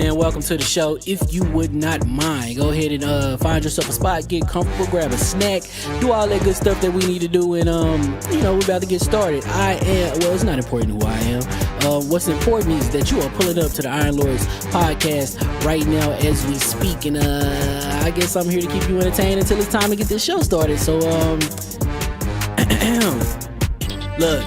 man, welcome to the show. If you would not mind, go ahead and find yourself a spot, get comfortable, grab a snack, do all that good stuff that we need to do, and we're about to get started. It's not important who I am. What's important is that you are pulling up to the Iron Lords podcast right now as we speak, and I guess I'm here to keep you entertained until it's time to get this show started. So look,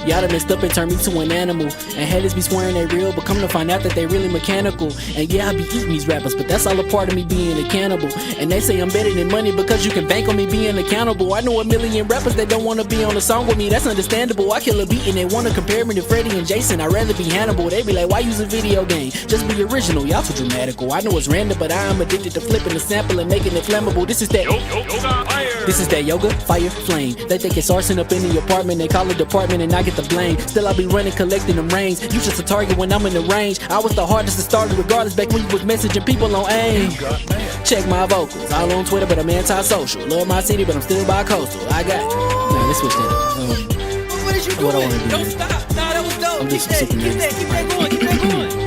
y'all done messed up and turned me to an animal, and haters be swearing they real, but come to find out that they really mechanical. And yeah, I be eating these rappers, but that's all a part of me being a cannibal. And they say I'm better than money because you can bank on me being accountable. I know a million rappers that don't want to be on a song with me, that's understandable. I kill a beat and they want to compare me to Freddie and Jason. I'd rather be Hannibal. They be like, why use a video game? Just be original, y'all too dramatical. I know it's random, but I am addicted to flipping the sample and making it flammable. This is that yoga, fire, flame. They think it's arson up in the apartment, they call it department and I get the blame. Still I be running, collecting them rings. You just a target when I'm in the range. I was the hardest to start regardless back when you was messaging people on AIM. Check my vocals, all on Twitter but I'm anti-social. Love my city but I'm still bi-coastal. I got, let's switch that up. What is you doing? Don't stop. Nah, that was dope. Keep that going.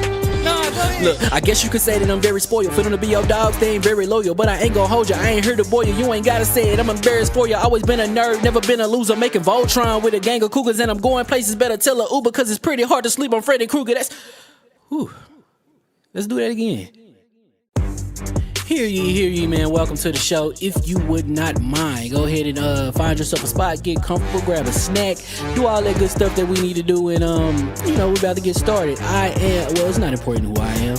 Look, I guess you could say that I'm very spoiled. For them to be your dogs, they ain't very loyal. But I ain't gon' hold you, I ain't here to boil you. You ain't gotta say it, I'm embarrassed for you. Always been a nerd, never been a loser. Making Voltron with a gang of cougars, and I'm going places. Better tell a Uber, cause it's pretty hard to sleep on Freddy Krueger. Let's do that again. Hear ye, man, welcome to the show. If you would not mind, go ahead and find yourself a spot, get comfortable, grab a snack, do all that good stuff that we need to do, and we're about to get started. It's not important who I am.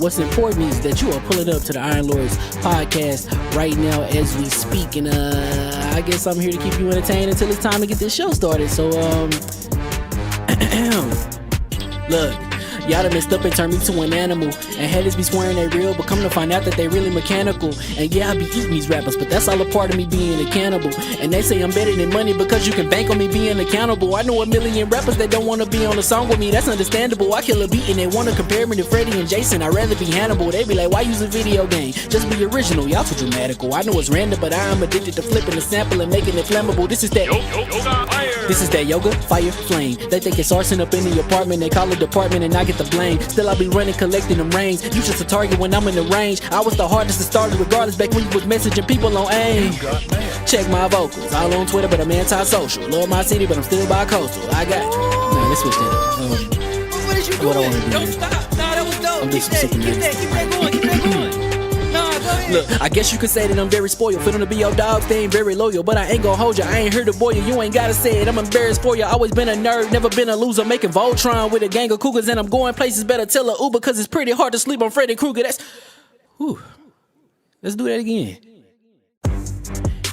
What's important is that you are pulling up to the Iron Lords podcast right now as we speak, and I guess I'm here to keep you entertained until it's time to get this show started. So look, y'all done messed up and turned me to an animal, and haters be swearing they real, but come to find out that they really mechanical. And yeah, I be eating these rappers, but that's all a part of me being a cannibal. And they say I'm better than money because you can bank on me being accountable. I know a million rappers that don't want to be on a song with me, that's understandable. I kill a beat and they want to compare me to Freddie and Jason. I'd rather be Hannibal. They be like, why use a video game? Just be original, y'all too dramatical. I know it's random, but I am addicted to flipping the sample and making it flammable. This is that yoga, fire, flame. They think it's arson up in the apartment, they call it department and I get the blame. Still I be running, collecting them rings. You just a target when I'm in the range. I was the hardest to start regardless back when you was messaging people on AIM. Check my vocals, all on Twitter but I'm anti-social. Love my city but I'm still bi-coastal. I got, let's switch that up. What is you doing? Don't stop. Nah, that was dope. Keep that going. Look, I guess you could say that I'm very spoiled. For them to be your dogs, they ain't very loyal. But I ain't gon' hold you, I ain't here to boil you. You ain't gotta say it, I'm embarrassed for you. Always been a nerd, never been a loser. Making Voltron with a gang of cougars, and I'm going places. Better tell a Uber, cause it's pretty hard to sleep on Freddy Krueger. Let's do that again.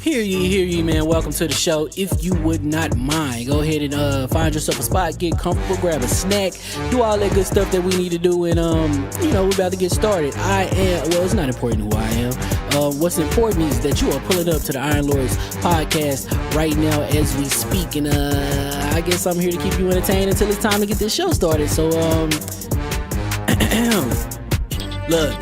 Hear ye, man, welcome to the show. If you would not mind, go ahead and find yourself a spot, get comfortable, grab a snack, do all that good stuff that we need to do, and we're about to get started. It's not important who I am. What's important is that you are pulling up to the Iron Lords podcast right now as we speak, and I guess I'm here to keep you entertained until it's time to get this show started. So look,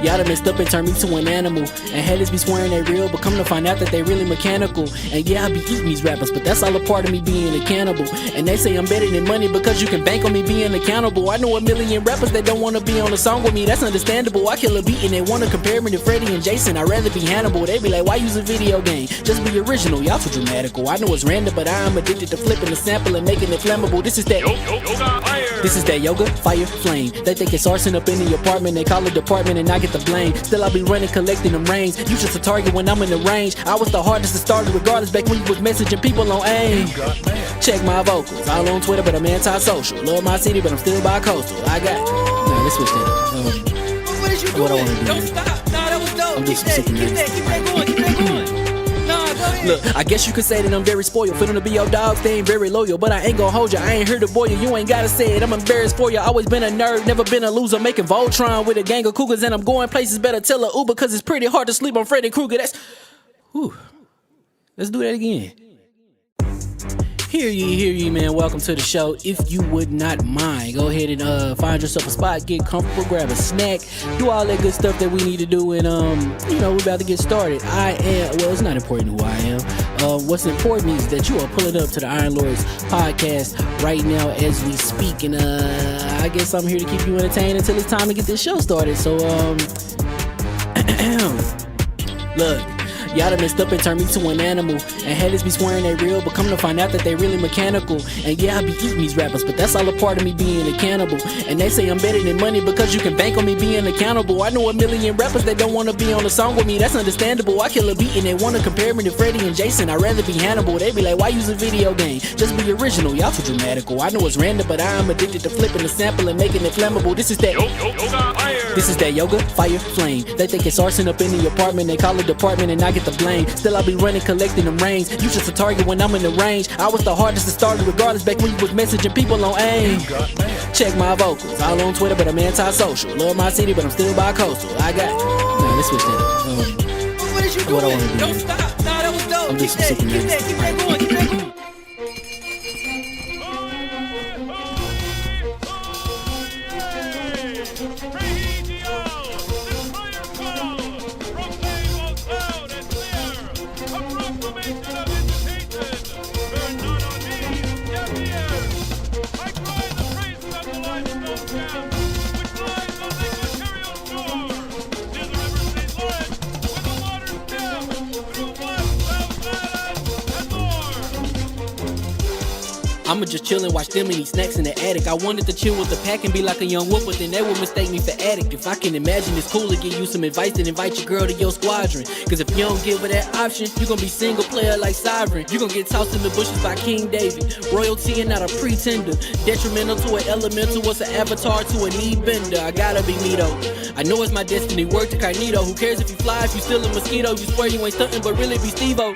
y'all done messed up and turned me to an animal, and haters be swearing they real, but come to find out that they really mechanical. And yeah, I be eating these rappers, but that's all a part of me being a cannibal. And they say I'm better than money because you can bank on me being accountable. I know a million rappers that don't want to be on a song with me, that's understandable. I kill a beat and they want to compare me to Freddie and Jason. I'd rather be Hannibal. They be like, why use a video game? Just be original, y'all too dramatical. I know it's random, but I am addicted to flipping the sample and making it flammable. This is that yoga, fire, flame. They think it's arson up in the apartment, they call it department and I get the blame. Still I be running, collecting them rings. You just a target when I'm in the range. I was the hardest to start regardless back when you was messaging people on AIM. Check my vocals, all on Twitter but I'm anti-social. Love my city but I'm still bi-coastal. I got, let's switch that up. What is you doing? Don't stop. Nah, that was dope. Keep that going. Look, I guess you could say that I'm very spoiled. For them to be your dogs, they ain't very loyal. But I ain't gon' hold you, I ain't here to boil you. You ain't gotta say it, I'm embarrassed for you. Always been a nerd, never been a loser. Making Voltron with a gang of cougars, and I'm going places. Better tell a Uber, cause it's pretty hard to sleep on Freddy Krueger. Let's do that again. Hear ye, man, welcome to the show. If you would not mind, go ahead and find yourself a spot, get comfortable, grab a snack, do all that good stuff that we need to do, and we're about to get started. It's not important who I am. What's important is that you are pulling up to the Iron Lords podcast right now as we speak, and I I guess I'm here to keep you entertained until it's time to get this show started. So, look. Y'all done messed up and turned me to an animal. And haters be swearing they real, but come to find out that they really mechanical. And yeah, I be eating these rappers, but that's all a part of me being a cannibal. And they say I'm better than money because you can bank on me being accountable. I know a million rappers that don't wanna be on a song with me, that's understandable. I kill a beat and they wanna compare me to Freddie and Jason. I'd rather be Hannibal. They be like, why use a video game? Just be original, y'all too dramatical. I know it's random, but I am addicted to flipping the sample and making it flammable. This is that This is that yoga, fire, flame. They think it's arson up in the apartment. They call it department and I get the blame. Still I be running, collecting them rains. You just a target when I'm in the range. I was the hardest to start regardless back when you was messaging people on AIM. Check my vocals, all on Twitter, but I'm anti-social. Love my city, but I'm still bi-coastal. I got nah, let's switch that up. What is you doing? What I wanna do, Don't man. stop. Nah, that was dope. I'm Keep just that, sick of keep this. that, keep that going, keep that going. I'ma just chill and watch them and eat snacks in the attic. I wanted to chill with the pack and be like a young wolf, but then they would mistake me for addict. If I can imagine it's cool to give you some advice, then invite your girl to your squadron. Cause if you don't give her that option, you gon' be single player like Sovereign. You gon' get tossed in the bushes by King David. Royalty and not a pretender. Detrimental to an elemental, what's an avatar to a knee bender? I gotta be me though. I know it's my destiny, word to Cognito. Who cares if you fly, if you still a mosquito? You swear you ain't stunting, but really be Steve-O.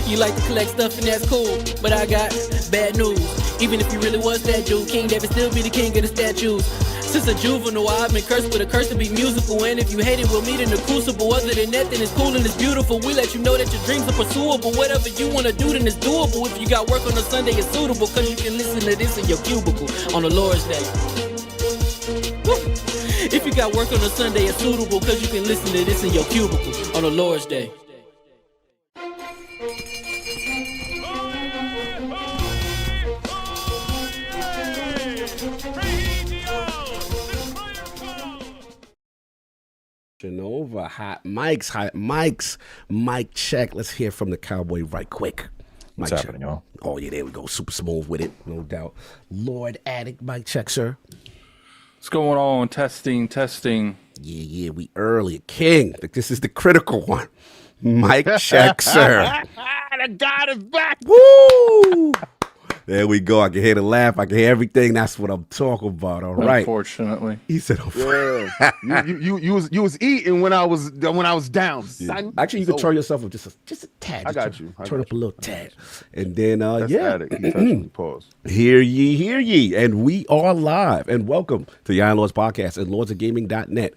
You like to collect stuff and that's cool, but I got bad news. Even if you really was that dude, King David still be the king of the statues. Since a juvenile, I've been cursed with a curse to be musical. And if you hate it, we'll meet in the crucible. Other than that, then it's cool and it's beautiful. We let you know that your dreams are pursuable. Whatever you wanna do, then it's doable. If you got work on a Sunday, it's suitable. Cause you can listen to this in your cubicle on the Lord's Day. Woo. If you got work on a Sunday, it's suitable. Cause you can listen to this in your cubicle on the Lord's Day. Over hot mics, mic check. Let's hear from the cowboy right quick. What's happening, y'all? Oh yeah, there we go. Super smooth with it, no doubt. Lord Addict, mic check, sir. What's going on? Testing. Yeah, we early. King, this is the critical one. Mic check, sir. The God is back. Woo! There we go. I can hear the laugh. I can hear everything. That's what I'm talking about. All right. Unfortunately, He said, Yeah. you was eating when I was down. Son. Actually, you can turn yourself up just a tad. I got you. Turn up a little tad. And then, That's yeah. Addict. He touched me. Pause. Hear ye. And we are live. And welcome to the Iron Lords podcast at lordsofgaming.net.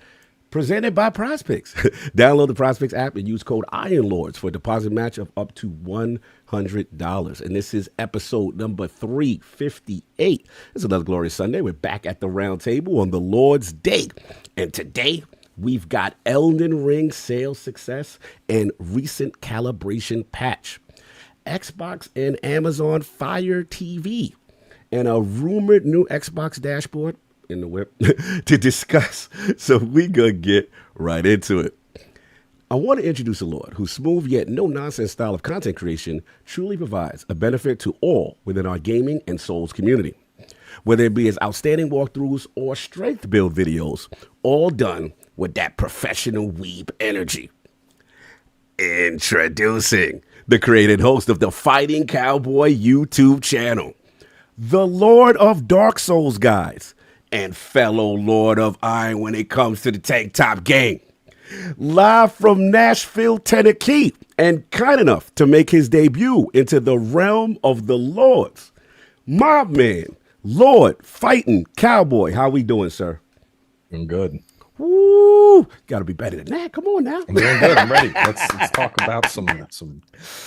Presented by PrizePicks. Download the PrizePicks app and use code IronLords for a deposit match of up to $100. And this is episode number 358. It's another glorious Sunday. We're back at the round table on the Lord's Day. And today, we've got Elden Ring sales success and recent calibration patch. Xbox and Amazon Fire TV. And a rumored new Xbox dashboard in the whip to discuss. So we gonna get right into it. I want to introduce a Lord whose smooth yet no nonsense style of content creation truly provides a benefit to all within our gaming and Souls community. Whether it be his outstanding walkthroughs or strength build videos, all done with that professional weeb energy. Introducing the created host of the Fighting Cowboy YouTube channel, the Lord of Dark Souls guys, and fellow Lord of Iron when it comes to the tank top game. Live from Nashville, Tennessee, and kind enough to make his debut into the realm of the Lords, my man, Lord FightinCowboy. How we doing, sir? I'm good. Woo! Gotta be better than that. Come on now. I'm doing good. I'm ready. Let's talk about some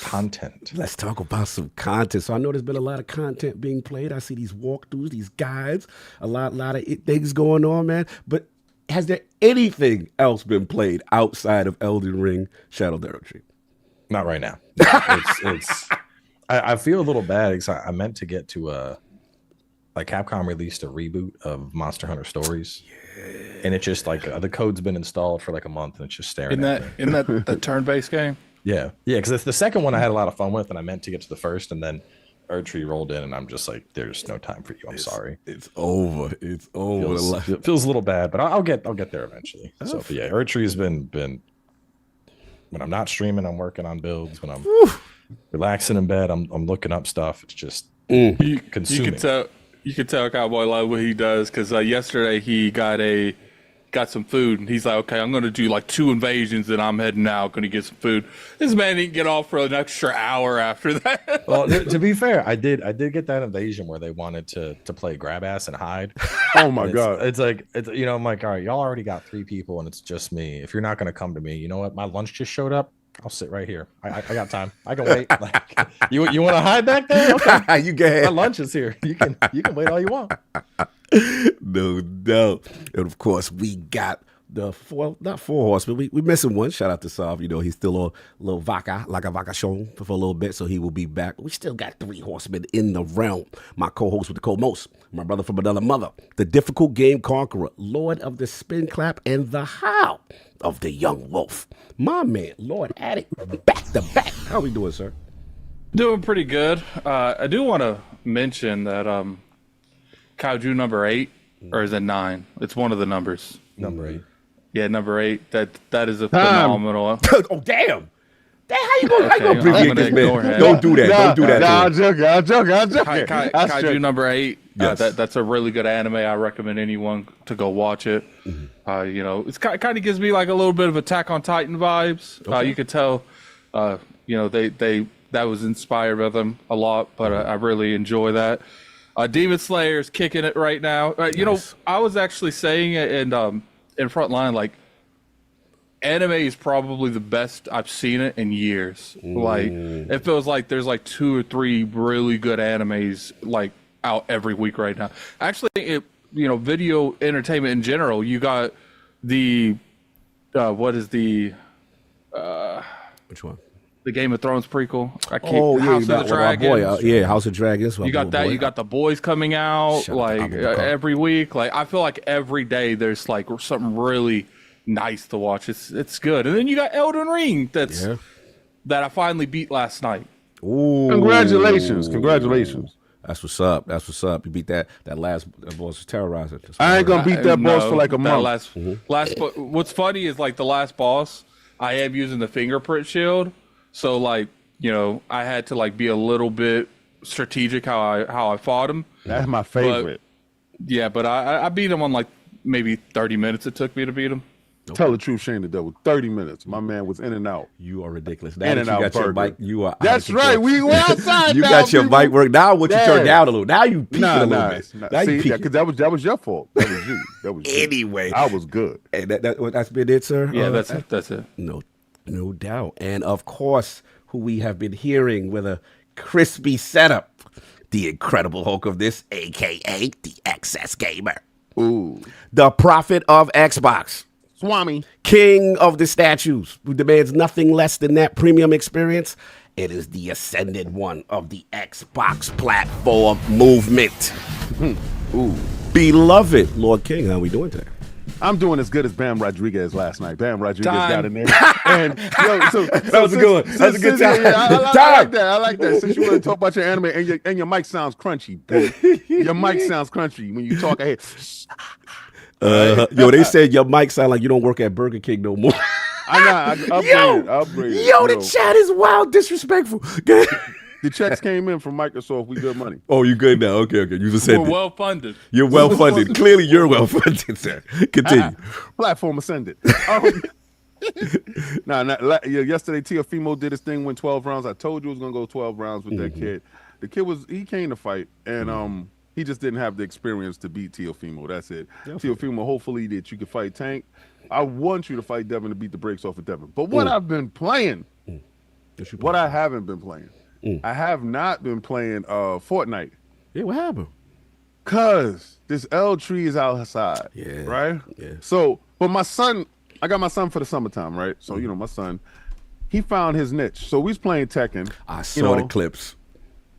content. Let's talk about some content. So I know there's been a lot of content being played. I see these walkthroughs, these guides, a lot of things going on, man. But has there anything else been played outside of Elden Ring Shadow of Erdtree? Not right now. I feel a little bad because I meant to get to like Capcom released a reboot of Monster Hunter Stories. And it's just like the code's been installed for like a month and it's just staring at me. In that turn-based game? Yeah. Because the second one I had a lot of fun with and I meant to get to the first and then Erdtree rolled in and I'm just like, there's no time for you. I'm sorry. It's over. It's over. It feels a little bad, but I'll get there eventually. So but yeah, Erdtree's been when I'm not streaming, I'm working on builds. When I'm relaxing in bed, I'm looking up stuff. It's just consuming. You can tell Cowboy love what he does because yesterday he got some food and he's like, okay, I'm going to do like 2 invasions and I'm heading out, going to get some food. This man didn't get off for an extra hour after that. Well, to be fair, I did get that invasion where they wanted to play grab ass and hide. Oh my God. It's like, I'm like, all right, y'all already got 3 people and it's just me. If you're not going to come to me, you know what? My lunch just showed up. I'll sit right here. I got time. I can wait. Like, you want to hide back there? Okay. You go ahead. My lunch is here. You can wait all you want. No doubt. And of course, we got the not four horsemen. We missing one. Shout out to Sav. He's still on a little vaca Shaun for a little bit, so he will be back. We still got 3 horsemen in the realm. My co-host with the co-most, my brother from another mother, the difficult game conqueror, Lord of the Spin Clap, and the Howl of the Young Wolf. My man, Lord Addict, back to back. How we doing, sir? Doing pretty good. I do want to mention that Kaiju number 8, or is it 9? It's one of the numbers. Number 8. Yeah, number 8. That is a phenomenal. Oh damn! How you gonna abbreviate this, man? Him. Don't do that. Don't do that. I'll joke. Kaiju number 8. Yes. That's a really good anime. I recommend anyone to go watch it. Mm-hmm. It's kind of gives me like a little bit of Attack on Titan vibes. Okay. You could tell, they that was inspired by them a lot, but I really enjoy that. Demon Slayer's kicking it right now. Nice. I was actually saying it in front line, like, anime is probably the best I've seen it in years. Like, it feels like there's like 2 or 3 really good animes like out every week right now. Actually, video entertainment in general. You got the which one? The Game of Thrones prequel. House of the Dragons. House of Dragons. You got that. You got The Boys coming out every week. Like, I feel like every day there's like something really nice to watch. It's good. And then you got Elden Ring that I finally beat last night. Ooh. Congratulations. That's what's up. You beat that last boss was terrorizing. I ain't gonna beat that boss for like a month. What's funny is like the last boss, I am using the fingerprint shield. So like, I had to like be a little bit strategic how I fought him. That's my favorite. But I beat him on like maybe 30 minutes it took me to beat him. Okay. Tell the truth, Shane the Devil. 30 minutes. My man was in and out. You are ridiculous. Now that you got your mic, you are. That's right. We were outside. You got your mic work. Now what you turn down a little. Now you peeking a little bit. Because that was your fault. That was you. That was anyway. I was good. And that's been it, sir. Yeah, that's it. No doubt. And of course, who we have been hearing with a crispy setup, the Incredible Hulk of this, aka the XS Gamer. Ooh. The prophet of Xbox. Swami. King of the statues, who demands nothing less than that premium experience. It is the ascended one of the Xbox platform movement. Ooh. Beloved Lord King, how are we doing today? I'm doing as good as Bam Rodriguez last night. Bam Rodriguez got in there. And that was a good one. That's a good time. I like that. Since you want to talk about your anime and your mic sounds crunchy. Your mic sounds crunchy when you talk ahead. They said your mic sound like you don't work at Burger King no more. I upgraded. The chat is wild disrespectful. The checks came in from Microsoft. We good money. Oh, you good now? Okay. You just said we're well funded. You're well funded. Clearly, you're well funded, sir. Continue. Platform ascended. Yesterday Teofimo did his thing, went 12 rounds. I told you it was gonna go 12 rounds with that kid. The kid he came to fight, and he just didn't have the experience to beat Teofimo. That's it. Teofimo, hopefully that you can fight Tank. I want you to fight Devin to beat the brakes off of Devin. But what I've been playing, what I haven't been playing. I have not been playing Fortnite. Yeah, what happened? Cause this Erdtree is outside. Yeah. Right? Yeah. So, but my son, I got my son for the summertime, right? So, my son, he found his niche. So we was playing Tekken. I saw the clips.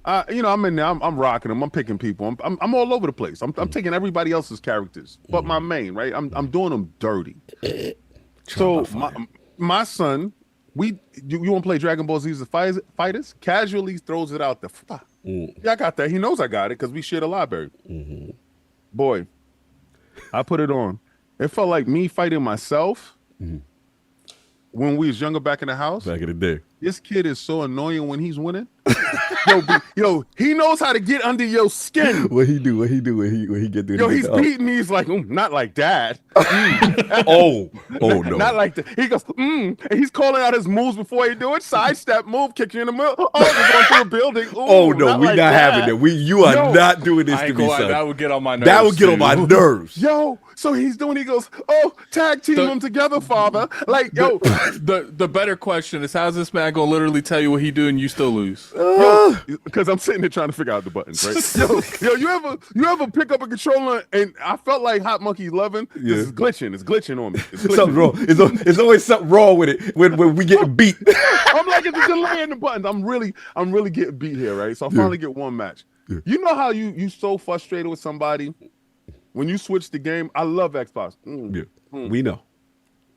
I'm in there. I'm rocking them. I'm picking people. I'm all over the place. I'm taking everybody else's characters, but my main, right? I'm doing them dirty. So my son, you want to play Dragon Ball Z Fighters? Casually throws it out there. Yeah, I got that. He knows I got it because we shared a library. Boy, I put it on. It felt like me fighting myself when we was younger back in the house. Back in the day. This kid is so annoying when he's winning. Yo, he knows how to get under your skin. What he do when he get through? Yo, he's beating me. He's like, not like that. Oh no, not like that. He goes, and he's calling out his moves before he do it. Sidestep move, kick you in the middle. Oh, we're going through a building. Ooh, oh no, we like not having that. You are not doing this to me, son. That would get on my nerves. That would get on my nerves. Yo, so he goes, tag team them together, father. Like, yo. The better question is, how's this man gonna literally tell you what he do and you still lose? Because I'm sitting there trying to figure out the buttons, right? yo, you ever pick up a controller and I felt like Hot Monkey 11? Yeah. It's glitching on me. Something wrong. It's always something wrong with it when we get beat. I'm like, it's a delay in the buttons. I'm really getting beat here, right? So I finally get one match. Yeah. You know how you so frustrated with somebody when you switch the game? I love Xbox. We know.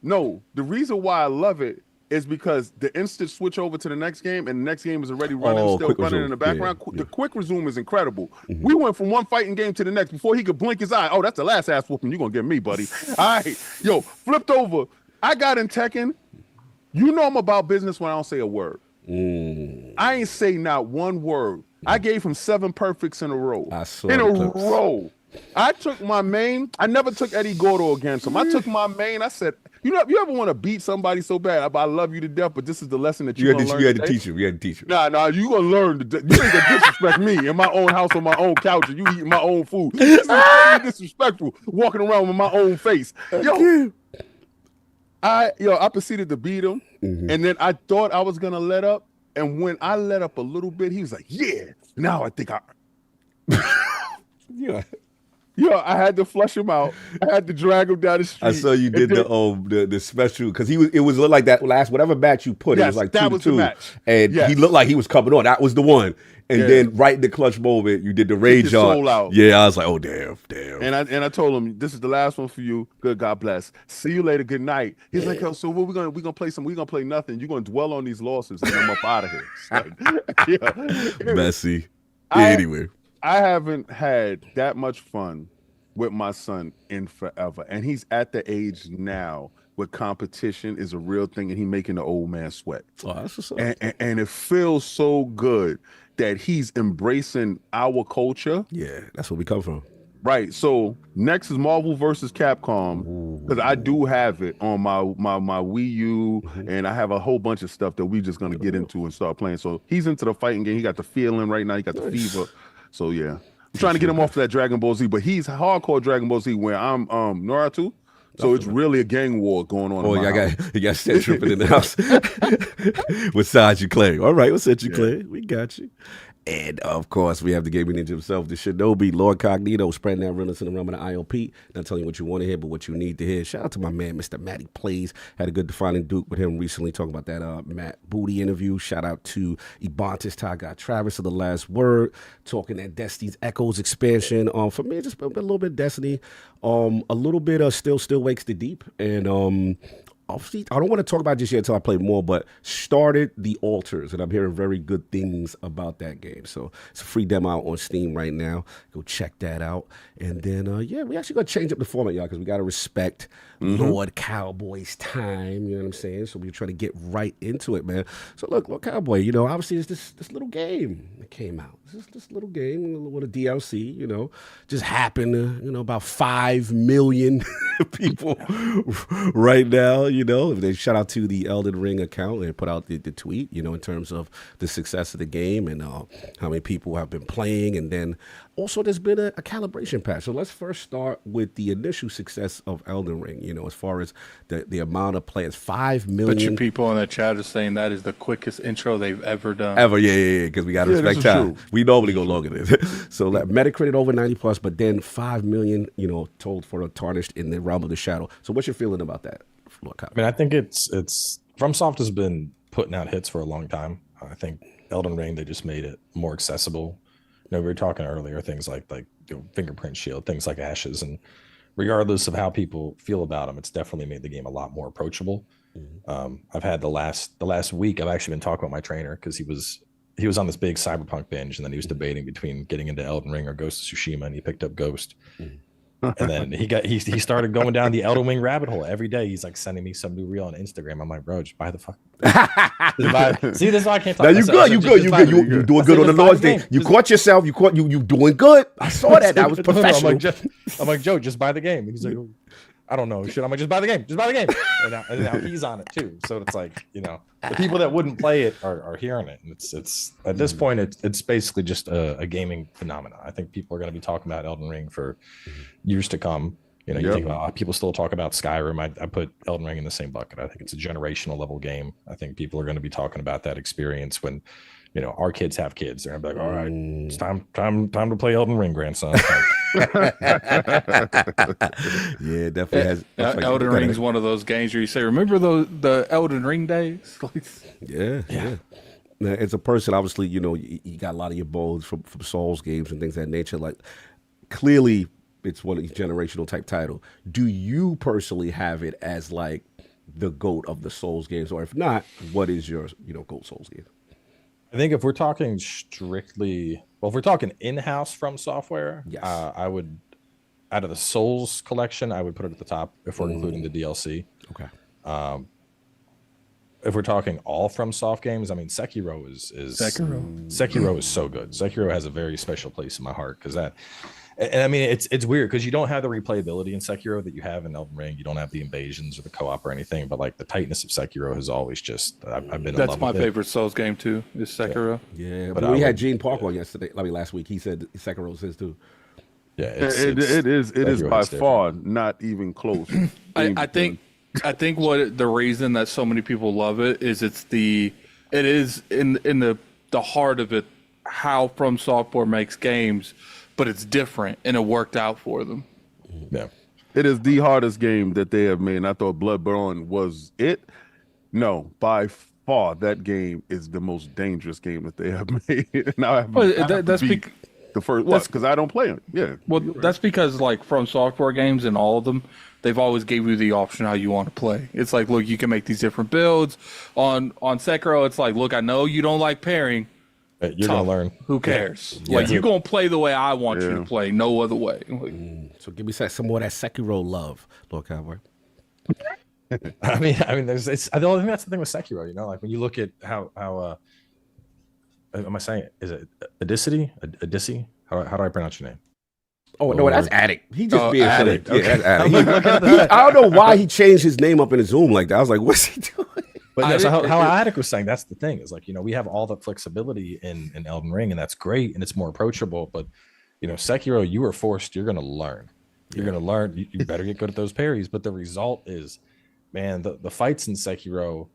No, the reason why I love it is because the instant switch over to the next game and the next game is already running, still running in the background. The quick resume is incredible. We went from one fighting game to the next before he could blink his eye. Oh, that's the last ass whooping you're going to get me, buddy. All right. Yo, flipped over. I got in Tekken. You know I'm about business when I don't say a word. I ain't say not one word. I gave him 7 perfects in a row. Row. I took my main. I never took Eddie Gordo against him. I took my main. I said, you ever want to beat somebody so bad? I love you to death, but this is the lesson that you're going to learn. You had to teach him. You had to teach him. Nah, you going to learn. You ain't going to disrespect me in my own house on my own couch and you eating my own food. This is disrespectful, walking around with my own face. I proceeded to beat him, and then I thought I was going to let up, and when I let up a little bit, he was like, yeah, now I think Yeah, I had to flush him out. I had to drag him down the street. I saw you did the special because it was like that last whatever match you put. It was like 2-2, the match. And he looked like he was coming on. That was the one. And then right in the clutch moment, you did the rage on. Yeah, I was like, oh damn. And I told him, this is the last one for you. Good, God bless. See you later. Good night. He's like, yo, so what we gonna play some? We gonna play nothing. You're gonna dwell on these losses, and I'm up out of here. Messy. Anyway. I haven't had that much fun with my son in forever. And he's at the age now where competition is a real thing and he's making the old man sweat. Oh, that's what's up. And it feels so good that he's embracing our culture. Yeah, that's where we come from. Right. So next is Marvel versus Capcom, because I do have it on my Wii U, and I have a whole bunch of stuff that we just gonna get into and start playing. So he's into the fighting game. He got the feeling right now. He got the fever. So yeah, I'm trying to get him off that Dragon Ball Z, but he's hardcore Dragon Ball Z where I'm Naruto. So it's really a gang war going on. Oh, you got set tripping in the house with Sergeant Clay. All right, with Sergeant Clay, we got you. And, of course, we have the gaming ninja himself, the Shinobi, LordCognito, spreading that realness in the realm of the ILP. Not telling you what you want to hear, but what you need to hear. Shout out to my man, Mr. Matty Plays. Had a good defining Duke with him recently, talking about that Matt Booty interview. Shout out to Ebontis, Ty Got Travis of The Last Word, talking that Destiny's Echoes expansion. For me, just a little bit of Destiny, a little bit of Still Wakes the Deep, and obviously, I don't want to talk about it just yet until I play more, but started The Altars, and I'm hearing very good things about that game. So it's a free demo out on Steam right now. Go check that out. And then, we actually got to change up the format, y'all, because we got to respect Lord Cowboy's time. You know what I'm saying? So we're trying to get right into it, man. So look, Lord Cowboy, obviously it's this little game that came out. This little game with a DLC, just happened to, about 5 million people right now. They shout out to the Elden Ring account and put out the tweet, in terms of the success of the game and how many people have been playing. And then also there's been a calibration patch. So let's first start with the initial success of Elden Ring, as far as the amount of players, 5 million. But your people in the chat are saying that is the quickest intro they've ever done. Ever, yeah, because we got to respect time. We normally go longer than this. So Metacritic over 90 plus, but then 5 million, told for a tarnished in the realm of the shadow. So what's your feeling about that? I mean, I think it's FromSoft has been putting out hits for a long time. I think Elden Ring, they just made it more accessible. We were talking earlier, things like fingerprint shield, things like Ashes, and regardless of how people feel about them, it's definitely made the game a lot more approachable. I've had the last week, I've actually been talking with my trainer because he was on this big Cyberpunk binge, and then he was debating between getting into Elden Ring or Ghost of Tsushima, and he picked up Ghost. And then he started going down the Elden Ring rabbit hole every day. He's like sending me some new reel on Instagram. I'm like, bro, just buy the fuck. See, this is why I can't talk. Now you good. You doing good on the Lord's Day. You caught yourself. You doing good. I saw that. That was professional. I'm like, Joe, just buy the game. And he's like, I don't know shit. I'm like, just buy the game. Just buy the game. And now he's on it too. So it's like, the people that wouldn't play it are hearing it. And it's at this point, it's basically just a gaming phenomenon. I think people are going to be talking about Elden Ring for years to come. You think about people still talk about Skyrim. I put Elden Ring in the same bucket. I think it's a generational level game. I think people are going to be talking about that experience when, our kids have kids. They're gonna be like, all right, it's time to play Elden Ring, grandson. Yeah, definitely has. Elden Ring is one of those games where you say, remember the Elden Ring days? Yeah. Now, as a person, obviously, you got a lot of your bows from Souls games and things of that nature. Like, clearly, it's one of these generational type title. Do you personally have it as like the GOAT of the Souls games, or if not, what is your GOAT Souls game? I think if we're talking strictly, if we're talking in-house from software, yes. I would, out of the Souls collection, I would put it at the top if we're including the DLC. Okay. If we're talking all from soft games, I mean, Sekiro is so good. Sekiro has a very special place in my heart because that. And I mean, it's weird because you don't have the replayability in Sekiro that you have in Elden Ring. You don't have the invasions or the co-op or anything, but like the tightness of Sekiro has always just, I've been in love with it. That's my favorite Souls game too, is Sekiro. Yeah, but we had Gene Park on last week. He said Sekiro is his too. Yeah, it is by far not even close. I think what the reason that so many people love it is it is in the heart of it how From Software makes games, but it's different and it worked out for them. Yeah. It is the hardest game that they have made. And I thought Bloodborne was it. No, by far that game is the most dangerous game that they have made. Now that's the first because I don't play it. Yeah. Well, that's because like From Software games and all of them, they've always gave you the option how you want to play. It's like, look, you can make these different builds. On Sekiro, it's like, look, I know you don't like pairing. You're going to learn. Who cares? Yeah. Like, you're going to play the way I want you to play, no other way. So give me some more of that Sekiro love, Lord Cowboy. I mean, I think that's the thing with Sekiro, like when you look at how am I saying it? Is it Odyssey? How do I pronounce your name? Oh, no, that's Addict. He just being silly. Addict. Okay. Yeah, that's Addict. I don't know why he changed his name up in his Zoom like that. I was like, what's he doing? But so how Addict was saying, that's the thing, is like, we have all the flexibility in Elden Ring, and that's great, and it's more approachable. But, Sekiro, you are forced, you're going to learn. You're going to learn. You better get good at those parries. But the result is, man, the fights in Sekiro,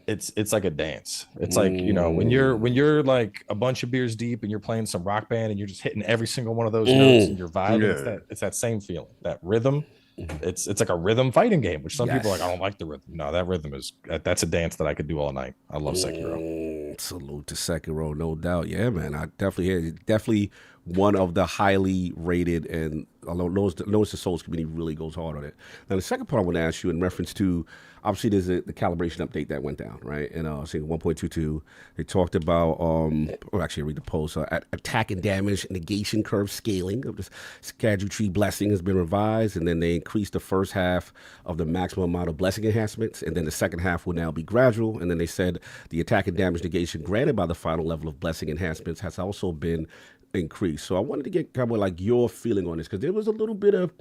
it's like a dance. It's like, when you're like a bunch of beers deep and you're playing some Rock Band and you're just hitting every single one of those notes and you're vibing, it's that same feeling, that rhythm. It's like a rhythm fighting game, which some people are like, I don't like the rhythm. No, that rhythm that's a dance that I could do all night. I love Sekiro. Salute to Sekiro, no doubt. Yeah, man, I definitely one of the highly rated, and although knows the Souls community really goes hard on it. Now, the second part I want to ask you in reference to, obviously, there's the calibration update that went down, right? And I think 1.22, they talked about, actually, I read the post, attack and damage negation curve scaling of this Erdtree blessing has been revised, and then they increased the first half of the maximum amount of blessing enhancements, and then the second half will now be gradual, and then they said the attack and damage negation granted by the final level of blessing enhancements has also been increased. So I wanted to get kind of like your feeling on this, because there was a little bit of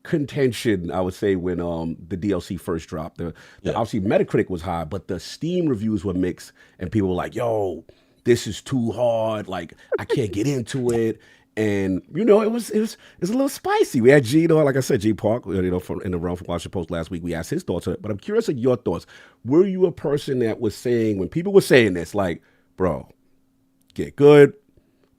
contention, I would say, when the DLC first dropped. Obviously Metacritic was high, but the Steam reviews were mixed, and people were like, yo, this is too hard, like I can't get into it. And it was a little spicy. We had Gene, like I said, Gene Park, from in the realm from Washington Post last week. We asked his thoughts on it, but I'm curious of your thoughts. Were you a person that was saying, when people were saying this, like, bro, get good?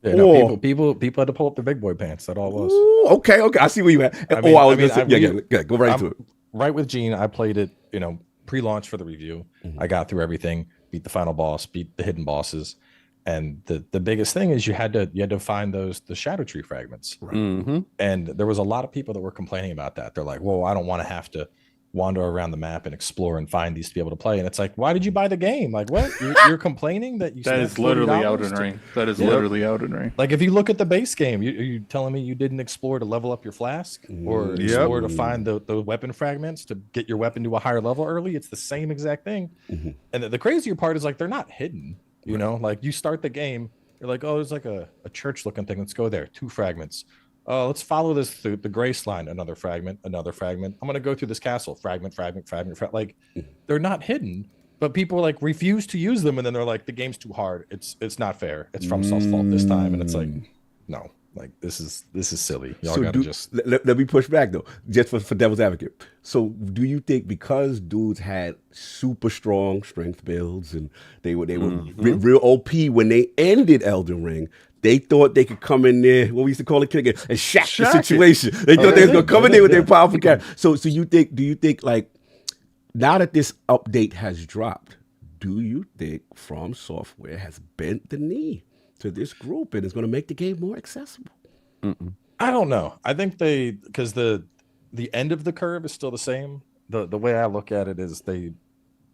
Yeah, no, people had to pull up the big boy pants. That all it was. Ooh, okay, I see where you at. Go right into it. Right with Gene, I played it, pre-launch for the review. I got through everything. beat the final boss, beat the hidden bosses. And the biggest thing is you had to find the shadow tree fragments. Mm-hmm. And there was a lot of people that were complaining about that. They're like, well, I don't want to have to wander around the map and explore and find these to be able to play. And it's like, why did you buy the game? Like, what? You're complaining that you That is literally Elden Ring. That is literally Elden Ring. Like, if you look at the base game, you telling me you didn't explore to level up your flask or explore to find the weapon fragments to get your weapon to a higher level early? It's the same exact thing. And the crazier part is, like, they're not hidden. You know, like, you start the game, you're like, oh, there's like a church looking thing. Let's go there. 2 fragments. Oh, let's follow this through the grace line. Another fragment. I'm going to go through this castle. Fragment. Like, they're not hidden, but people like refuse to use them. And then they're like, the game's too hard. It's not fair. It's FromSoft's fault this time. And it's like, no, like, this is silly. Y'all So gotta just let me push back though, just for devil's advocate. So do you think because dudes had super strong strength builds and they were real OP when they ended Elden Ring, they thought they could come in there, what we used to call it, and shack the situation. They thought they was gonna come in there with their powerful character. So do you think like, now that this update has dropped, do you think From Software has bent the knee to this group and is going to make the game more accessible? I don't know. I think because the end of the curve is still the same. The way I look at it is they,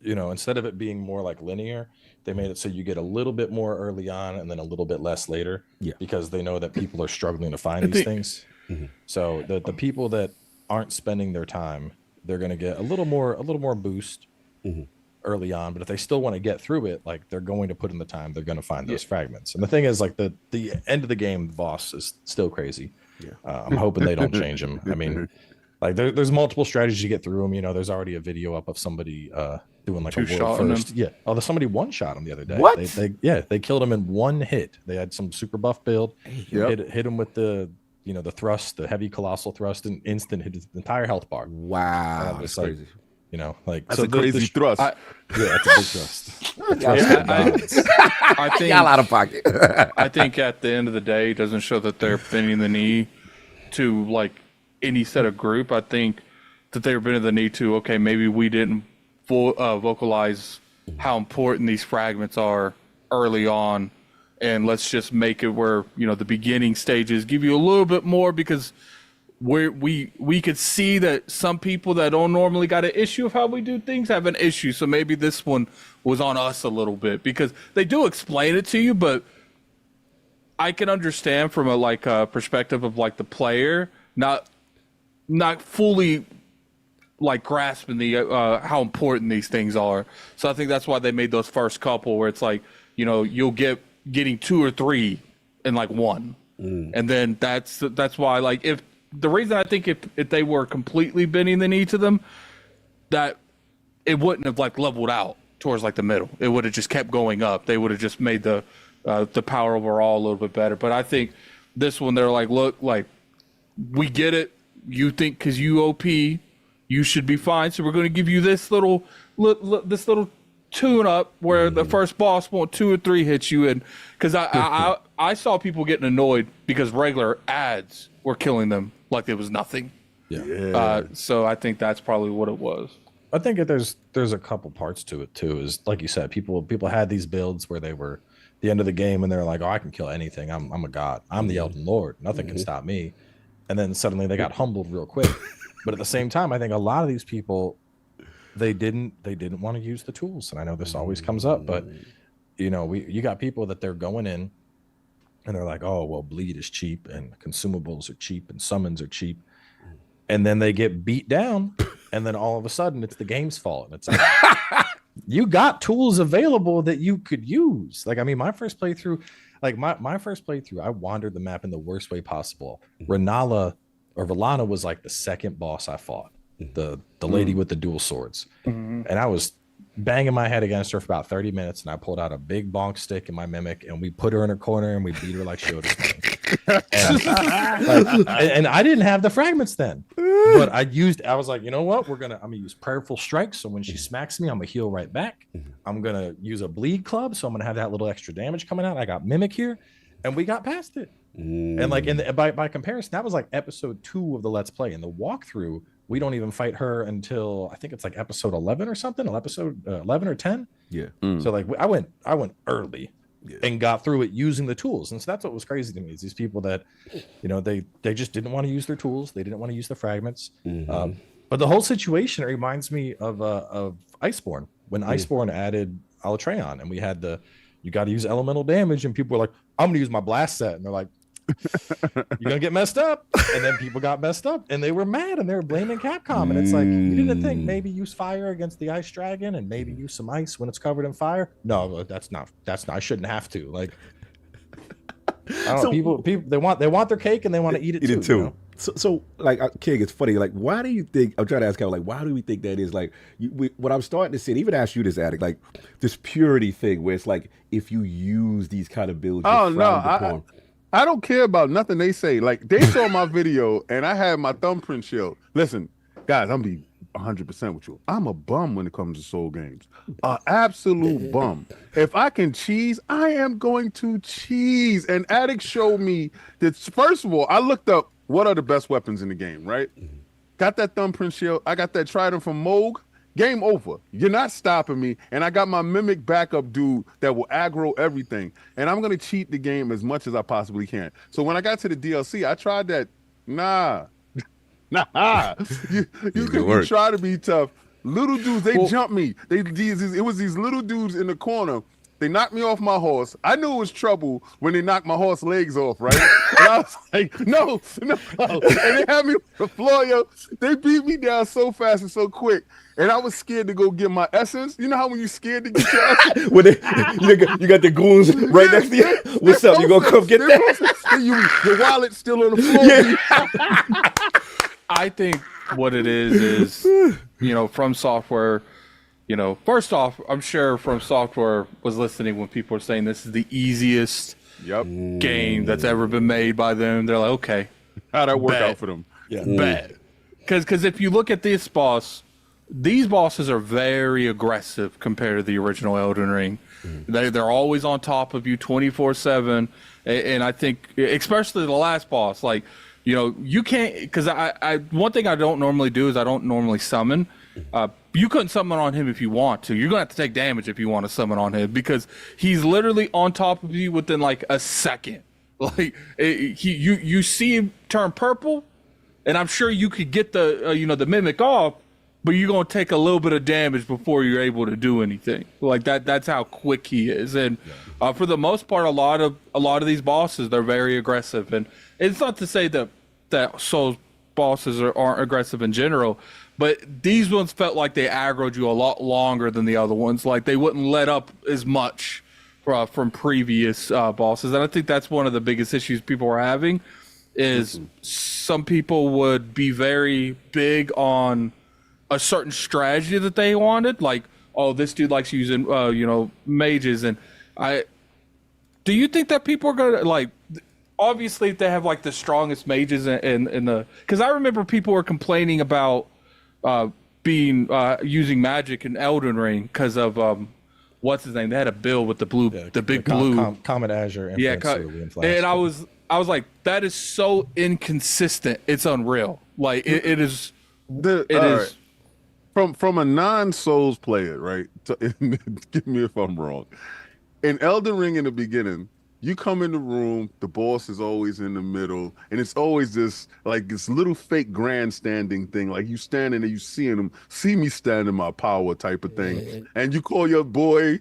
you know, instead of it being more like linear, they made it so you get a little bit more early on and then a little bit less later. Yeah. Because they know that people are struggling to find these things. So the people that aren't spending their time, they're going to get a little more boost early on. But if they still want to get through it, like, they're going to put in the time, they're going to find those fragments. And the thing is, like, the end of the game, the boss is still crazy. I'm hoping they don't change him. I mean, like, there's multiple strategies to get through them. You know, there's already a video up of somebody doing like a world first. Yeah. Oh, somebody one shot him the other day. What? They killed him in one hit. They had some super buff build. Hit him with the thrust, the heavy colossal thrust, and instant hit his entire health bar. Wow, that's crazy. You know, like, that's a crazy thrust. That's a big thrust. I think got out of pocket. I think at the end of the day, it doesn't show that they're bending the knee to like any set of group. I think that they were bending the knee to, okay, maybe we didn't vocalize how important these fragments are early on, and let's just make it where, you know, the beginning stages give you a little bit more, because we could see that some people that don't normally got an issue of how we do things have an issue. So maybe this one was on us a little bit, because they do explain it to you, but I can understand from a perspective of like the player not fully like grasping the how important these things are. So I think that's why they made those first couple where it's like, you know, you'll getting 2 or 3 in like one, and then that's why, like, if the reason I think if they were completely bending the knee to them, that it wouldn't have like leveled out towards like the middle. It would have just kept going up. They would have just made the power overall a little bit better. But I think this one, they're like, look, like, we get it. You think because you OP, you should be fine. So we're going to give you this little tune up where the first boss won't 2 or 3 hit you in. Because I saw people getting annoyed because regular ads were killing them like it was nothing. So I think that's probably what it was. I think there's a couple parts to it too. Is like you said, people had these builds where they were the end of the game and they're like, oh, I can kill anything. I'm a god. I'm the Elden Lord. Nothing can stop me. And then suddenly they got humbled real quick. But at the same time, I think a lot of these people, they didn't want to use the tools. And I know this always comes up, but you know, you got people that they're going in and they're like, oh, well, bleed is cheap and consumables are cheap and summons are cheap. And then they get beat down, and then all of a sudden it's the game's fault. And it's like, you got tools available that you could use. Like, I mean, my first playthrough, I wandered the map in the worst way possible. R'nala was like the second boss I fought, the lady with the dual swords. And I was banging my head against her for about 30 minutes, and I pulled out a big bonk stick and my mimic, and we put her in a corner and we beat her like she owed us money. And I didn't have the fragments then, but I was like, you know what, I'm gonna use prayerful strikes, so when she smacks me, I'm gonna heal right back. I'm gonna use a bleed club, so I'm gonna have that little extra damage coming out. I got mimic here, and we got past it. And like by comparison, that was like episode 2 of the Let's Play. In the walkthrough, we don't even fight her until I think it's like episode 11 or something, episode 11 or 10. Yeah. So like I went early and got through it using the tools. And so that's what was crazy to me is these people that, you know, they just didn't want to use their tools. They didn't want to use the fragments. But the whole situation reminds me of Iceborne when Iceborne added Alatreon and we had you got to use elemental damage and people were like, I'm gonna use my blast set. And they're like, you're gonna get messed up. And then people got messed up and they were mad and they were blaming Capcom. And it's like, you didn't think maybe use fire against the ice dragon and maybe use some ice when it's covered in fire? No, that's not I shouldn't have to. Like, I don't know, people they want their cake and they want to eat it too. You know? So like, King, it's funny. Like, why do you think? I'm trying to ask how. Like, why do we think that is? Like, what I'm starting to see, and even ask you this, Addict, like this purity thing, where it's like if you use these kind of builds, oh no, I don't care about nothing they say. Like they saw my video and I had my thumbprint shield. Listen, guys, I'm be 100% with you. I'm a bum when it comes to soul games. An absolute bum. If I can cheese, I am going to cheese. And Addict showed me that. First of all, I looked up what are the best weapons in the game, right? Got that thumbprint shield. I got that trident from Moog. Game over. You're not stopping me. And I got my mimic backup dude that will aggro everything. And I'm going to cheat the game as much as I possibly can. So when I got to the DLC, I tried that. Nah. You try to be tough. Little dudes, they jumped me. It was these little dudes in the corner. They knocked me off my horse. I knew it was trouble when they knocked my horse legs off, right? And I was like, no. And they had me on the floor, yo. They beat me down so fast and so quick. And I was scared to go get my essence. You know how when you're scared to get your essence? When you got the goons right next to you. What's up? You gonna come get that? Your wallet's still on the floor. Yeah. I think what it is, you know, From Software, you know, first off, I'm sure From Software was listening when people were saying this is the easiest game that's ever been made by them. They're like, okay. How'd that work out for them? Yeah. Bad. Because if you look at this boss, these bosses are very aggressive compared to the original Elden Ring. They're always on top of you 24/7. And I think, especially the last boss, like, you know, you can't, because I one thing I don't normally do is I don't normally summon. You couldn't summon on him if you want to. You're gonna have to take damage if you want to summon on him because he's literally on top of you within like a second. Like you see him turn purple, and I'm sure you could get the the mimic off, but you're gonna take a little bit of damage before you're able to do anything. Like that. That's how quick he is. And for the most part, a lot of these bosses, they're very aggressive. And it's not to say that Souls bosses aren't aggressive in general, but these ones felt like they aggroed you a lot longer than the other ones. Like they wouldn't let up as much from previous bosses. And I think that's one of the biggest issues people are having is some people would be very big on a certain strategy that they wanted. Like, oh, this dude likes using, mages. And do you think that people are going to like, obviously they have like the strongest mages in the, because I remember people were complaining about using magic in Elden Ring because of what's his name? They had a build with the blue, the big blue Comet Azure. And I was like, that is so inconsistent. It's unreal. Like it is. Right. From a non-Souls player, right? Give me if I'm wrong. In Elden Ring, in the beginning, you come in the room, the boss is always in the middle, and it's always this little fake grandstanding thing. Like you standing there, you see me stand in my power type of thing. And you call your boy,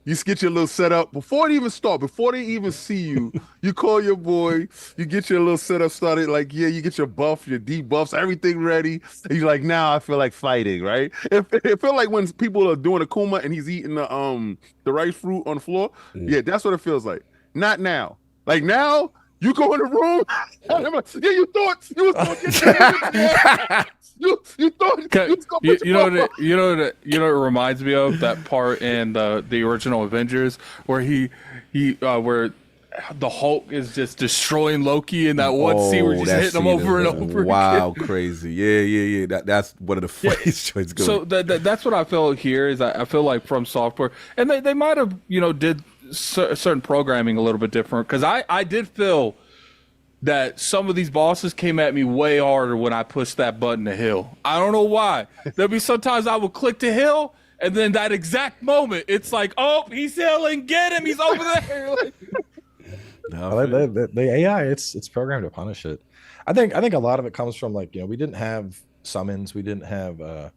you get your little setup before it even start, before they even see you. You call your boy, you get your little setup started. Like, yeah, you get your buff, your debuffs, everything ready. And you're like, now I feel like fighting, right? It feel like when people are doing a Kuma and he's eating the rice fruit on the floor. Yeah, that's what it feels like. Not now. Like now, you go in the room. Yeah, you thought you was gonna get that. You thought you was gonna you know what it reminds me of, that part in the original Avengers where where the Hulk is just destroying Loki in that one scene where he's just hitting him over and over. Wow, again. crazy. Yeah. That's one of the funniest choices going. So that's what I feel here is I feel like From Software, and they might have did certain programming a little bit different, because I did feel that some of these bosses came at me way harder when I pushed that button to heal. I don't know why. There'd be sometimes I would click to heal and then that exact moment, it's like, oh, he's healing, get him, he's over there. Like, No, The AI, it's programmed to punish it. I think a lot of it comes from like, we didn't have summons, we didn't have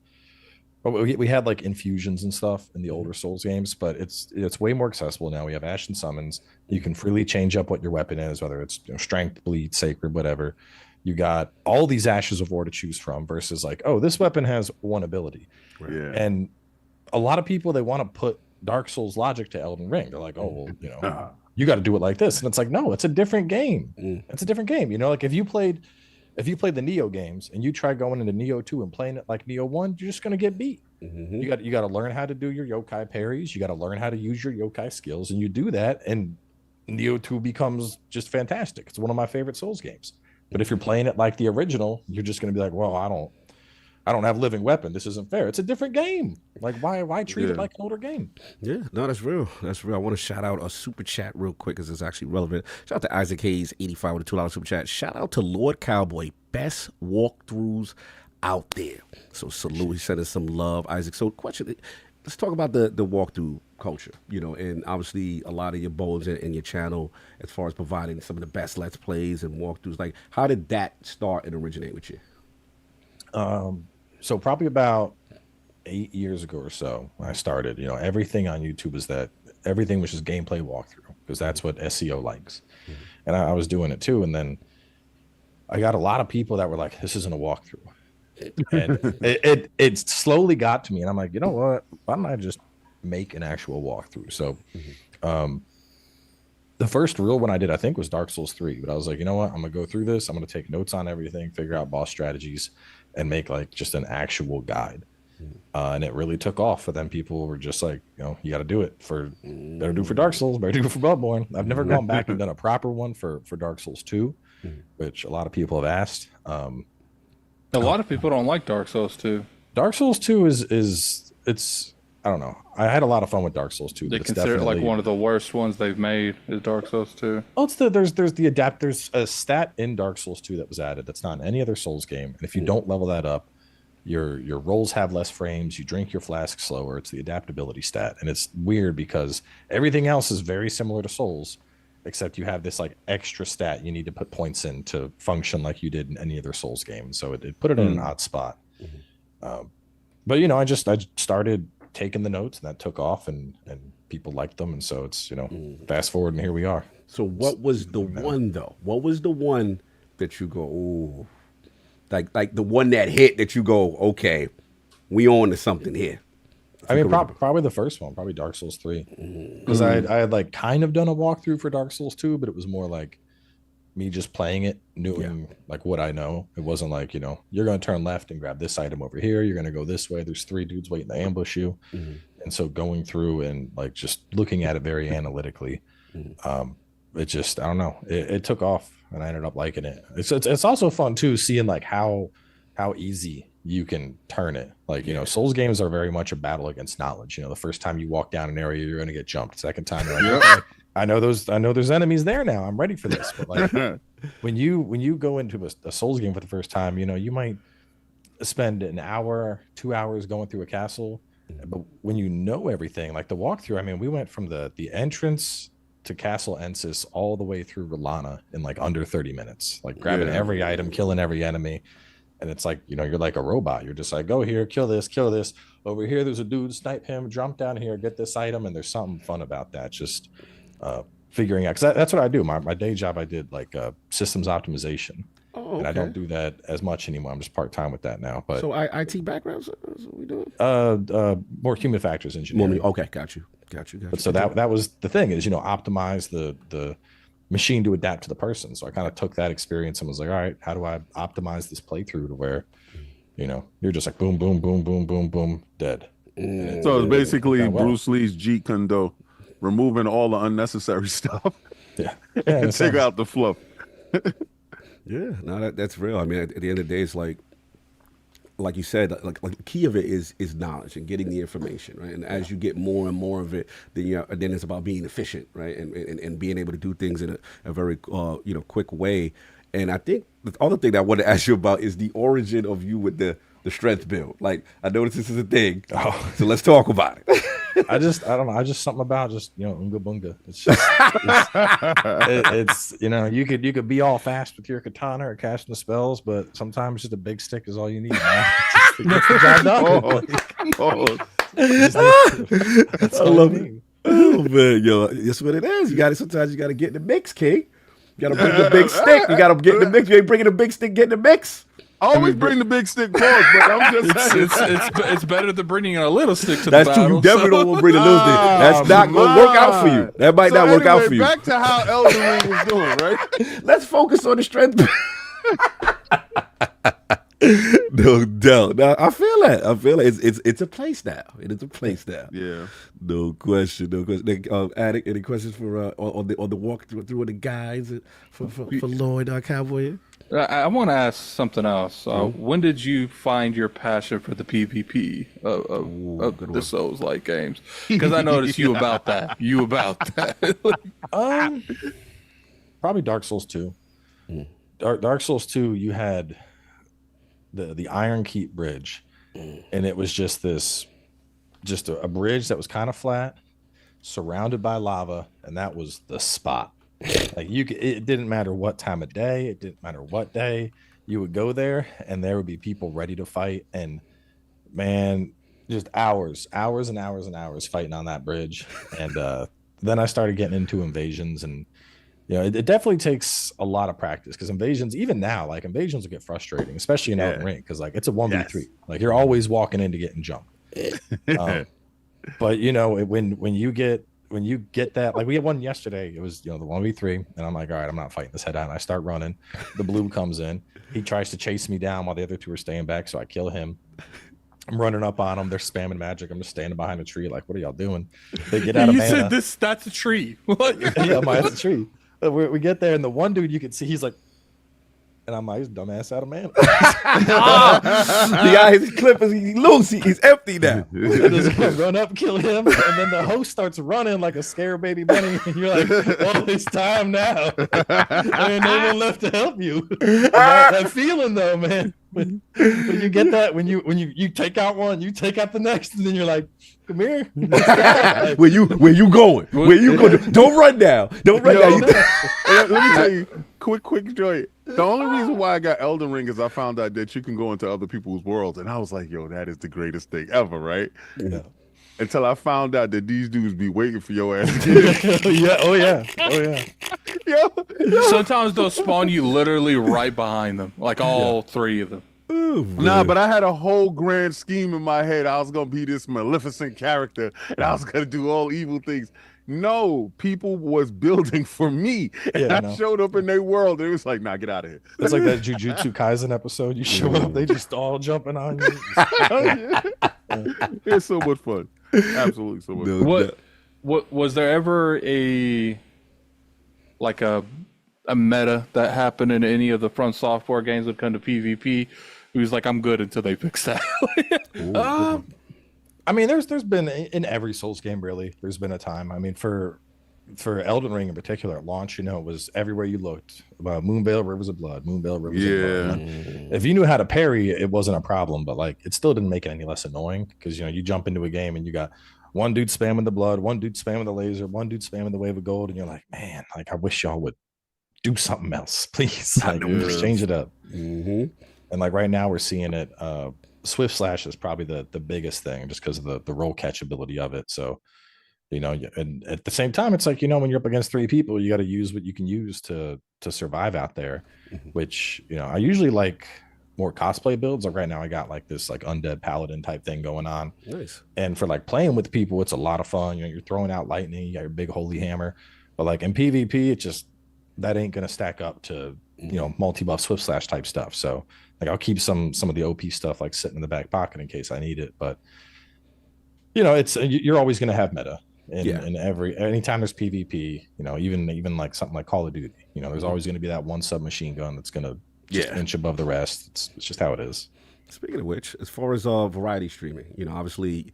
we had like infusions and stuff in the older Souls games, but it's way more accessible now. We have Ashen summons. You can freely change up what your weapon is, whether it's strength, bleed, sacred, whatever. You got all these Ashes of War to choose from versus like, oh, this weapon has one ability. Yeah. And a lot of people, they want to put Dark Souls logic to Elden Ring. They're like, oh, well, you got to do it like this. And it's like, no, it's a different game. It's a different game. Like if you played the Neo games and you try going into Neo 2 and playing it like Neo 1, you're just going to get beat. You got to learn how to do your yokai parries. You got to learn how to use your yokai skills, and you do that, and Neo 2 becomes just fantastic. It's one of my favorite Souls games. But if you're playing it like the original, you're just going to be like, well, I don't have living weapon. This isn't fair. It's a different game. Like why treat it like an older game? Yeah, no, that's real. That's real. I want to shout out a super chat real quick because it's actually relevant. Shout out to Isaac Hayes, 85 with a $2 super chat. Shout out to Lord Cowboy, best walkthroughs out there. So salute. He sent us some love, Isaac. So question, let's talk about the walkthrough culture, and obviously a lot of your bows in your channel as far as providing some of the best Let's Plays and walkthroughs. Like, how did that start and originate with you? So probably about 8 years ago or so, I started, everything on YouTube is that everything was just gameplay walkthrough because that's what SEO likes. And I was doing it too. And then I got a lot of people that were like, this isn't a walkthrough. And it slowly got to me. And I'm like, you know what? Why don't I just make an actual walkthrough? So the first real one I did, I think, was Dark Souls 3. But I was like, you know what? I'm going to go through this. I'm going to take notes on everything, figure out boss strategies, and make like just an actual guide. And it really took off. For them, people were just like, you got to do it better do it for Dark Souls, better do it for Bloodborne. I've never gone back and done a proper one for Dark Souls 2, which a lot of people have asked. a lot of people don't like Dark Souls 2. Dark Souls 2 is I don't know. I had a lot of fun with Dark Souls 2. They consider it like one of the worst ones they've made is Dark Souls 2. Oh, there's a stat in Dark Souls 2 that was added that's not in any other Souls game. And if you don't level that up, your rolls have less frames, you drink your flask slower. It's the adaptability stat. And it's weird because everything else is very similar to Souls, except you have this like extra stat you need to put points in to function like you did in any other Souls game. So it put it in an odd spot. But I started taking the notes, and that took off, and people liked them, and so it's fast forward, and here we are. So what was the one though? What was the one that you go, ooh, like the one that hit that you go, okay, we on to something here? I mean, probably the first one, probably Dark Souls 3, because I had like kind of done a walkthrough for Dark Souls 2, but it was more like me just playing it, knowing like what I know. It wasn't like, you're going to turn left and grab this item over here. You're going to go this way. There's 3 dudes waiting to ambush you. And so going through and like just looking at it very analytically, it just, I don't know, it took off, and I ended up liking it. It's also fun too, seeing like how easy you can turn it. Like, Souls games are very much a battle against knowledge. The first time you walk down an area, you're going to get jumped. Second time, you're like, okay, I know there's enemies there now. I'm ready for this. But like when you go into a Souls game for the first time, you might spend an hour, 2 hours going through a castle. But when you know everything, like the walkthrough, I mean, we went from the entrance to Castle Ensis all the way through Rolana in like under 30 minutes, like grabbing every item, killing every enemy. And it's like, you're like a robot. You're just like, go here, kill this. Over here, there's a dude, snipe him, jump down here, get this item. And there's something fun about that. Just figuring out, because that's what I do. My day job, I did like systems optimization. Oh, okay. And I don't do that as much anymore. I'm just part-time with that now. But so IT background, so what we doing? More human factors engineering. Okay, got you. But so that was the thing is, optimize the machine to adapt to the person. So I kind of took that experience and was like, all right, how do I optimize this playthrough to where, you're just like boom, boom, boom, boom, boom, boom, dead. So it's basically Bruce Lee's Jeet Kune Do, removing all the unnecessary stuff. And take out the fluff. Yeah, no, that's real. I mean, at the end of the day, it's like you said, like the key of it is knowledge and getting the information, right? And as you get more and more of it, then it's about being efficient, right? And being able to do things in a very quick way. And I think the other thing that I want to ask you about is the origin of you with the the strength build? Like, I noticed this is a thing, Oh. so let's talk about it. I don't know. I just something about just unga bunga. It's just it's you could be all fast with your katana or casting the spells, but sometimes just a big stick is all you need. Man. Just to get the job done. That's I all love you it. need. Oh man, yo, that's what it is. Sometimes you got to get in the mix, King. You got to bring the big stick. You got to get in the mix. You ain't bringing the big stick, get in the mix. Always bring the big stick forward, but I'm just saying. It's better than bringing a little stick to That's the true. battle. You definitely don't want to bring the little stick. That's not going to work out for you. That might not work out for you. Back to how Elden Ring was doing, right? Let's focus on the strength. No doubt. Now, I feel that. It's a place now. It is a place now. Yeah. No question. Addict, any questions for on the walkthrough of the guides for Lord Cowboy? I want to ask something else. When did you find your passion for the PvP of the Souls-like games? Because I noticed you about that. Probably Dark Souls 2. Dark Souls 2, you had the Iron Keep bridge, and it was just a bridge that was kind of flat, surrounded by lava, and that was the spot. Like it didn't matter what time of day, it didn't matter what day, you would go there, and there would be people ready to fight, and man, just hours and hours and hours fighting on that bridge. And then I started getting into invasions, and it definitely takes a lot of practice, because invasions, even now, like invasions will get frustrating, especially in Elden Ring, because like it's a 1v3. Yes. Like you're always walking in to getting jumped. But when you get that, like we had one yesterday, it was the 1v3, and I'm like, all right, I'm not fighting this head on. I start running. The blue comes in. He tries to chase me down while the other two are staying back, so I kill him. I'm running up on them. They're spamming magic. I'm just standing behind a tree, like, what are y'all doing? They get out of mana. You said that's a tree. Yeah, that's a tree. We get there, and the one dude you can see, he's like, and I'm like, he's dumbass out of mana. The guy, his clip is loose. He's empty now. Just run up, kill him, and then the host starts running like a scared baby bunny, and you're like, "Oh, it's time now." There ain't no one left to help you. That feeling, though, man. When you get that, when you take out one, you take out the next, and then you're like, "Come here." Where you going? Where you going? Don't run now. Don't run now. Let me tell you, quick joy. The only reason why I got Elden Ring is I found out that you can go into other people's worlds, and I was like, "Yo, that is the greatest thing ever," right? Yeah. Until I found out that these dudes be waiting for your ass. Yeah. Oh yeah. Yo. Sometimes they'll spawn you literally right behind them, like all three of them. Ooh, Nah, but I had a whole grand scheme in my head. I was gonna be this maleficent character, and I was gonna do all evil things. No, people was building for me, and I showed up in their world, and it was like, "Nah, get out of here." It's like that Jujutsu Kaisen episode. You show up, they just all jumping on you. It's so much fun. Absolutely so much fun. What was there ever a meta that happened in any of the Front Software games that come to PvP? It was like, I'm good until they fix that. I mean, there's been in every Souls game, really. There's been a time. I mean, for Elden Ring in particular, at launch, it was everywhere you looked. Moonveil, Rivers of Blood, Moonveil, Rivers of Blood. If you knew how to parry, it wasn't a problem, but like it still didn't make it any less annoying, because you jump into a game and you got one dude spamming the blood, one dude spamming the laser, one dude spamming the wave of gold, and you're like, man, like I wish y'all would do something else, please. Like, just change it up. Mm-hmm. And like right now, we're seeing it. Swift slash is probably the biggest thing, just because of the roll catch ability of it. So, and at the same time, it's like, when you're up against three people, you got to use what you can use to survive out there, which, I usually like more cosplay builds. Like right now I got like this like undead paladin type thing going on. Nice. And for like playing with people, it's a lot of fun. You're throwing out lightning, you got your big holy hammer. But like in PvP, that ain't gonna stack up to multi-buff swift slash type stuff. So like I'll keep some of the OP stuff like sitting in the back pocket in case I need it. But it's you're always gonna have meta in anytime there's PvP. Even like something like Call of Duty. There's always gonna be that one submachine gun that's gonna inch above the rest. It's just how it is. Speaking of which, as far as variety streaming, obviously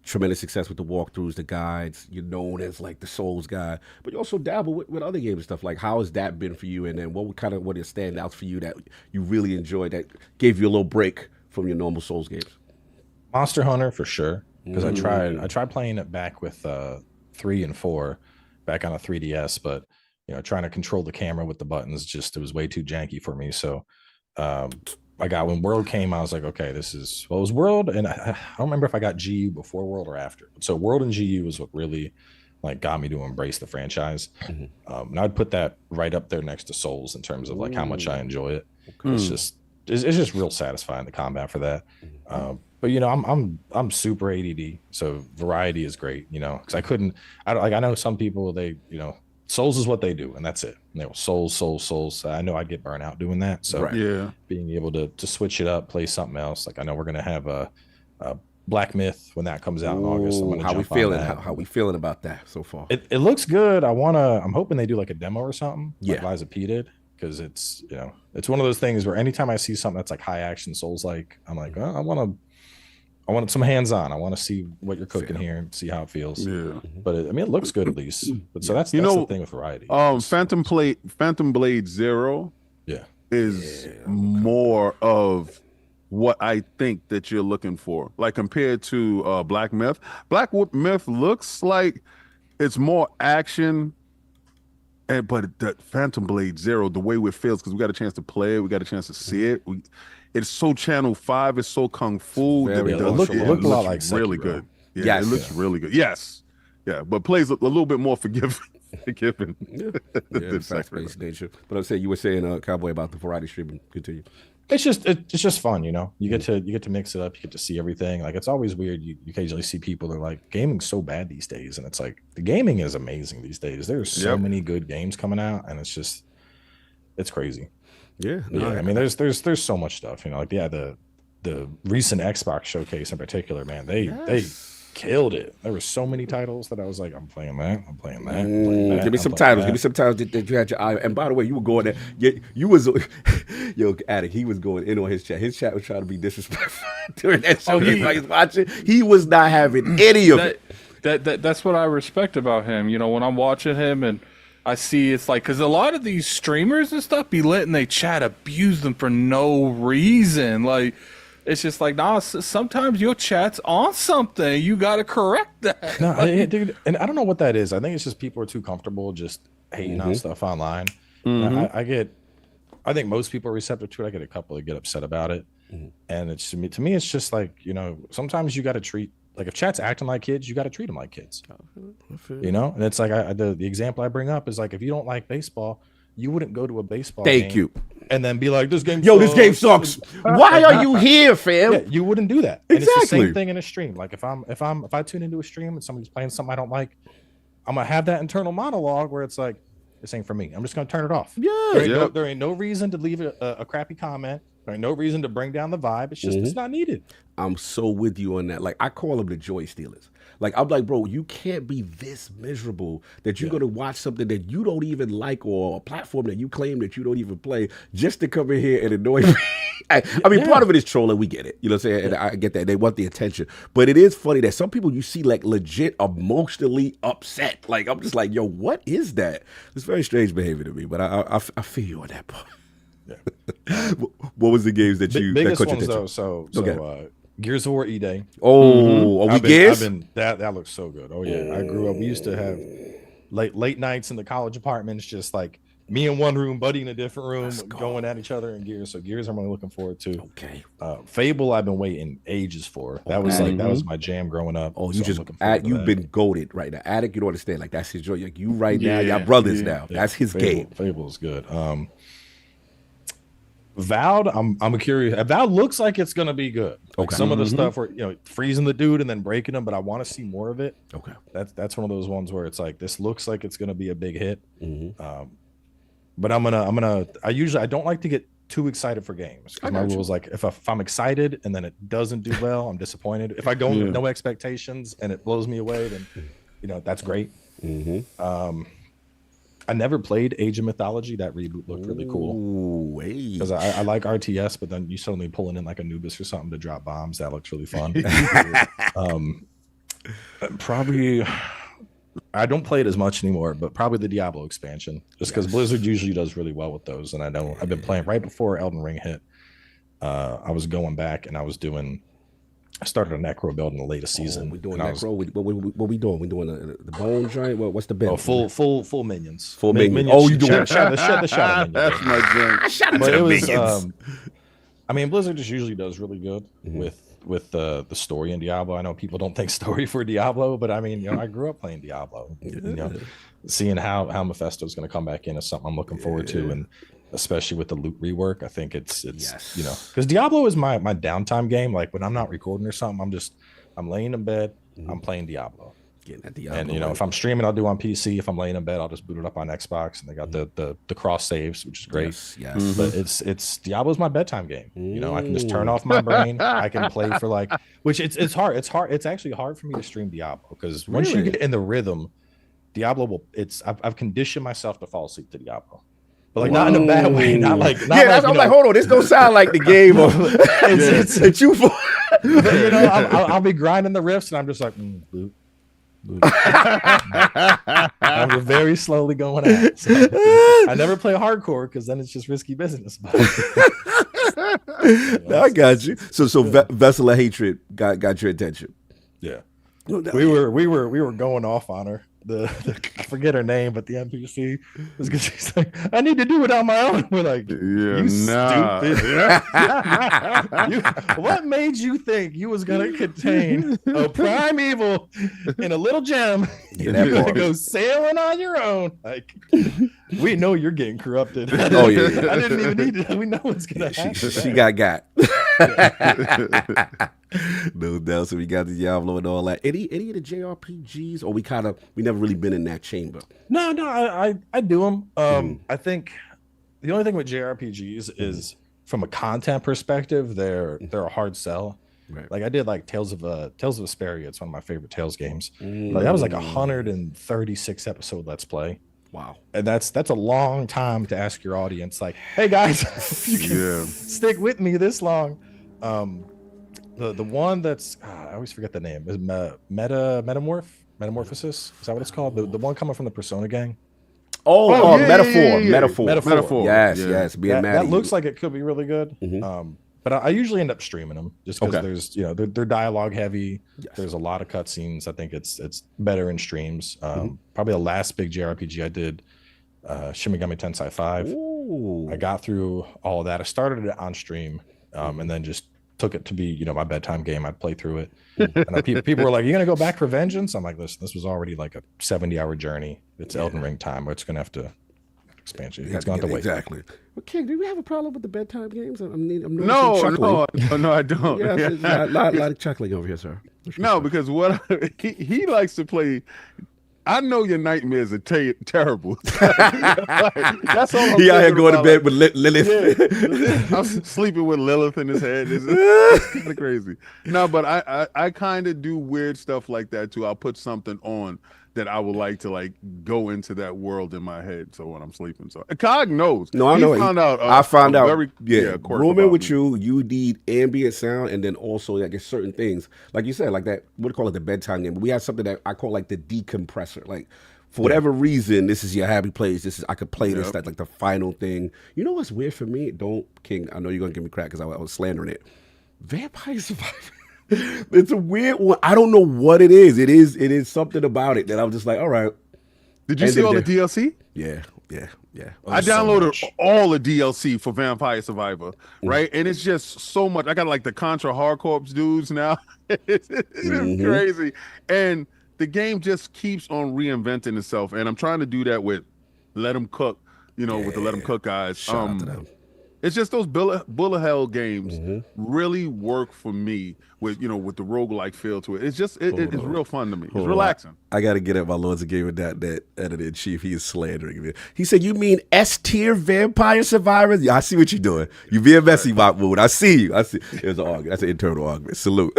tremendous success with the walkthroughs, the guides. You're known as like the Souls guy, but you also dabble with other games and stuff. Like, how has that been for you? And then what are standouts for you that you really enjoyed that gave you a little break from your normal Souls games? Monster Hunter for sure, because I tried playing it back with 3 and 4 back on a 3DS, but trying to control the camera with the buttons, it was way too janky for me. So when World came, I was like, okay, it was World, and I don't remember if I got GU before World or after. So World and GU was what really got me to embrace the franchise. And I'd put that right up there next to Souls in terms of how much I enjoy it. It's just real satisfying, the combat for that. But I'm super ADD, so variety is great. Because I know some people, Souls is what they do, and that's it. And they go Souls. I know I'd get burnt out doing that. So being able to switch it up, play something else. I know we're gonna have a Black Myth when that comes out in August. How we feeling? How we feeling about that so far? It looks good. I'm hoping they do a demo or something. Like Liza P did, because it's one of those things where anytime I see something that's high action Souls, I'm like, oh, I want some hands on. I want to see what you're cooking here and see how it feels. Yeah, but it looks good at least. But so that's the thing with variety. Phantom Blade Zero. Is more of what I think that you're looking for, compared to Black Myth. Black Myth looks like it's more action, but the Phantom Blade Zero, the way it feels, because we got a chance to play it, we got a chance to see it. It's so Channel 5, it's so Kung Fu. It looks a lot like Sekiro. Really good. Yeah, it looks really good. Yes. Yeah, but plays a little bit more forgiving. Fast-paced nature. But I'm saying, you were saying, Cowboy, about the variety streaming. Continue. It's just fun, You get to mix it up. You get to see everything. It's always weird. You occasionally see people that are like, gaming's so bad these days, and it's the gaming is amazing these days. There's so many good games coming out, and it's crazy. I mean, there's so much stuff. The recent Xbox showcase in particular, man, they killed it. There were so many titles that I was like, I'm playing that. Give me some titles. Give me some titles that you had your eye. And by the way, you were going there. You was Addict. He was going in on his chat. His chat was trying to be disrespectful during that show. He was watching. He was not having any of it. That's what I respect about him. When I'm watching him and I see it's because a lot of these streamers and stuff be letting they chat abuse them for no reason. It's just nah, sometimes your chat's on something. You got to correct that. No, dude, and I don't know what that is. I think it's just people are too comfortable just hating on stuff online. I think most people are receptive to it. I get a couple that get upset about it. And it's to me, it's just sometimes you got to treat, if chat's acting like kids, you got to treat them like kids. And it's the example I bring up is if you don't like baseball, you wouldn't go to a baseball game and then be like, this game sucks. This game sucks. Why are you here, fam? Yeah, you wouldn't do that. And it's the same thing in a stream. If I tune into a stream and somebody's playing something I don't like, I'm gonna have that internal monologue where it's this ain't for me. I'm just gonna turn it off. There ain't no reason to leave a crappy comment. There ain't no reason to bring down the vibe. It's just it's not needed. I'm so with you on that. I call them the joy stealers. I'm like, bro, you can't be this miserable that you're going to watch something that you don't even like, or a platform that you claim that you don't even play, just to come in here and annoy me. I mean, part of it is trolling. We get it. You know what I'm saying? And I get that. They want the attention. But it is funny that some people you see legit emotionally upset. I'm just like, yo, what is that? It's very strange behavior to me, but I feel you on that part. What was the games that you biggest that caught ones your though? attention? So Gears of War E-Day. Gears? That looks so good. Oh yeah, I grew up. We used to have late nights in the college apartments, just me in one room, Buddy in a different room, going at each other in Gears. So Gears, I'm really looking forward to. Okay. Fable, I've been waiting ages for. That was that was my jam growing up. Oh, you you've been goated right now. Addict, you don't understand. That's his joy. You right now, y'all brothers now. That's his game. Fable is good. Vowed, I'm curious. Vowed looks like it's gonna be good. Some of the stuff where freezing the dude and then breaking him, but I want to see more of it. Okay, that's one of those ones where it's this looks like it's gonna be a big hit. But I don't like to get too excited for games. My rule is if I'm excited and then it doesn't do well, I'm disappointed. If I go with no expectations and it blows me away, then that's great. I never played Age of Mythology. That reboot looked really cool. Because I like RTS, but then you suddenly pulling in Anubis or something to drop bombs. That looks really fun. Probably, I don't play it as much anymore, but probably the Diablo expansion. Just because Blizzard usually does really well with those. And I've been playing right before Elden Ring hit. I was going back and I started a necro build in the latest season. We doing necro. What we doing? We doing the bone joint. What's the build? Full minions. Full minions. Oh, you doing the shadow minions. That's my drink. Shout out But to it the was, minions. I mean, Blizzard just usually does really good with the story in Diablo. I know people don't think story for Diablo, but I mean, I grew up playing Diablo. Seeing how Mephisto is going to come back in is something I'm looking forward to, and especially with the loot rework, I think it's because Diablo is my downtime game. Like when I'm not recording or something, I'm laying in bed, I'm playing Diablo. Getting at Diablo. And if I'm streaming, I'll do on PC. If I'm laying in bed, I'll just boot it up on Xbox, and they got the cross saves, which is great. Yes. But it's Diablo's my bedtime game. I can just turn off my brain. I can play for which it's hard. It's actually hard for me to stream Diablo because once you get in the rhythm, Diablo I've conditioned myself to fall asleep to Diablo. But not in a bad way. Not like I'm like, hold on, this don't sound like the game. It's you for. I'll be grinding the riffs, and I'm just like, boop. I'm just very slowly going out. So I never play hardcore because then it's just risky business. I got you. So Vessel of Hatred got your attention. Yeah, we were going off on her. I forget her name, but the NPC was because she's like, I need to do it on my own. We're like, stupid. What made you think you was gonna contain a primeval in a little gem? You're gonna go sailing on your own. Like, we know you're getting corrupted. Oh yeah. I didn't even need to. We know what's gonna happen. She got. No doubt. So we got the Diablo and all that. Any of the JRPGs, or we never really been in that chamber? No, I do them. I think the only thing with JRPGs is from a content perspective, they're a hard sell. Right. Like I did Tales of Asperia. It's one of my favorite Tales games. Like that was 136 episode Let's Play. Wow. And that's a long time to ask your audience, like, hey guys, you can stick with me this long. The one that's I always forget the name is Metamorphosis. Is that what it's called? The one coming from the Persona gang. Metaphor. Yes. That looks like it could be really good. But I usually end up streaming them just because there's they're dialogue heavy. Yes. There's a lot of cutscenes. I think it's better in streams. Probably the last big JRPG I did, Shin Megami Tensei 5. Ooh. I got through all of that. I started it on stream, and then just took it to be my bedtime game. I'd play through it. And people were like, "You gonna go back for vengeance?" I'm like, "Listen, this was already like a 70-hour journey. It's Elden Ring time. Where it's gonna have to." Expansion. It's going to wait. Exactly. Okay, do we have a problem with the bedtime games? No, I don't. Yeah, a lot of chuckling over here, sir. No, because he likes to play. I know your nightmares are terrible. That's all. He out here going to bed with Lilith. Yeah, I'm sleeping with Lilith in his head. It's kind of crazy. No, but I kind of do weird stuff like that too. I'll put something on that I would like to go into that world in my head. So when I'm sleeping, so Cog knows. No, I know. I found out. Rooming with you need ambient sound, and then also there's certain things like you said, like that. What do you call it? The bedtime game. But we have something that I call the decompressor. Like for whatever reason, this is your happy place. I could play this. That's like the final thing. You know what's weird for me? King. I know you're gonna give me crap because I was slandering it. Vampire Survivor. It's a weird one. I don't know what it is. It is something about it that I'm just like, all right. Did you see all the DLC? Yeah. I downloaded all the DLC for Vampire Survivor, right? And it's just so much. I got the Contra Hardcorps dudes now. It's crazy. And the game just keeps on reinventing itself. And I'm trying to do that with Let 'em Cook, with the Let 'em Cook guys. Shout out to them. It's just those bullet hell games really work for me with the roguelike feel to it. It's just it's real fun to me. It's relaxing. I gotta get at my Lords of Gaming that editor in chief. He is slandering me. He said, "You mean S-tier Vampire Survivors?" Yeah, I see what you're doing. You being messy, Mood. I see you. It was an argument. That's an internal argument. Salute.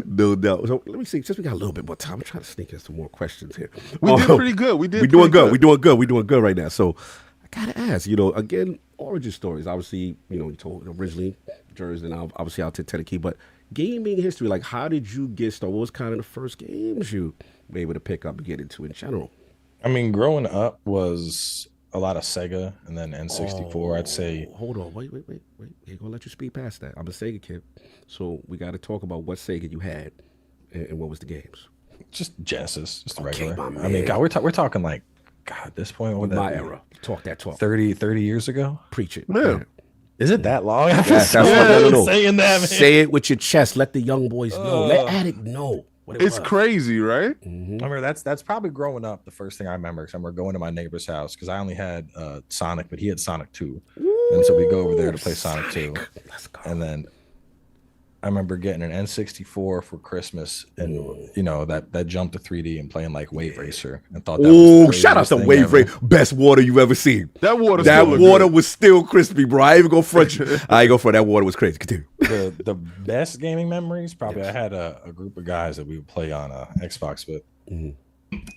No doubt. So let me see. Just we got a little bit more time. I'm trying to sneak in some more questions here. We did pretty good. We're doing good. We're doing good right now. So I gotta ask. Again. Origin stories, obviously, you told originally Jersey and obviously out to Tennessee, but gaming history, like how did you get started? What was kind of the first games you were able to pick up and get into in general? I mean, growing up was a lot of Sega and then N64. I'd say. Hold on, wait. Ain't gonna let you speed past that. I'm a Sega kid, so we got to talk about what Sega you had and what was the games. Just Genesis, just the Okay, regular. my I mean, man. God, we're talking like, God, at this point, what would that My be? era. Talk that talk. 30 years ago. Preach it. Yeah. Is it that long? That's no. Saying that, man. Say it with your chest. Let the young boys know. Let Addict know what it It's was. crazy, right? I remember that's probably growing up. The first thing I remember, because I remember going to my neighbor's house because I only had Sonic, but he had Sonic 2, and so we go over there to play Sonic 2. Let's go. And then I remember getting an N64 for Christmas, and you know that jumped to 3D and playing like Wave Racer, and thought that was the Shout out to craziest thing Wave ever. Racer. Best water you ever seen. That water. That still look water good. was still crispy, bro. I ain't even go front you. I ain't go front. That water was crazy. Continue. The best gaming memories probably I had a group of guys that we would play on Xbox with, and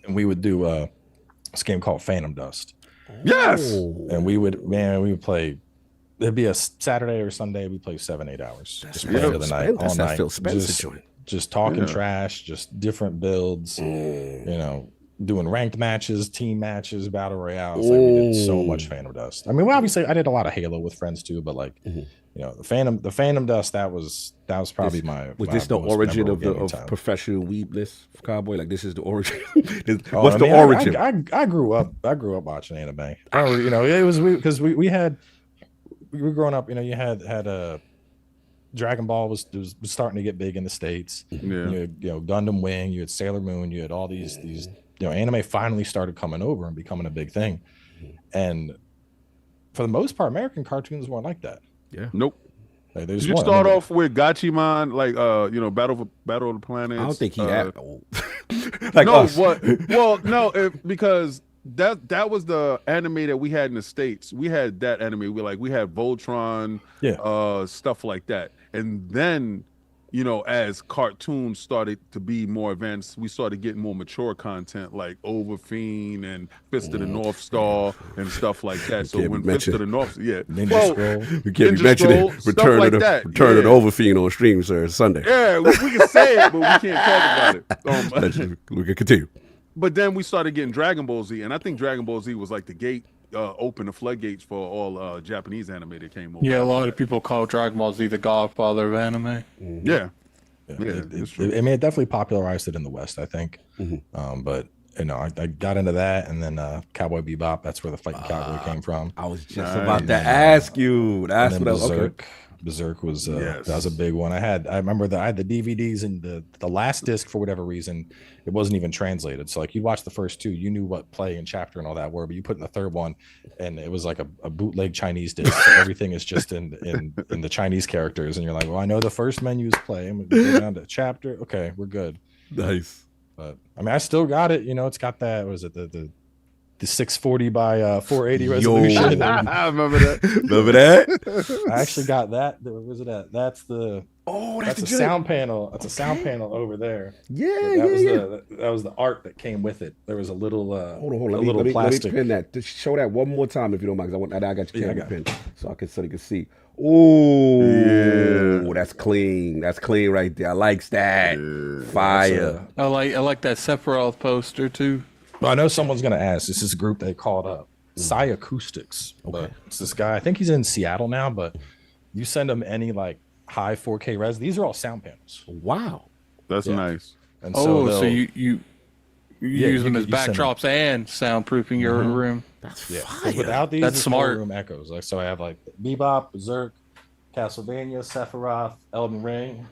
we would do this game called Phantom Dust, Yes. and we would play. It'd be a Saturday or Sunday. We play 7-8 hours. Just play Phil for the night, Spencer. all That's that night. Phil Spencer joint. Just talking Yeah. trash, just different builds. You know, doing ranked matches, team matches, battle royales. Like we did so much Phantom Dust. I mean, well, obviously, I did a lot of Halo with friends too, but like, you know, the Phantom Dust. That was probably Was my this the most origin of memorable the gaming time. professional weebness, Cowboy? Like this is the origin. Oh, What's I the mean, origin? I grew up watching anime. You know, it was because we were growing up. You know, you had a Dragon Ball was starting to get big in the States. Yeah. You had, you know, Gundam Wing. You had Sailor Moon. You had all these you know, anime finally started coming over and becoming a big thing. And for the most part, American cartoons weren't like that. Yeah. Nope. Like, Did you start off with Gachimon, like you know, Battle of the Planets? I don't think he had. Like no, us. what? Well, no, because that was the anime that we had in the States. We had that anime. We had Voltron, stuff like that. And then, you know, as cartoons started to be more advanced, we started getting more mature content like Overfiend and Fist of the North Star and stuff like that. So can't when mention- Fist of the North, Ninja Scroll. We can't be Ninja mentioning Scroll, Return stuff of the like that. Return of the Yeah. Overfiend on stream, sir. Sunday. Yeah, we can say it, but we can't talk about it. We can continue. But then we started getting Dragon Ball Z, and I think Dragon Ball Z was like the gate, open the floodgates for all Japanese anime that came over. Yeah, a lot of people call Dragon Ball Z the godfather of anime. Yeah. Yeah, it's true. I mean, it definitely popularized it in the West, I think. But you know, I got into that, and then Cowboy Bebop. That's where the Fighting Cowboy came from. I was just about to ask you. That's And what then I was. Okay. Berserk. Berserk was Yes. that was a big one. I remember that I had the DVDs, and the last disc, for whatever reason, it wasn't even translated. So like, you watched the first two, you knew what play and chapter and all that were, but you put in the third one, and it was like a bootleg Chinese disc. So everything is just in the Chinese characters, and you're like, well, I know the first menu is play. I'm gonna go down to chapter. Okay, we're good. Nice. But I mean, I still got it. You know, it's got that. What is it? The 640 by 480 resolution. I remember that. Remember that? I actually got that. Where was it at? That's the that's a sound panel. That's a sound panel over there. Yeah, That was the art that came with it. There was a little Hold on. a Let little me plastic. pin that. Just show that one more time if you don't mind, because I got your Yeah, I camera got pin so you can see. Oh, Yeah. that's clean. That's clean right there. I likes that. Fire. I like that Sephiroth poster too. Well, I know someone's gonna ask. This is a group they called up Psy Acoustics. But it's this guy. I think he's in Seattle now. But you send him any like high 4K res. These are all sound panels. Wow. That's nice. And So so you use them as you send backdrops and soundproofing your room. That's Yeah, 'cause fire. without these, That's the smart. room echoes. Like, so I have like Bebop, Berserk, Castlevania, Sephiroth, Elden Ring,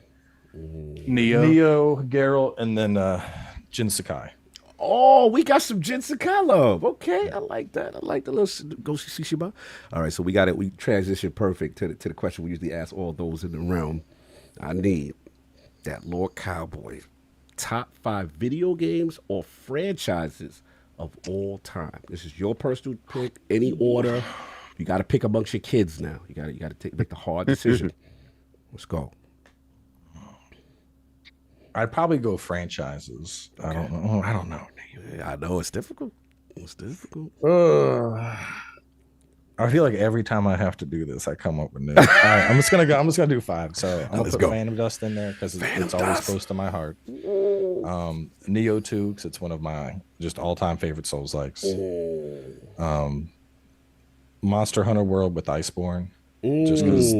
Neo. Geralt, and then Jin Sakai. Oh, we got some Jin Sakai love. Okay, I like that. I like the little Ghost Tsushima. All right, so we got it. We transitioned perfect to the question we usually ask all those in the realm. I need that Lord Cowboy top 5 video games or franchises of all time. This is your personal pick. Any order. You got to pick amongst your kids now. You got to make the hard decision. Let's go. I'd probably go franchises. I don't know. Yeah, I know it's difficult. It's difficult. I feel like every time I have to do this, I come up with new. All right, I'm just gonna do 5. So I'm gonna Let's put go. Phantom Dust in there because it's always close to my heart. Neo 2, because it's one of my just all-time favorite Souls likes. Monster Hunter World with Iceborne, just because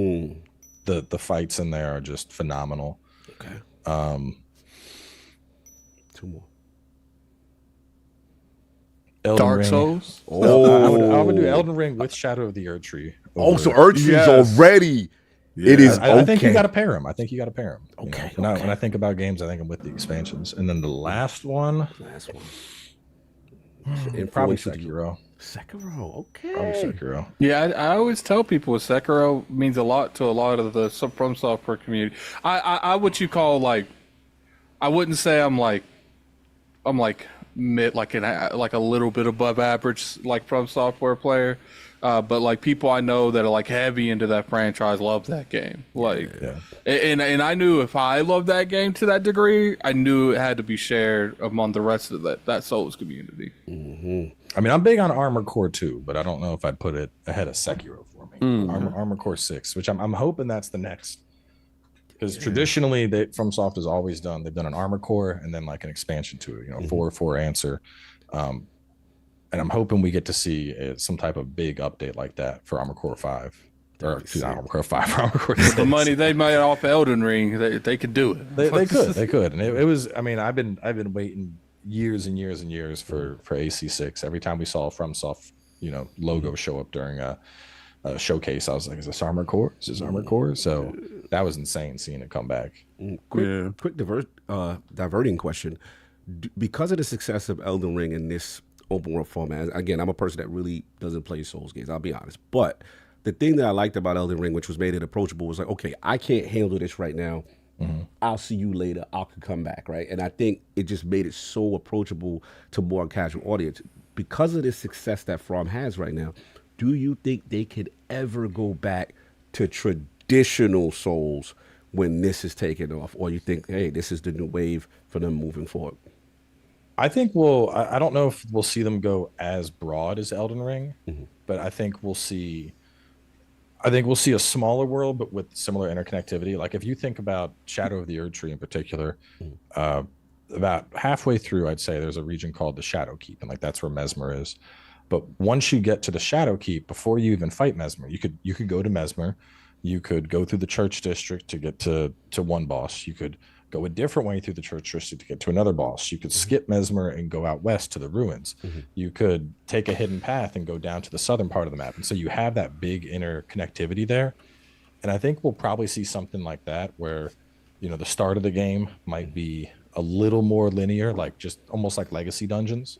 the fights in there are just phenomenal. Okay. 2 more. Elden Dark Ring. Souls. I would do Elden Ring with Shadow of the Erdtree. Oh, so Erdtree's already. Yeah. It is. I think you got to pair them. I think you got to pair them. Okay, When I think about games, I think I'm with the expansions, and then the last one, probably Sekiro. Sekiro. Okay. Probably Sekiro. Yeah, I always tell people Sekiro means a lot to a lot of the From Software community. I what you call like, I wouldn't say I'm like mid, like a little bit above average, like From Software player, but like people I know that are like heavy into that franchise love that game. Like, and I knew if I loved that game to that degree, I knew it had to be shared among the rest of that Souls community. I mean, I'm big on Armored Core 2, but I don't know if I'd put it ahead of Sekiro for me. Armored Core 6, which I'm hoping that's the next. Because traditionally, FromSoft has always done. They've done an Armored Core and then like an expansion to it. 4 answer, and I'm hoping we get to see some type of big update like that for Armored Core 5, or Armored Core 5, for Armored Core 6. The money they made off Elden Ring, they could do it. They could, and it was. I mean, I've been waiting years and years and years for AC6. Every time we saw a FromSoft logo show up during a showcase, I was like, is this Armored Core? Is this Armored Core? So that was insane seeing it come back. Quick diverting question. Because of the success of Elden Ring in this open world format, again, I'm a person that really doesn't play Souls games, I'll be honest. But the thing that I liked about Elden Ring, which was made it approachable, was like, okay, I can't handle this right now. I'll see you later. I could come back, right? And I think it just made it so approachable to more casual audience. Because of the success that From has right now, do you think they could ever go back to traditional Souls when this is taken off? Or you think, hey, this is the new wave for them moving forward? I think I don't know if we'll see them go as broad as Elden Ring, but I think we'll see a smaller world, but with similar interconnectivity. Like if you think about Shadow of the Erdtree in particular, about halfway through, I'd say there's a region called the Shadow Keep, and like that's where Mesmer is. But once you get to the Shadow Keep, before you even fight Mesmer, you could go to Mesmer, you could go through the Church District to get to one boss. You could go a different way through the Church District to get to another boss. You could skip Mesmer and go out west to the ruins. You could take a hidden path and go down to the southern part of the map. And so you have that big interconnectivity there. And I think we'll probably see something like that where, the start of the game might be a little more linear, like just almost like legacy dungeons.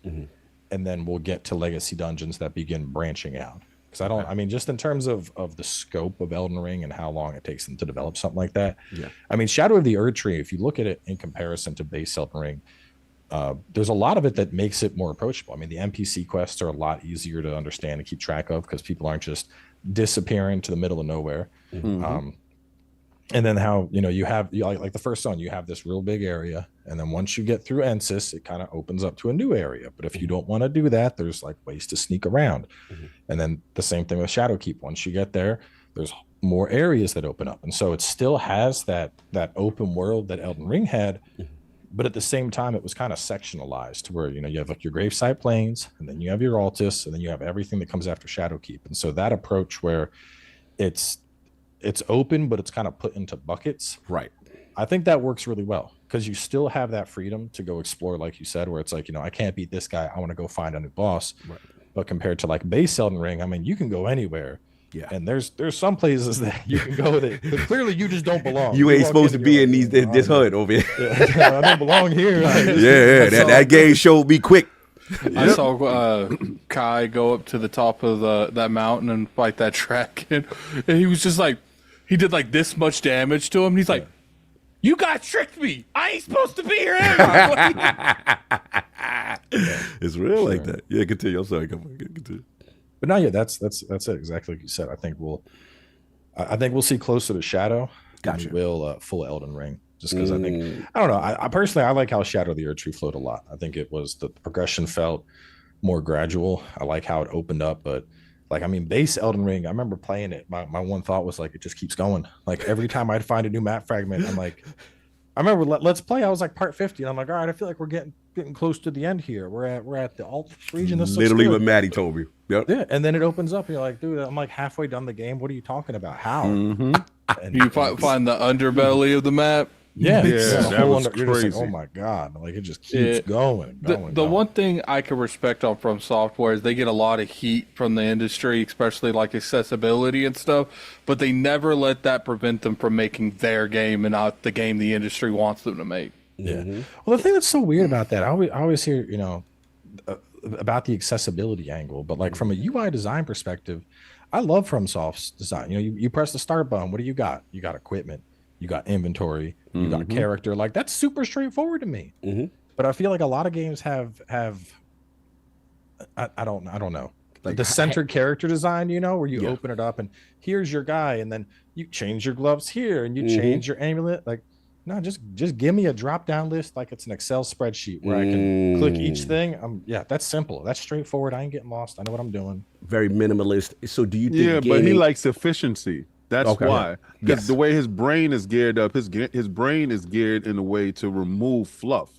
And then we'll get to legacy dungeons that begin branching out. Because I mean, just in terms of the scope of Elden Ring and how long it takes them to develop something like that. Yeah. I mean, Shadow of the Erdtree, if you look at it in comparison to base Elden Ring, there's a lot of it that makes it more approachable. I mean, the NPC quests are a lot easier to understand and keep track of because people aren't just disappearing to the middle of nowhere. And then how, you have like the first one, you have this real big area. And then once you get through Ensis, it kind of opens up to a new area. But if you don't want to do that, there's like ways to sneak around. And then the same thing with Shadowkeep. Once you get there, there's more areas that open up. And so it still has that open world that Elden Ring had. But at the same time, it was kind of sectionalized to where, you have like your gravesite plains, and then you have your Altus, and then you have everything that comes after Shadowkeep. And so that approach where it's open, but it's kind of put into buckets. Right. I think that works really well because you still have that freedom to go explore, like you said, where it's like, I can't beat this guy. I want to go find a new boss. Right. But compared to like base Elden Ring, I mean, you can go anywhere. Yeah. And there's some places that you can go that clearly you just don't belong. You ain't supposed to be in this hood over here. Yeah, I don't belong here. That game showed me quick. I saw Kai go up to the top of that mountain and fight that dragon, and he was just like, he did like this much damage to him. And he's like, "You guys tricked me. I ain't supposed to be here." It's real like that. Yeah, continue. I'm sorry. Come on, continue. But no, yeah, that's it. Exactly like you said. I think we'll see closer to Shadow. Gotcha. Than we will full Elden Ring. Just because I don't know. I personally, I like how Shadow of the Erdtree flowed a lot. I think it was the progression felt more gradual. I like how it opened up, but like, I mean, base Elden Ring, I remember playing it. My one thought was like, it just keeps going. Like every time I'd find a new map fragment, I'm like, I remember Let's Play. I was like part 50, and I'm like, all right, I feel like we're getting close to the end here. We're at the alt region. This Literally looks what good. Maddie told me. Yep. Yeah, and then it opens up, and you're like, dude, I'm like halfway done the game. What are you talking about? How? Mm-hmm. And You find the underbelly of the map. yeah, that the whole was you're just like, crazy. oh my god, like it just keeps Yeah. going. The one thing I can respect on From Software is they get a lot of heat from the industry, especially like accessibility and stuff, but they never let that prevent them from making their game and not the game the industry wants them to make. Yeah. Well, the thing that's so weird about that, I always hear, about the accessibility angle, but like from a UI design perspective, I love FromSoft's design. You press the start button. What do you got? You got equipment, you got inventory, you got character. Like that's super straightforward to me. But I feel like a lot of games have I don't know. Like the centered character design, where you open it up and here's your guy, and then you change your gloves here and you change your amulet. Like, no, just give me a drop down list like it's an Excel spreadsheet where I can click each thing. That's simple. That's straightforward. I ain't getting lost. I know what I'm doing. Very minimalist. So do you think? Yeah, but he likes efficiency. That's why. Because Yes. the way his brain is geared up, his brain is geared in a way to remove fluff.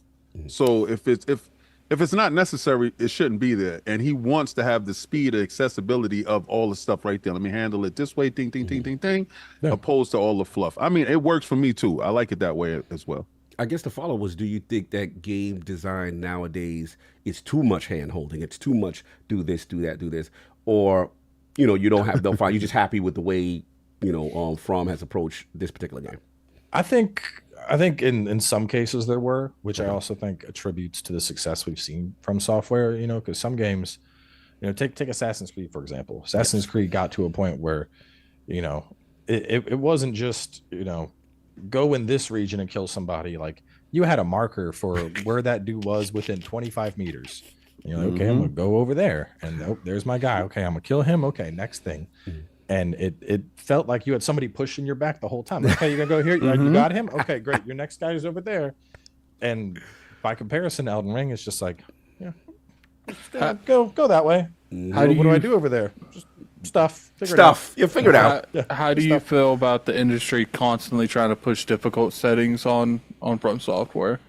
So if it's not necessary, it shouldn't be there. And he wants to have the speed and accessibility of all the stuff right there. Let me handle it this way, ting, ting, ting, ting, ting, opposed to all the fluff. I mean, it works for me too. I like it that way as well. I guess the follow was, do you think that game design nowadays is too much hand holding? It's too much do this, do that, do this, or you don't have no fun. You're just happy with the way From has approached this particular game. I think in some cases there were, which I also think attributes to the success we've seen from software, because some games, take Assassin's Creed, for example. Assassin's Creed got to a point where, it wasn't just, go in this region and kill somebody. Like you had a marker for where that dude was within 25 meters. And you're like, okay, I'm gonna go over there. And there's my guy. Okay, I'm gonna kill him. Okay, next thing. And it felt like you had somebody pushing your back the whole time. Okay, you're gonna go here. You got him. Okay, great. Your next guy is over there. And by comparison, Elden Ring is just like, go that way. What do I do over there? Just stuff. You figure it out. How do you feel about the industry constantly trying to push difficult settings on From Software?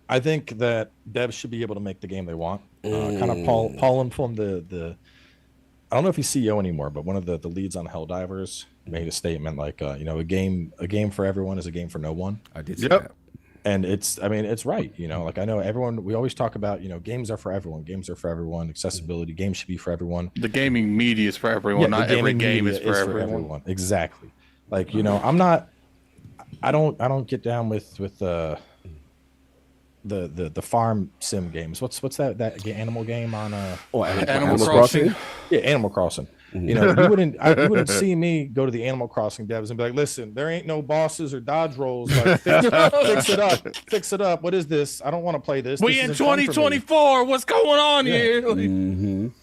I think that devs should be able to make the game they want. Kind of Paul from the I don't know if he's CEO anymore, but one of the leads on Helldivers made a statement like, a game for everyone is a game for no one. I did see that. And it's right. Like I know everyone, we always talk about, games are for everyone. Games are for everyone. Accessibility, games should be for everyone. The gaming media is for everyone. Not every game is for everyone. Exactly. Like, I don't get down with the farm sim games. What's that animal game on Animal Crossing? Yeah, Animal Crossing. You wouldn't see me go to the Animal Crossing devs and be like, listen, there ain't no bosses or dodge rolls. Like, fix it up. What is this? I don't want to play this. We in 2024. What's going on here?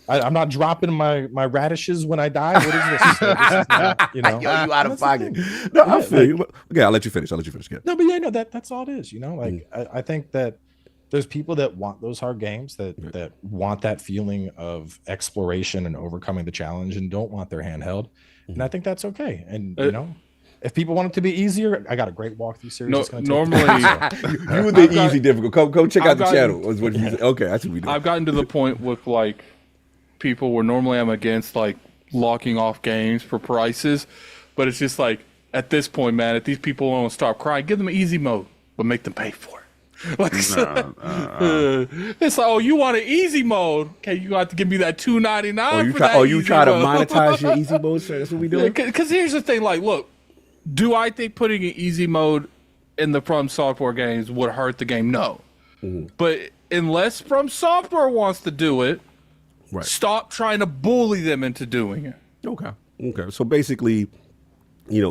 I'm not dropping my radishes when I die. What is this? This is not, You out of pocket. No, I feel you. Okay, I'll let you finish. Yeah. No, but that's all it is. I think that there's people that want those hard games that want that feeling of exploration and overcoming the challenge and don't want their handheld. And I think that's okay. And if people want it to be easier, I got a great walkthrough series. Normally, you were the easy difficult. Go check out the channel. Was what you okay, that's what we do. I've gotten to the point with like people where normally I'm against like locking off games for prices, but it's just like at this point, man, if these people want to stop crying, give them an easy mode, but make them pay for it. Like, it's like, oh, you want an easy mode? Okay, you have to give me that $2.99. You try to monetize your easy mode? So that's what we doing. Because here's the thing, like, look, do I think putting an easy mode in the From Software games would hurt the game? No, but unless From Software wants to do it, stop trying to bully them into doing it. Okay. So basically,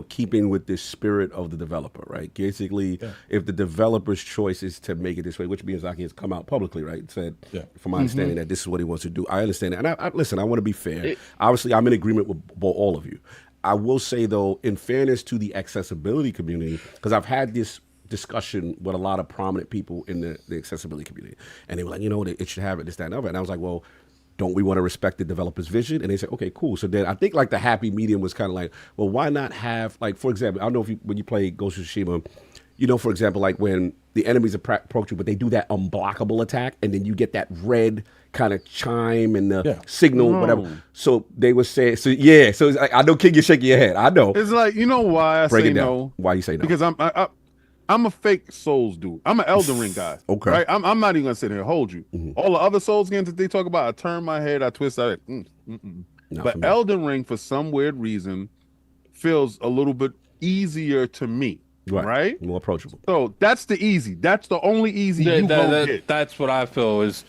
keeping with the spirit of the developer, right? Basically, if the developer's choice is to make it this way, which Miyazaki has come out publicly, right? Said, from my understanding, that this is what he wants to do. I understand that. And I listen, I want to be fair. Obviously, I'm in agreement with all of you. I will say, though, in fairness to the accessibility community, because I've had this discussion with a lot of prominent people in the accessibility community. And they were like, it should have it, this, that, and other. And I was like, well, don't we want to respect the developer's vision? And they said, okay, cool. So then I think like the happy medium was kind of like, well, why not have, like, for example, I don't know if when you play Ghost of Tsushima, you know, for example, like when the enemies approach you, but they do that unblockable attack, and then you get that red kind of chime and the signal, whatever. So they would say, so it's like, I know, King, you're shaking your head. I know. It's like, you know why I say no? Why you say no? Because I'm a fake Souls dude. I'm an Elden Ring guy. Okay. Right? I'm not even gonna sit here and hold you. All the other Souls games that they talk about, I turn my head, I twist out. But Elden Ring, for some weird reason, feels a little bit easier to me. Right? More approachable. So that's the easy. That's the only easy you gonna get. That's what I feel is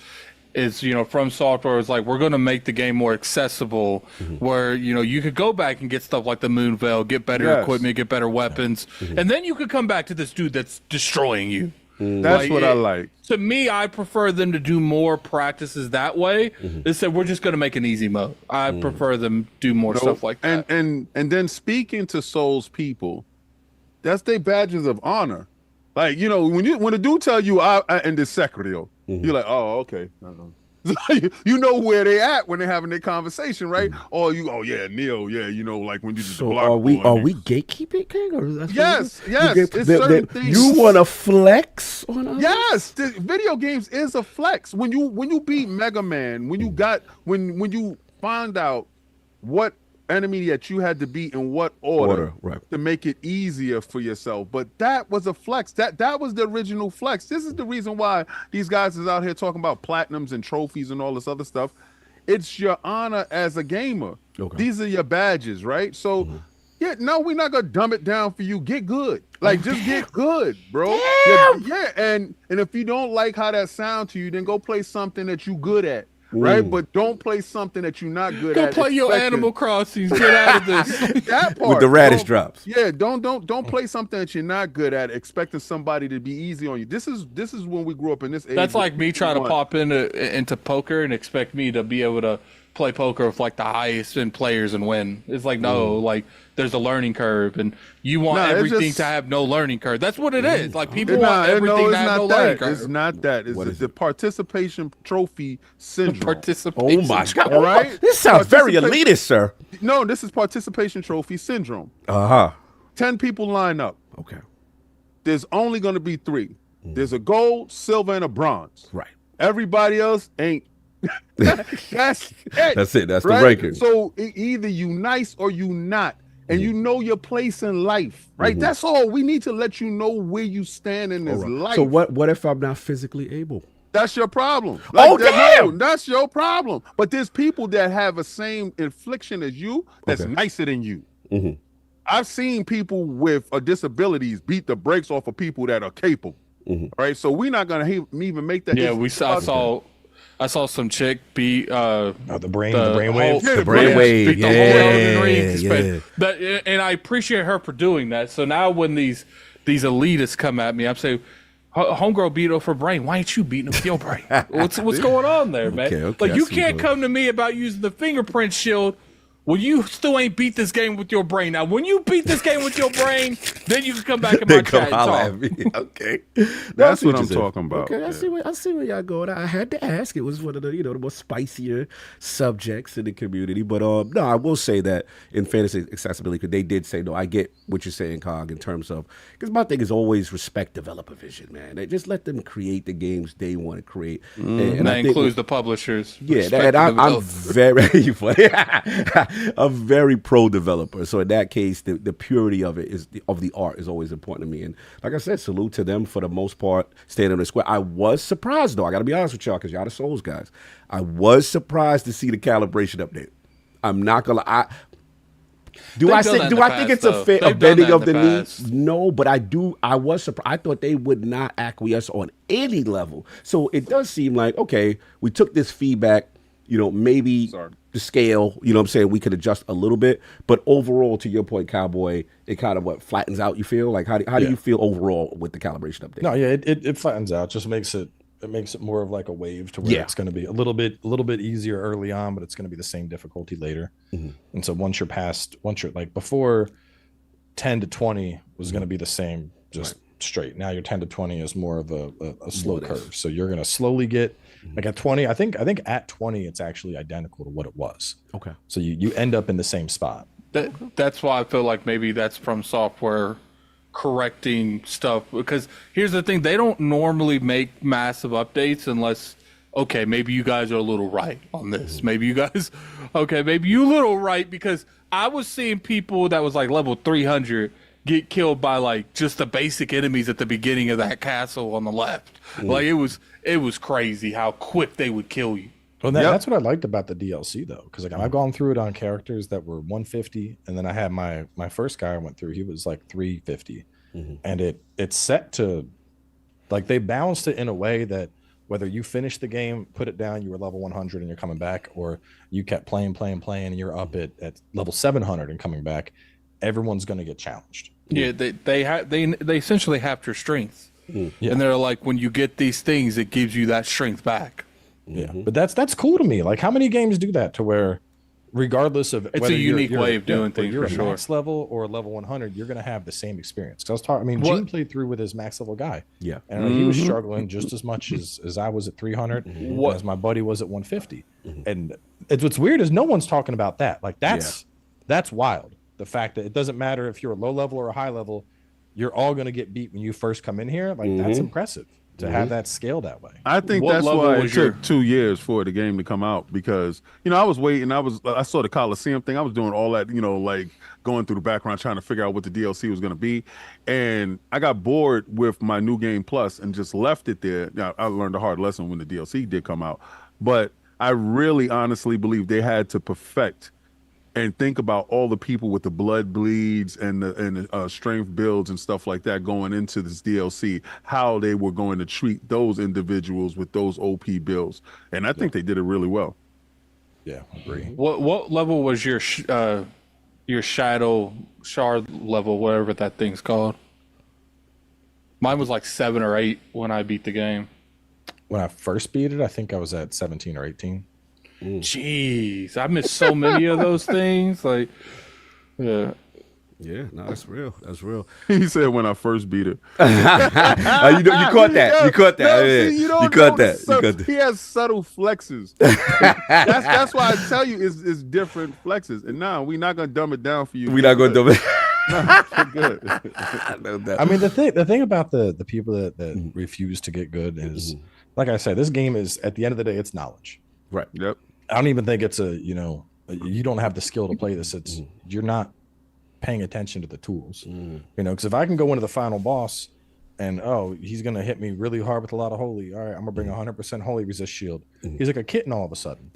you know, From Software is like, we're going to make the game more accessible, where, you know, you could go back and get stuff like the Moon Veil, get better equipment, get better weapons, and then you could come back to this dude that's destroying you. That's what I like. To me, I prefer them to do more practices that way. They said, we're just going to make an easy mode. I prefer them do more stuff like that. And then speaking to Souls people, that's their badges of honor. Like, you know, when a dude tell you I in this Secretio, you're like, oh, okay. You know where they at when they're having their conversation, right? Oh yeah, Neo, yeah, you know, like when you just block. Are we gatekeeping, King? Or that's yes. It's certain things. You want to flex on us? Yes, the video games is a flex. When you beat Mega Man, when you find out what enemy that you had to beat in what order to make it easier for yourself. But that was a flex. That was the original flex. This is the reason why these guys is out here talking about platinums and trophies and all this other stuff. It's your honor as a gamer. These are your badges, right? So no, we're not gonna dumb it down for you. Get good. Like, just get good, bro. Yeah, and if you don't like how that sounds to you, then go play something that you good at. Right, but don't play something that you're not good at. Go play your Animal Crossing. Get out of this. That part with the radish drops. Yeah, don't play something that you're not good at, expecting somebody to be easy on you. This is when we grew up in this age. That's like me trying to pop into poker and expect me to be able to play poker with like the highest end players and win. It's like, no, like there's a learning curve, and you want everything to have no learning curve. That's what it is. Like, people want everything to have no learning curve. It's not that. It's the participation trophy syndrome. Participation. Oh my God! All right, this sounds very elitist, sir. No, this is participation trophy syndrome. 10 people line up. Okay. There's only going to be 3. There's a gold, silver, and a bronze. Right. Everybody else ain't. That's it. That's it. That's the ranking. So either you nice or you not, and you know your place in life, right? That's all. We need to let you know where you stand in this life. So what if I'm not physically able? That's your problem. Damn! That's your problem. But there's people that have the same affliction as you that's nicer than you. I've seen people with disabilities beat the brakes off of people that are capable. Right? So we're not gonna even make that. Yeah, I saw some chick beat the brainwave. The brainwave. Beat the whole Elden Ring. And I appreciate her for doing that. So now when these elitists come at me, I'm saying, homegirl beat her for brain. Why ain't you beating him for your brain? What's going on there, man? Okay, like, you can't come to me about using the fingerprint shield when you still ain't beat this game with your brain. Now, when you beat this game with your brain, then you can come back in my chat and talk. Okay, that's what I'm talking about. Okay, I see where y'all going. I had to ask. It was one of the the more spicier subjects in the community. But no, I will say that in fantasy accessibility, because they did say, no, I get what you're saying, Cog, in terms of, because my thing is always respect developer vision, man. They just let them create the games they want to create, and that includes the publishers. Yeah, and I'm very funny. A very pro developer. So in that case, the purity of it of the art is always important to me. And like I said, salute to them for the most part, staying on the square. I was surprised though. I got to be honest with y'all, because y'all the Souls guys. I was surprised to see the calibration update. I'm not gonna lie. Do I think it's a bending of the knee? No, but I was surprised. I thought they would not acquiesce on any level. So it does seem like, okay, we took this feedback. Maybe the scale, what I'm saying, we could adjust a little bit. But overall, to your point, Cowboy, it kind of flattens out, you feel? Like, how do you feel overall with the calibration update? No, yeah, it flattens out. Just makes it more of like a wave to where it's going to be a little bit easier early on, but it's going to be the same difficulty later. And so once you're like, before 10 to 20 was going to be the same, just straight. Now your 10 to 20 is more of a slow curve. So you're going to slowly get, like at 20, I think at 20 it's actually identical to what it was. Okay. So you end up in the same spot. That's why I feel like maybe that's From Software correcting stuff, because here's the thing, they don't normally make massive updates unless, okay, maybe you guys are a little right on this. Maybe you guys, okay, maybe you a little right, because I was seeing people that was like level 300 get killed by like just the basic enemies at the beginning of that castle on the left. Like it was crazy how quick they would kill you. Well, that's what I liked about the DLC though, because like I've gone through it on characters that were 150, and then I had my first guy I went through, he was like 350, and it's set to, like, they balanced it in a way that whether you finish the game, put it down, you were level 100 and you're coming back, or you kept playing and you're up at level 700 and coming back, everyone's going to get challenged. Yeah, they essentially have your strength, and they're like, when you get these things, it gives you that strength back. Yeah, but that's cool to me. Like, how many games do that to where, regardless of it's whether a unique way of doing things, you're for a sure. max level or level 100, you're going to have the same experience. Because I was talking, I mean, Gene played through with his max level guy, and he was struggling just as much as I was at 300, and as my buddy was at 150. And what's weird is no one's talking about that. Like, that's wild. The fact that it doesn't matter if you're a low level or a high level, you're all going to get beat when you first come in here. Like, that's impressive to have that scale that way. I think that's why it took 2 years for the game to come out, because, you know, I was waiting. I saw the Coliseum thing. I was doing all that, you know, like going through the background, trying to figure out what the DLC was going to be. And I got bored with my New Game Plus and just left it there. Now, I learned a hard lesson when the DLC did come out, but I really honestly believe they had to perfect and think about all the people with the blood bleeds and the strength builds and stuff like that going into this DLC, how they were going to treat those individuals with those OP builds. And I think they did it really well. Yeah, agree. What level was your shadow shard level, whatever that thing's called? Mine was like 7 or 8 when I beat the game. When I first beat it, I think I was at 17 or 18. Jeez, I missed so many of those things. Like, no, that's real. That's real. He said when I first beat it. You caught that. You caught that. No, Yeah. see, You caught that. He has subtle flexes. that's why I tell you it's different flexes. And now we're not gonna dumb it down for you. We're not gonna dumb it. No, good. I mean, the thing about the people that refuse to get good is, like I said, this game is, at the end of the day, it's knowledge. Right. Yep. I don't even think it's you don't have the skill to play this. It's you're not paying attention to the tools, you know, because if I can go into the final boss and he's gonna hit me really hard with a lot of holy, all right, I'm gonna bring 100% holy resist shield. He's like a kitten all of a sudden.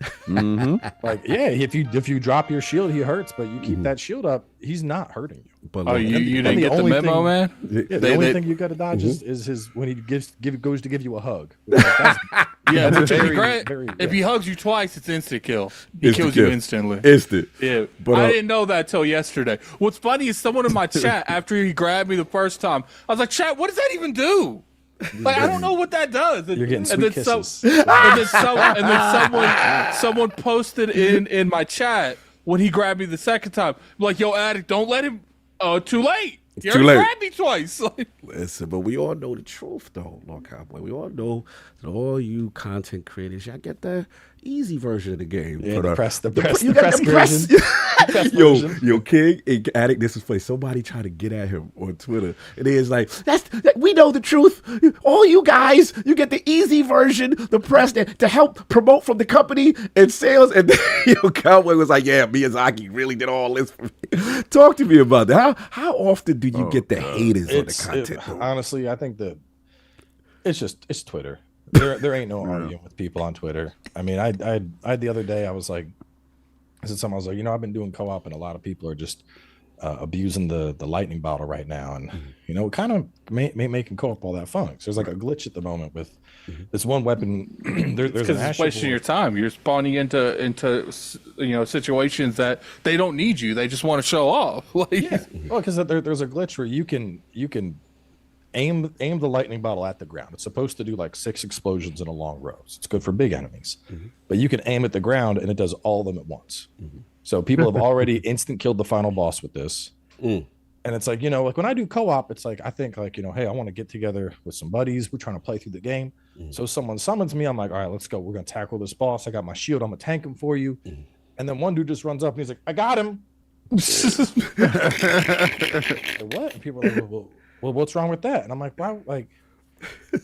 Like, yeah, if you drop your shield, he hurts, but you keep that shield up, he's not hurting you. But you didn't get the memo, man? Yeah, the only thing you got to dodge is his when he goes to give you a hug. That's if he hugs you twice, it's instant kill. He kills you instantly. Instant. Yeah, but I didn't know that till yesterday. What's funny is someone in my chat, after he grabbed me the first time, I was like, "Chat, what does that even do?" Like, I don't know what that does. You're getting sweet kisses. And then someone posted in my chat when he grabbed me the second time, like, "Yo, addict, don't let him." Too late. You already grabbed me twice. Listen, but we all know the truth, though, Lord Cowboy. We all know that all you content creators, y'all get the easy version of the game. Yeah, the press version. Yo, King and Addict, this is funny. Somebody tried to get at him on Twitter, and he is like, we know the truth. All you guys, you get the easy version, the press to help promote from the company and sales. And Cowboy was like, yeah, Miyazaki really did all this for me. Talk to me about that. How often do you get the haters on the content? Honestly, I think that it's Twitter. There ain't no arguing with people on Twitter. I mean, I the other day I was like, I said something. I was like, I've been doing co-op, and a lot of people are just abusing the lightning bottle right now, and it kind of making co-op all that fun. So there's like a glitch at the moment with this one weapon. There's because it's wasting your time. You're spawning into situations that they don't need you. They just want to show off. Well, because there's a glitch where you can aim the lightning bottle at the ground. It's supposed to do like 6 explosions in a long row. So it's good for big enemies. But you can aim at the ground and it does all of them at once. So people have already instant killed the final boss with this. And it's like, like when I do co-op, it's like, I think like, hey, I want to get together with some buddies. We're trying to play through the game. So someone summons me. I'm like, all right, let's go. We're going to tackle this boss. I got my shield. I'm going to tank him for you. And then one dude just runs up and he's like, I got him. Like, what? And people are like, well, well, what's wrong with that? And I'm like, wow, like,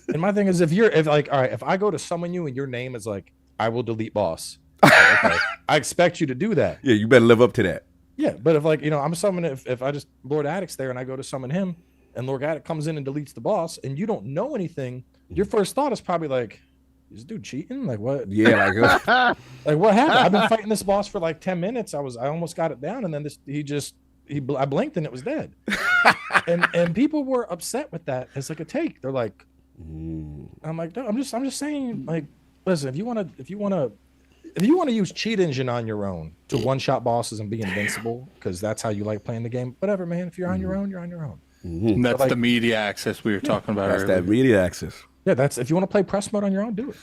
and my thing is, all right, if I go to summon you and your name is like, I will delete boss. Like, okay, I expect you to do that. Yeah, you better live up to that. Yeah, but if like, I'm summoning, if I just Lord Addict's there and I go to summon him and Lord Addict comes in and deletes the boss and you don't know anything, your first thought is probably like, is this dude cheating? Like what? Yeah, like like what happened? I've been fighting this boss for like 10 minutes. I almost got it down, and then I blinked and it was dead. and people were upset with that as like a take. They're like, I'm like, no, I'm just saying, like, listen, if you want to use cheat engine on your own to one-shot bosses and be invincible because that's how you like playing the game, whatever, man. If you're on your own, you're on your own. And that's the media access we were talking about that's earlier. that media access. Yeah, that's if you want to play press mode on your own, do it.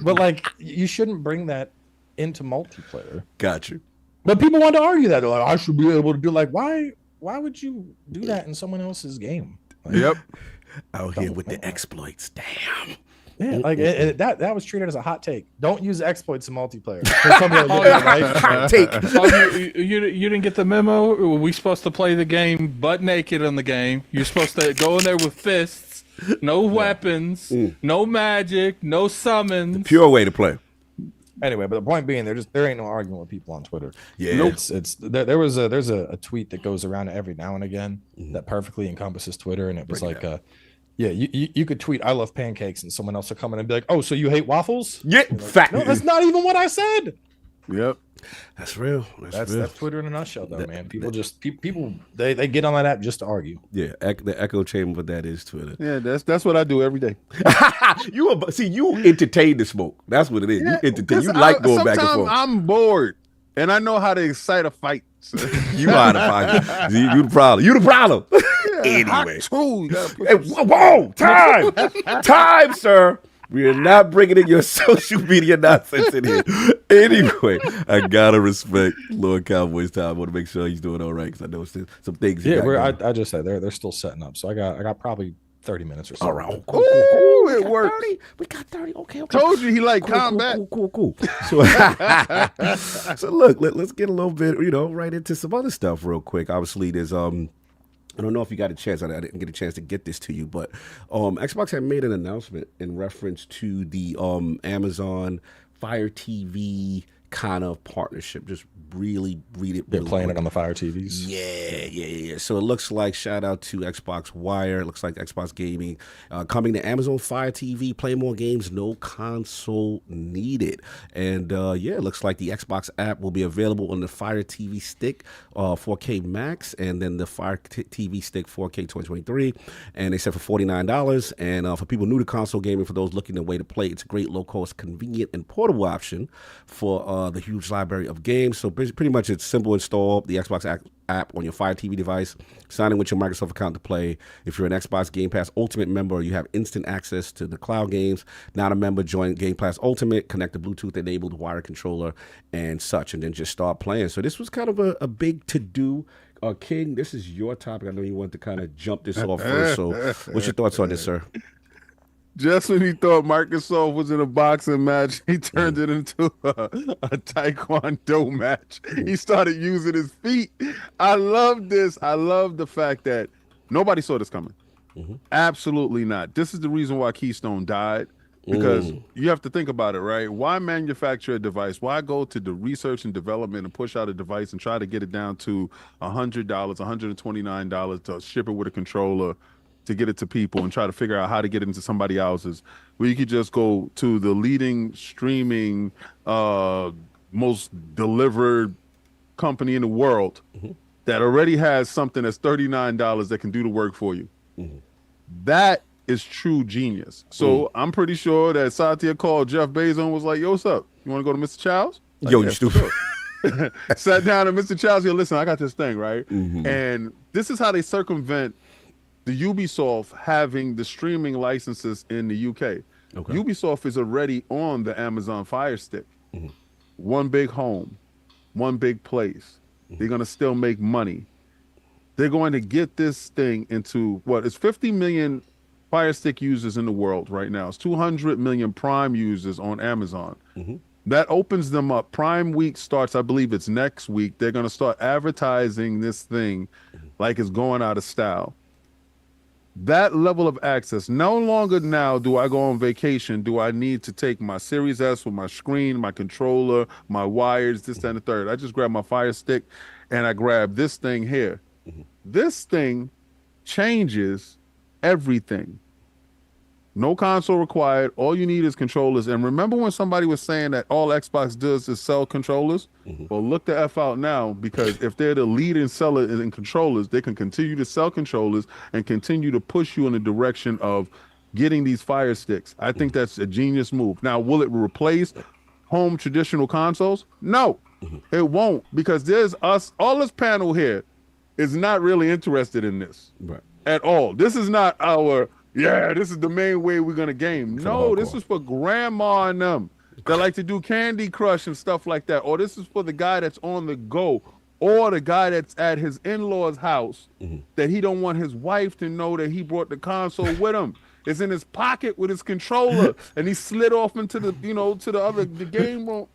But like, you shouldn't bring that into multiplayer. Got you. But people want to argue that. They're like, I should be able to do, like, why would you do that in someone else's game? Like, Yep. Out here with the exploits. Damn. yeah, like that was treated as a hot take. Don't use exploits in multiplayer. Hot take. Oh, you didn't get the memo? We supposed to play the game butt naked on the game. You're supposed to go in there with fists, no weapons, no magic, no summons. Pure way to play. Anyway, but the point being, there ain't no arguing with people on Twitter. Yeah. There's a tweet that goes around every now and again that perfectly encompasses Twitter, and it was like, yeah, you could tweet I love pancakes, and someone else will come in and be like, oh, so you hate waffles? Yeah, like, fact. no, that's not even what I said. Yep. That's real. That's real. That's Twitter in a nutshell, though, man. People they get on that app just to argue. Yeah, the echo chamber of that is Twitter. Yeah, that's what I do every day. you entertain the smoke. That's what it is. You entertain. You like going back and forth. I'm bored, and I know how to excite a fight. You are the fight. You the problem. You the problem. Anyway. Hey, whoa, time, sir. We are not bringing in your social media nonsense in here. Anyway, I gotta respect Lord Cowboy's time. I want to make sure he's doing all right because I know some things. Yeah, I just said they're still setting up, so I got probably 30 minutes or so. All right, cool. It works. We got 30. Okay. Told you he liked combat. Cool. So, so look, let's get a little bit, right into some other stuff real quick. Obviously, there's I don't know if you got a chance. I didn't get a chance to get this to you, but Xbox had made an announcement in reference to the Amazon Fire TV kind of partnership. Just really read it. They're really playing quick. it on the Fire TVs. Yeah. So it looks like, shout out to Xbox Wire. It looks like Xbox Gaming coming to Amazon Fire TV. Play more games, no console needed. And it looks like the Xbox app will be available on the Fire TV Stick 4K Max, and then the Fire TV Stick 4K 2023. And they said for $49. And for people new to console gaming, for those looking to way to play, it's a great low cost, convenient, and portable option for the huge library of games. So pretty much it's simple install the Xbox app on your Fire TV device, sign in with your Microsoft account to play. If you're an Xbox Game Pass Ultimate member, you have instant access to the cloud games. Not a member, join Game Pass Ultimate, connect the Bluetooth enabled wire controller and such, and then just start playing. So this was kind of a big to-do. King, this is your topic. I know you want to kind of jump this off first. So what's your thoughts on this, sir? Just when he thought Microsoft was in a boxing match, he turned it into a taekwondo match. He started using his feet. I love this. I love the fact that nobody saw this coming. Absolutely not. This is the reason why Keystone died, because you have to think about it, right? Why manufacture a device? Why go to the research and development and push out a device and try to get it down to $100, $129 to ship it with a controller, to get it to people and try to figure out how to get it into somebody else's, where you could just go to the leading streaming, most delivered company in the world that already has something that's $39 that can do the work for you. That is true genius. So I'm pretty sure that Satya called Jeff Bezos and was like, yo, what's up? You want to go to Mr. Chow's? Like, Yo, you stupid. Sat down at Mr. Chow's, listen, I got this thing, right? And this is how they circumvent the Ubisoft having the streaming licenses in the UK. Okay. Ubisoft is already on the Amazon Fire Stick. One big home, one big place. They're going to still make money. They're going to get this thing into it's 50 million Fire Stick users in the world right now. It's 200 million Prime users on Amazon. That opens them up. Prime Week starts, I believe it's next week. They're going to start advertising this thing like it's going out of style. that level of access. No longer now do I go on vacation. Do I need to take my Series S with my screen, my controller, my wires, this, that, and the third. I just grab my Fire Stick and I grab this thing here. This thing changes everything. No console required. All you need is controllers. And remember when somebody was saying that all Xbox does is sell controllers? Well, look the F out now, because if they're the leading seller in controllers, they can continue to sell controllers and continue to push you in the direction of getting these Fire Sticks. I think that's a genius move. Now, will it replace home traditional consoles? No, it won't, because there's us, all this panel here is not really interested in this at all. This is not our... Yeah, this is the main way we're gonna game. No, this is for grandma and them that like to do Candy Crush and stuff like that. Or this is for the guy that's on the go, or the guy that's at his in-laws' house that he don't want his wife to know that he brought the console with him. It's in his pocket with his controller, and he slid off into the, to the game room,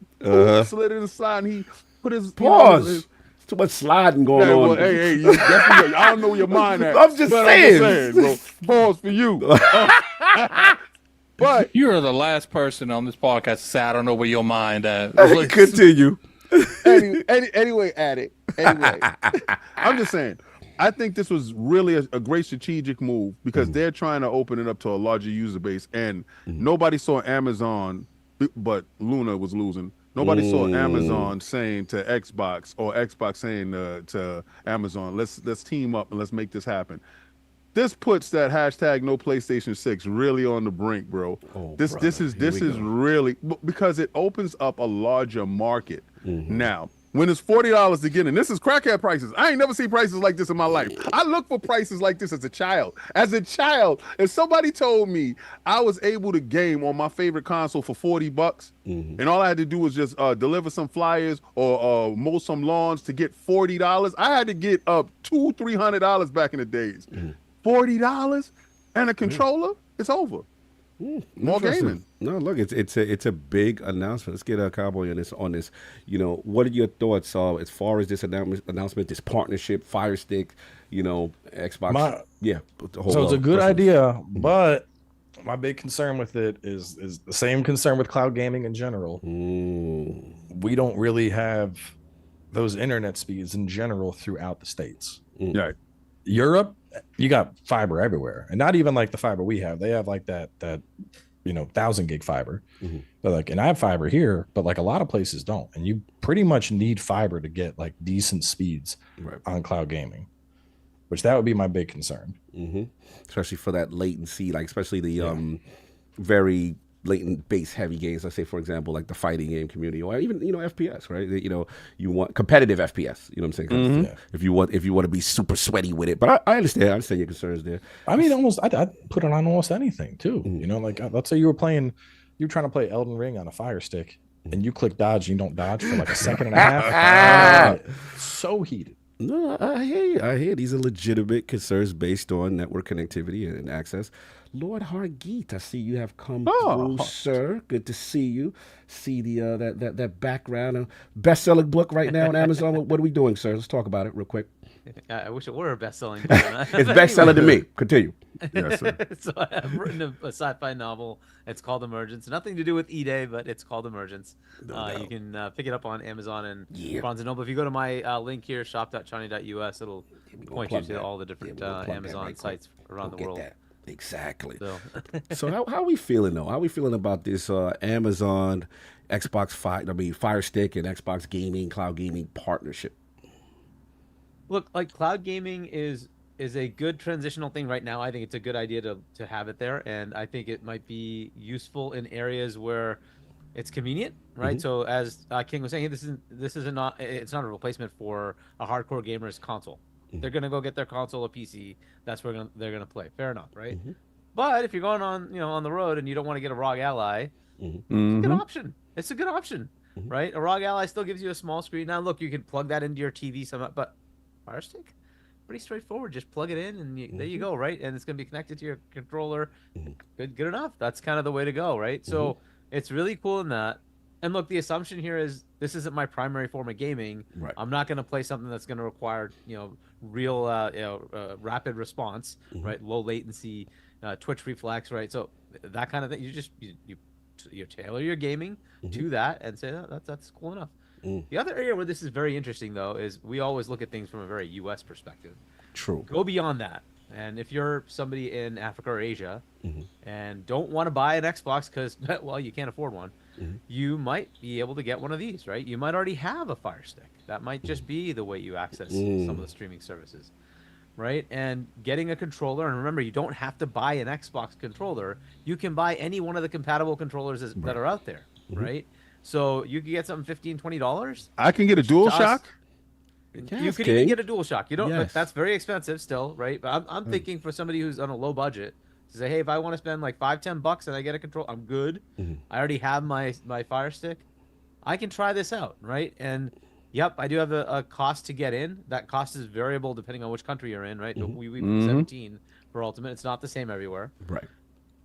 slid it inside, and he put his Pause. Too much sliding going on. Well, hey, you definitely, I don't know where your mind at. I'm just saying, bro. Pause for you. But you're the last person on this podcast to say I don't know where your mind at. Continue. Anyway, Addict. Anyway, I'm just saying. I think this was really a great strategic move, because they're trying to open it up to a larger user base, and nobody saw Amazon, but Luna was losing. Nobody saw Amazon saying to Xbox, or Xbox saying to Amazon, let's team up and let's make this happen. This puts that hashtag no PlayStation 6 really on the brink, bro. This is really, because it opens up a larger market. Now, when it's $40 to get in, this is crackhead prices. I ain't never seen prices like this in my life. I look for prices like this as a child. As a child, if somebody told me I was able to game on my favorite console for $40, and all I had to do was just deliver some flyers or mow some lawns to get $40, I had to get up $200-300 back in the days. $40 and a controller, it's over. More gaming. No, look, it's a big announcement. Let's get a Cowboy on this. What are your thoughts as far as this announcement, this partnership, Fire Stick, Xbox? So it's a good idea, but my big concern with it is the same concern with cloud gaming in general. We don't really have those internet speeds in general throughout the States. Right. Europe, you got fiber everywhere, and not even like the fiber we have. They have like that 1,000 gig fiber. But and I have fiber here, but like a lot of places don't, and you pretty much need fiber to get like decent speeds on cloud gaming, which that would be my big concern. Especially for that latency, like especially the very latent base heavy games. Let's say, for example, like the fighting game community, or even FPS, right? You want competitive FPS. You know what I'm saying? If you want to be super sweaty with it, but I understand your concerns there. I mean, I'd put it on almost anything too. Like let's say you're trying to play Elden Ring on a Fire Stick, and you click dodge, and you don't dodge for like a second and a half. So heated. No, I hear you. These are legitimate concerns based on network connectivity and access. Lord Hargeet, I see you have come through, sir. Good to see you. See the that background, best-selling book right now on Amazon. What are we doing, sir? Let's talk about it real quick. I wish it were a best-selling book. It's best-selling to me. Continue. Yes, sir. So I've written a sci-fi novel. It's called Emergence. Nothing to do with E-Day, but it's called Emergence. You can pick it up on Amazon and Barnes & Noble. If you go to my link here, shop.chani.us, it'll point you to all the different Amazon sites around the world. That. Exactly. So how are we feeling though? How are we feeling about this Amazon, Fire Stick and Xbox gaming, cloud gaming partnership? Look, like cloud gaming is a good transitional thing right now. I think it's a good idea to have it there, and I think it might be useful in areas where it's convenient, right? So as King was saying, it's not a replacement for a hardcore gamer's console. They're gonna go get their console or PC. That's where they're gonna play. Fair enough, right? But if you're going on the road and you don't want to get a ROG Ally, it's a good option. It's a good option, right? A ROG Ally still gives you a small screen. Now, look, you can plug that into your TV somehow, but Fire Stick, pretty straightforward. Just plug it in, and there you go, right? And it's gonna be connected to your controller. Good enough. That's kind of the way to go, right? So it's really cool in that. And look, the assumption here is this isn't my primary form of gaming. Right. I'm not going to play something that's going to require, real, rapid response, right? Low latency, twitch reflex, right? So that kind of thing. You tailor your gaming to that and say, oh, that's cool enough. The other area where this is very interesting, though, is we always look at things from a very U.S. perspective. True. Go beyond that. And if you're somebody in Africa or Asia and don't want to buy an Xbox because, well, you can't afford one, you might be able to get one of these, right? You might already have a Fire Stick. That might just be the way you access some of the streaming services, right? And getting a controller, and remember, you don't have to buy an Xbox controller. You can buy any one of the compatible controllers that are out there, right? So you can get something $15, $20. I can get a DualShock. You could even get a DualShock. You don't. Yes. That's very expensive still, right? But I'm thinking for somebody who's on a low budget to say, hey, if I want to spend like $5-10 and I get a control, I'm good. I already have my Fire Stick. I can try this out, right? And yep, I do have a cost to get in. That cost is variable depending on which country you're in, right? We put 17 for Ultimate. It's not the same everywhere, Right.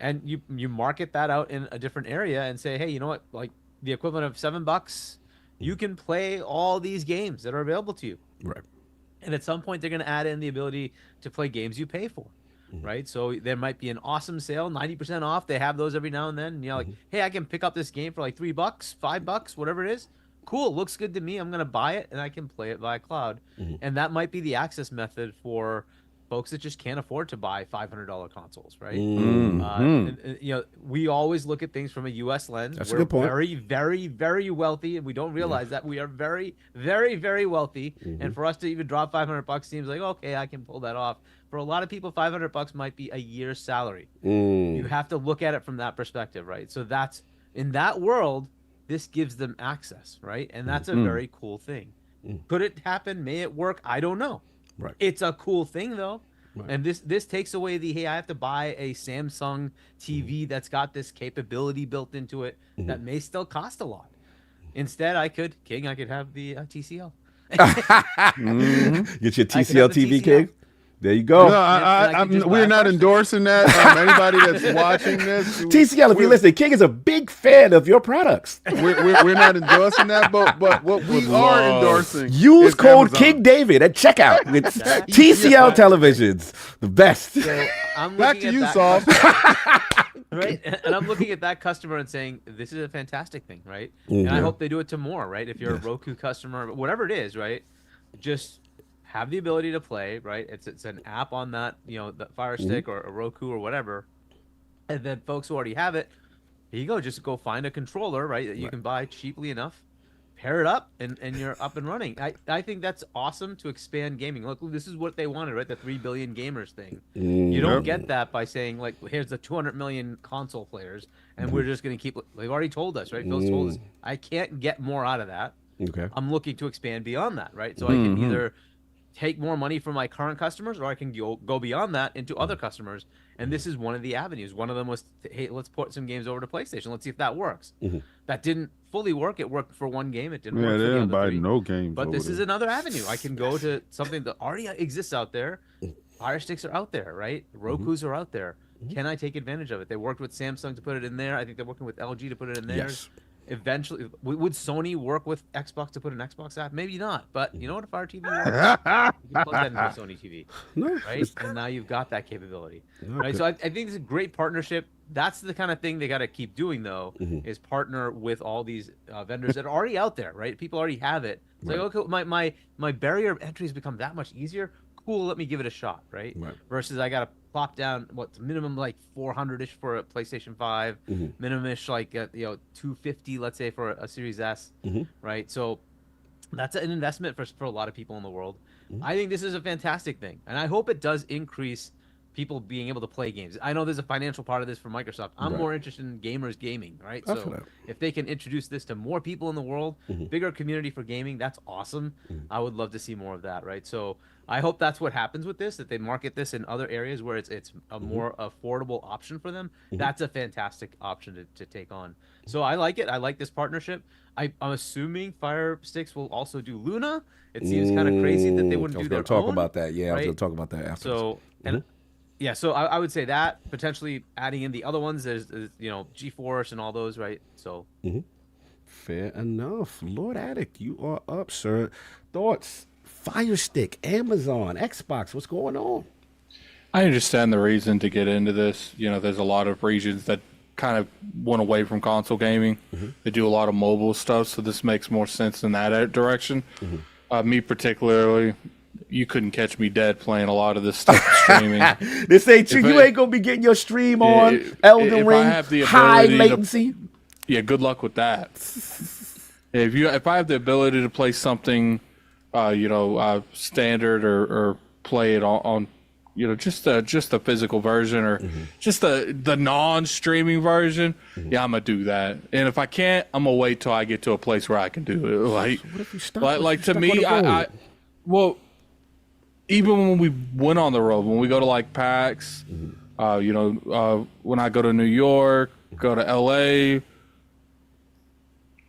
and you market that out in a different area and say, hey, you know what? Like the equivalent of $7. You can play all these games that are available to you. Right. And at some point, they're going to add in the ability to play games you pay for, right? So there might be an awesome sale, 90% off. They have those every now and then. And you're like, hey, I can pick up this game for like $3, $5, whatever it is. Cool, looks good to me. I'm going to buy it, and I can play it via cloud. And that might be the access method for folks that just can't afford to buy $500 consoles, right? And, we always look at things from a U.S. lens. That's a We're good point. very, very, very wealthy, and we don't realize that we are very, very, very wealthy. And for us to even drop $500 seems like, okay, I can pull that off. For a lot of people, $500 might be a year's salary. You have to look at it from that perspective, right? So that's in that world, this gives them access, right? And that's a very cool thing. Could it happen? May it work? I don't know. Right. It's a cool thing though. Right. And this takes away the, hey, I have to buy a Samsung TV that's got this capability built into it that may still cost a lot. Instead, I could have the TCL. Get your I could TCL have the TV, TCL. King. There you go. No, I can just we're buy not it. endorsing that. Anybody that's watching this, TCL, if you're listening, King is a big fan of your products. we're not endorsing that. But what we are endorsing, Use is code Amazon. King David at checkout with TCL televisions. The best. So I'm Back looking to at you, that Saul. right? And I'm looking at that customer and saying, this is a fantastic thing, right? And I hope they do it to more, right? If you're a Roku customer, whatever it is, right? Just have the ability to play, right? It's an app on that, the Fire Stick or a Roku or whatever. And then folks who already have it, here you go. Just go find a controller, right? That you can buy cheaply enough, pair it up, and you're up and running. I think that's awesome to expand gaming. Look, this is what they wanted, right? The 3 billion gamers thing. You don't get that by saying, like, here's the 200 million console players, and we're just going to keep. They've already told us, right? Phil's told us, I can't get more out of that. Okay. I'm looking to expand beyond that, right? So I can either take more money from my current customers, or I can go beyond that into other customers. And this is one of the avenues. One of them was, hey, let's port some games over to PlayStation. Let's see if that works. That didn't fully work. It worked for one game. It didn't work Yeah, for they the didn't other buy three. no games. But this over is there. another avenue. I can go to something that already exists out there. Fire Sticks are out there, right? Rokus are out there. Can I take advantage of it? They worked with Samsung to put it in there. I think they're working with LG to put it in theirs. Yes. Eventually, would Sony work with Xbox to put an Xbox app? Maybe not. But you know what? A Fire TV works. You can plug that into a Sony TV, right? And now you've got that capability, right? So I think it's a great partnership. That's the kind of thing they got to keep doing, though, is partner with all these vendors that are already out there, right? People already have it. It's like, okay, my barrier of entry has become that much easier. Cool, let me give it a shot, right? Versus I got to plop down minimum like 400-ish for a PlayStation 5, minimum-ish like $250, let's say, for a Series S, right? So that's an investment for a lot of people in the world. I think this is a fantastic thing, and I hope it does increase people being able to play games. I know there's a financial part of this for Microsoft. I'm more interested in gamers gaming, right? So if they can introduce this to more people in the world, bigger community for gaming, that's awesome. I would love to see more of that, right? So I hope that's what happens with this, that they market this in other areas where it's a more affordable option for them. That's a fantastic option to take on. So I like it. I like this partnership. I'm assuming Fire Sticks will also do Luna. It seems kind of crazy that they wouldn't do their own. I was going to talk about that. Yeah, I was right? going to talk about that after. So, so I would say that potentially adding in the other ones, there's GeForce and all those, right? So Fair enough. Lord Addict, you are up, sir. Thoughts? Fire Stick, Amazon, Xbox, what's going on? I understand the reason to get into this. You know, there's a lot of regions that kind of went away from console gaming. They do a lot of mobile stuff, so this makes more sense in that direction. Me particularly, you couldn't catch me dead playing a lot of this stuff streaming. This ain't true. You ain't gonna be getting your stream on Elden Ring, high latency. Yeah, good luck with that. If I have the ability to play something, standard or play it on just the physical version or just the non-streaming version, yeah, I'm gonna do that. And if I can't, I'm gonna wait till I get to a place where I can do it. Like, what if you stop? To me, well, even when we went on the road, when we go to like PAX, when I go to New York, go to LA,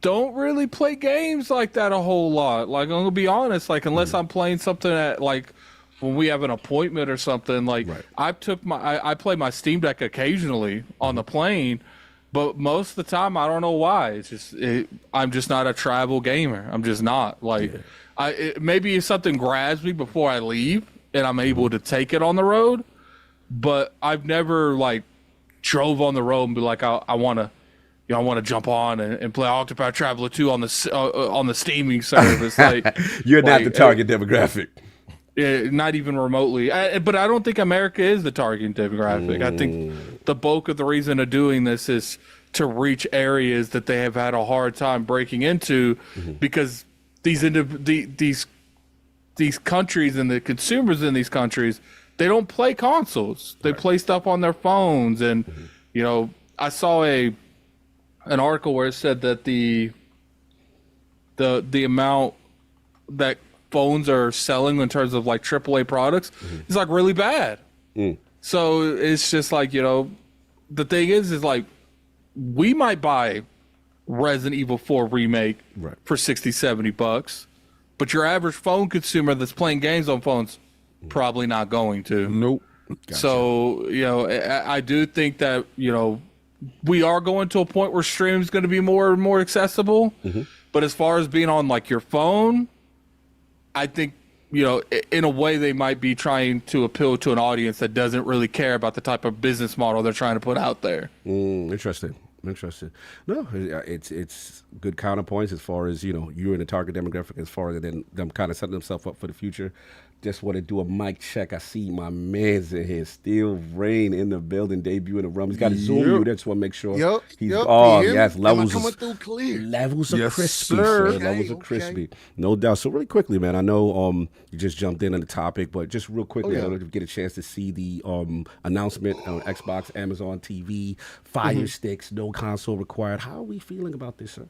don't really play games like that a whole lot. Like, I'm gonna be honest, like unless I'm playing something at like when we have an appointment or something, like I play my Steam Deck occasionally on the plane, but most of the time I don't know why. It's just I'm just not a travel gamer. I'm just not. Like maybe if something grabs me before I leave and I'm able to take it on the road, but I've never like drove on the road and be like I want to. I want to jump on and play Octopath Traveler 2 on the streaming service. Like you're not the target demographic. Not even remotely. But I don't think America is the target demographic. I think the bulk of the reason of doing this is to reach areas that they have had a hard time breaking into, because these countries and the consumers in these countries, they don't play consoles. They play stuff on their phones. And I saw an article where it said that the amount that phones are selling in terms of like AAA products is like really bad. So it's just like, the thing is like we might buy Resident Evil 4 remake for $60-$70, but your average phone consumer that's playing games on phones probably not going to. Nope. Gotcha. So, I do think that, we are going to a point where stream is going to be more and more accessible. But as far as being on like your phone, I think, in a way they might be trying to appeal to an audience that doesn't really care about the type of business model they're trying to put out there. Interesting. No, it's good counterpoints as far as, you're in the target demographic as far as them kind of setting themselves up for the future. Just want to do a mic check. I see my man's in here. Steel Rain in the building, debut in the room. He's got to zoom you. Just want to make sure. He's yes, levels coming through clear. Levels are crispy, sir. sir. Levels are crispy. No doubt. So really quickly, man, I know you just jumped in on the topic, but just real quickly, I don't know if you get a chance to see the announcement on Xbox, Amazon TV, Fire Sticks, no console required. How are we feeling about this, sir?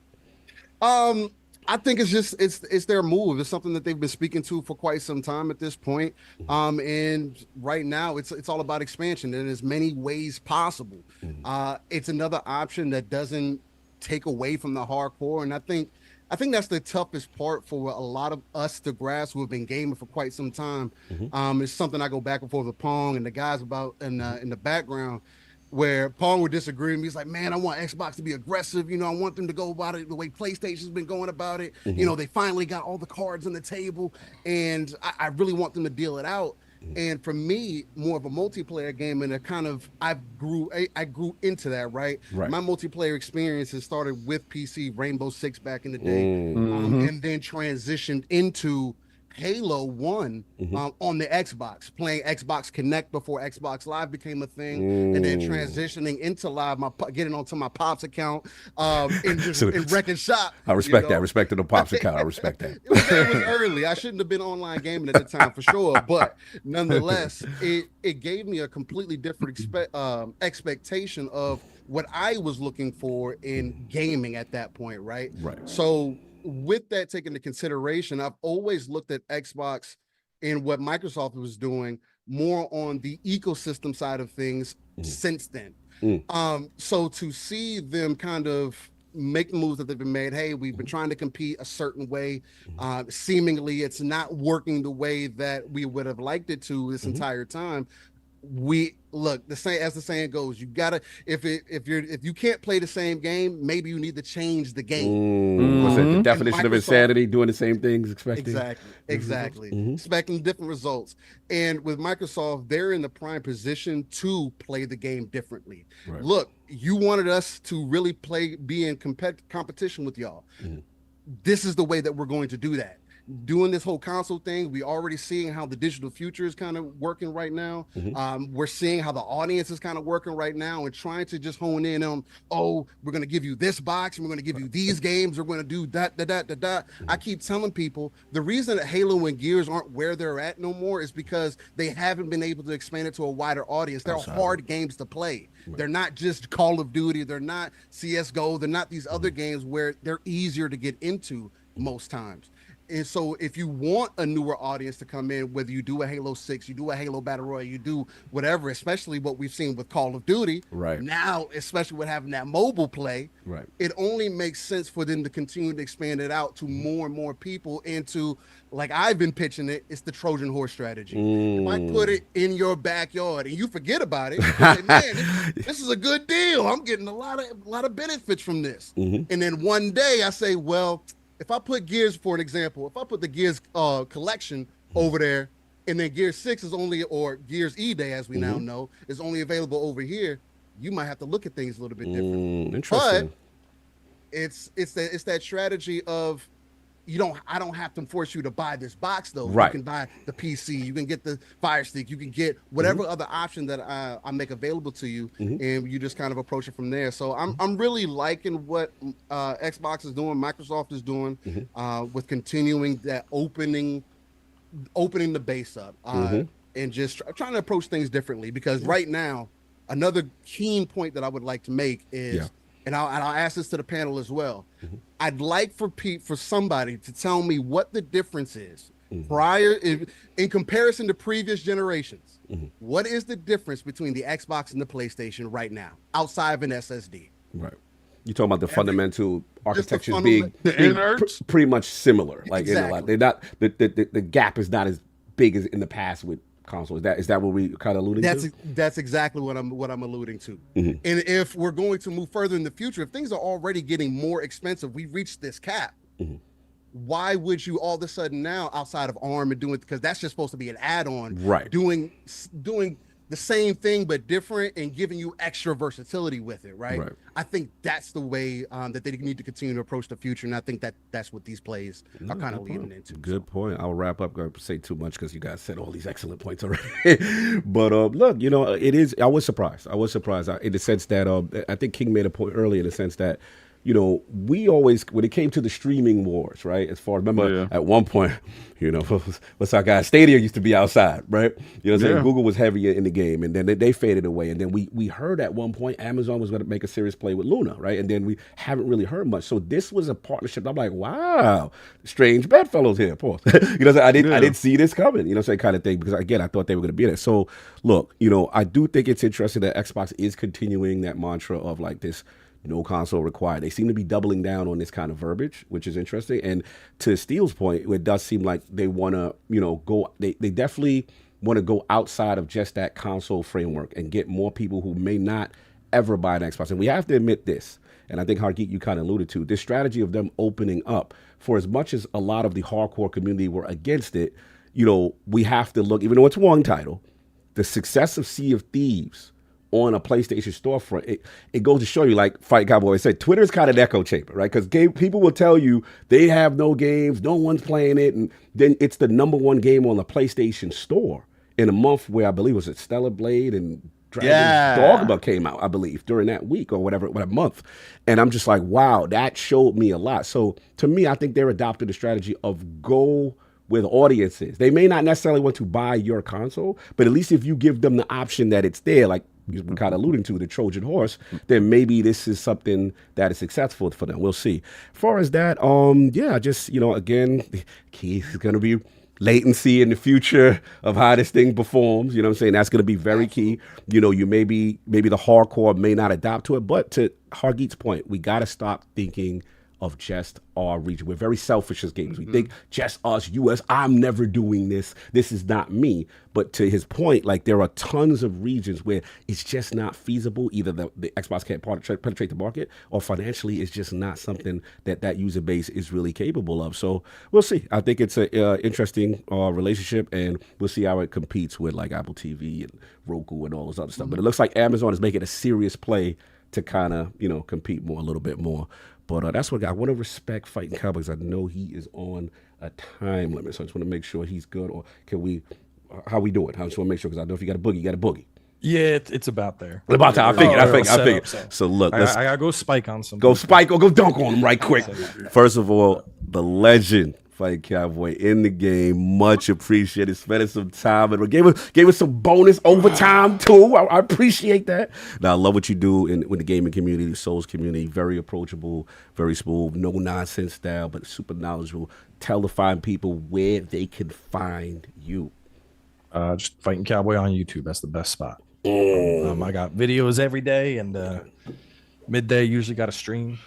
I think it's their move. It's something that they've been speaking to for quite some time at this point. And right now it's all about expansion in as many ways possible. It's another option that doesn't take away from the hardcore. And I think that's the toughest part for a lot of us to grasp who have been gaming for quite some time. It's something I go back and forth with Pong and the guys about in the background, where Pong would disagree with me. He's like, man, I want Xbox to be aggressive. I want them to go about it the way PlayStation's been going about it. They finally got all the cards on the table, and I really want them to deal it out. And for me, more of a multiplayer game, and I grew into that, right? My multiplayer experience has started with PC, Rainbow Six back in the day, and then transitioned into Halo 1 on the Xbox, playing Xbox Connect before Xbox Live became a thing, and then transitioning into Live, getting onto my Pops account, and wrecking shop. I respect that. Respecting the Pops account. I respect that. It was early. I shouldn't have been online gaming at the time for sure, but nonetheless, it gave me a completely different expectation of what I was looking for in gaming at that point, right? So with that taken into consideration, I've always looked at Xbox and what Microsoft was doing more on the ecosystem side of things since then. So to see them kind of make the moves that they've been made, hey, we've been trying to compete a certain way. Seemingly it's not working the way that we would have liked it to this entire time. we look the same as the saying goes. You gotta if you can't play the same game, maybe you need to change the game. What's that? The And definition of Microsoft- insanity? Doing the same things, expecting. Exactly. Expecting different results. And with Microsoft, they're in the prime position to play the game differently. Right. Look, you wanted us to really be in competition with y'all. This is the way that we're going to do that. Doing this whole console thing, we already seeing how the digital future is kind of working right now. We're seeing how the audience is kind of working right now, and trying to just hone in on, oh, we're going to give you this box, and we're going to give you these games, we're going to do that. I keep telling people the reason that Halo and Gears aren't where they're at no more is because they haven't been able to expand it to a wider audience. They're hard games to play. They're not just Call of Duty. They're not CSGO. They're not these other games where they're easier to get into most times. And so if you want a newer audience to come in, whether you do a Halo 6, you do a Halo Battle Royale, you do whatever, especially what we've seen with Call of Duty, right now, especially with having that mobile play, right, it only makes sense for them to continue to expand it out to more and more people into, like I've been pitching it, it's the Trojan horse strategy. If I put it in your backyard and you forget about it, you say, man, this is a good deal. I'm getting a lot of benefits from this. And then one day I say, well, if I put Gears, for an example, if I put the Gears collection over there, and then Gears 6 is only, or Gears E-Day, as we now know, is only available over here, you might have to look at things a little bit different. Interesting. But it's that strategy of I don't have to force you to buy this box though. Right. You can buy the PC, you can get the Fire Stick, you can get whatever other option that I make available to you, and you just kind of approach it from there. So I'm really liking what Xbox is doing, Microsoft is doing, with continuing that opening the base up, and just trying to approach things differently. Because right now, another keen point that I would like to make is. And I'll ask this to the panel as well. I'd like for somebody to tell me what the difference is in comparison to previous generations. What is the difference between the Xbox and the PlayStation right now, outside of an SSD? Right. You're talking about the fundamental architectures being innards? pretty much similar. Like Exactly. they're not the gap is not as big as in the past with consoles. Is that what we kind of alluding to? That's exactly what I'm alluding to. And if we're going to move further in the future, if things are already getting more expensive, we reached this cap. Why would you all of a sudden now, outside of ARM and doing, because that's just supposed to be an add-on, right? Doing the same thing but different and giving you extra versatility with it, right? I think that's the way that they need to continue to approach the future, and I think that's what these plays are kind of leading into. Good point. I'll wrap up. Going to say too much because you guys said all these excellent points already. But look, it is. I was surprised. In the sense that I think King made a point earlier in the sense that. We always, when it came to the streaming wars, right? As far as, remember, at one point, what's our guy? Stadia used to be outside, right? Google was heavier in the game, and then they faded away. And then we heard at one point Amazon was going to make a serious play with Luna, right? And then we haven't really heard much. So this was a partnership. I'm like, wow, strange bedfellows here, Paul. I didn't see this coming, kind of thing, because again, I thought they were going to be there. So look, I do think it's interesting that Xbox is continuing that mantra of like this. No console required. They seem to be doubling down on this kind of verbiage, which is interesting. And to Steele's point, it does seem like they want to, go. They definitely want to go outside of just that console framework and get more people who may not ever buy an Xbox. And we have to admit this, and I think Hargeet, you kind of alluded to this strategy of them opening up. For as much as a lot of the hardcore community were against it, we have to look. Even though it's one title, the success of Sea of Thieves on a PlayStation storefront, it goes to show you, like FightinCowboy said, Twitter's kind of an echo chamber, right? Because people will tell you they have no games, no one's playing it, and then it's the number one game on the PlayStation store in a month where I believe was it Stellar Blade and Dragon's Dogma came out, I believe, during that week or whatever month. And I'm just like, wow, that showed me a lot. So to me, I think they're adopting the strategy of go with audiences. They may not necessarily want to buy your console, but at least if you give them the option that it's there, like we're kind of alluding to the Trojan horse, then maybe this is something that is successful for them. We'll see. As far as that, again, the key is going to be latency in the future of how this thing performs. That's going to be very key. You maybe the hardcore may not adapt to it, but to Hargeet's point, we got to stop thinking of just our region. We're very selfish as gamers. We think just us, US, I'm never doing this. This is not me. But to his point, like there are tons of regions where it's just not feasible. Either the Xbox can't penetrate the market, or financially it's just not something that user base is really capable of. So we'll see. I think it's an interesting relationship, and we'll see how it competes with like Apple TV and Roku and all those other stuff. But it looks like Amazon is making a serious play to kind of, compete more, a little bit more. But that's what I want to respect Fighting Cowboy, because I know he is on a time limit. So I just want to make sure he's good. Or can we, how we do it? I just want to make sure, because I know if you got a boogie, you got a boogie. Yeah, it's about there. About time. I figured. So look, I gotta go spike on some. Go spike or go dunk on him right quick. First of all, the legend, Fighting Cowboy, in the game. Much appreciated. Spending some time and gave us some bonus overtime too. I appreciate that. Now I love what you do with the gaming community, the Souls community. Very approachable, very smooth, no nonsense style, but super knowledgeable. Tell the fine people where they can find you. Just Fighting Cowboy on YouTube. That's the best spot. I got videos every day, and midday usually got a stream.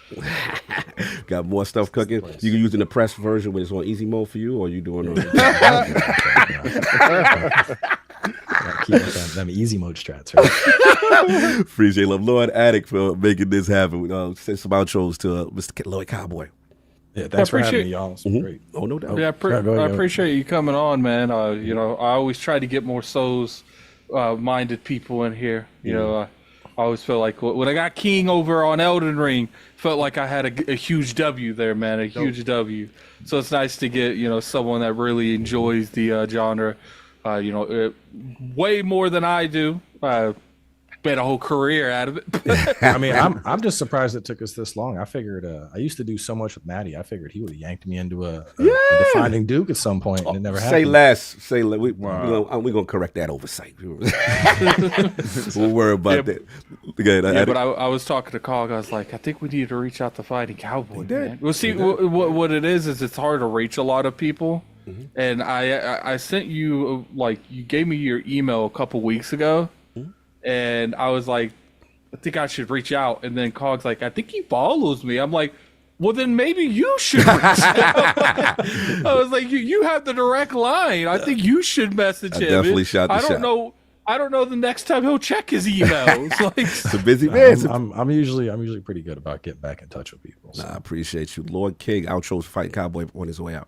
Got more stuff cooking. You can use in the press version when it's on easy mode for you, or you doing keep them easy mode strats, right? Appreciate love Lord Addict for making this happen. Send some outros to Mr. Lord Cowboy. Yeah, thanks for having me, y'all. It's great. Oh, no doubt. Yeah, I appreciate you coming on, man. I always try to get more Souls minded people in here. I always feel like when I got King over on Elden Ring, felt like I had a huge W there, man, a huge W. So it's nice to get, someone that really enjoys the genre, way more than I do. Made a whole career out of it. I mean, I'm just surprised it took us this long. I figured I used to do so much with Maddie. I figured he would have yanked me into a defining Duke at some point, and it never happened. Say less. We're gonna correct that oversight. We'll worry about that. But I was talking to Cog. I was like, I think we need to reach out to Fighting Cowboy. Man. We'll see what it is it's hard to reach a lot of people. And I sent you you gave me your email a couple weeks ago. And I was like, I think I should reach out. And then Cog's like, I think he follows me. I'm like, well, then maybe you should reach out. I was like, you have the direct line. I think you should message him. Definitely shot the shot. I don't know the next time he'll check his emails. It's a busy man. I'm usually pretty good about getting back in touch with people. So. I appreciate you. Lord King outros Fighting Cowboy on his way out.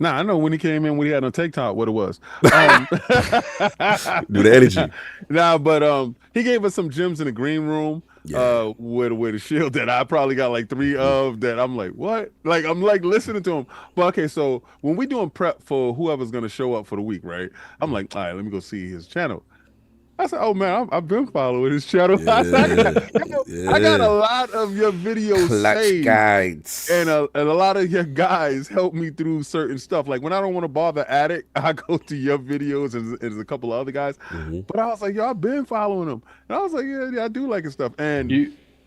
Nah, I know when he came in, when he had on TikTok, what it was. Do the energy. But he gave us some gems in the green room with a shield that I probably got like 3 of that I'm like, what? Like, I'm like listening to him. But okay, so when we doing prep for whoever's going to show up for the week, right? I'm like, all right, let me go see his channel. I said, oh, man, I've been following his channel. I got a lot of your videos saved. Guides. And a lot of your guys help me through certain stuff. Like, when I don't want to bother Addict, I go to your videos and a couple of other guys. But I was like, yo, I've been following them. And I was like, yeah, I do like his stuff. And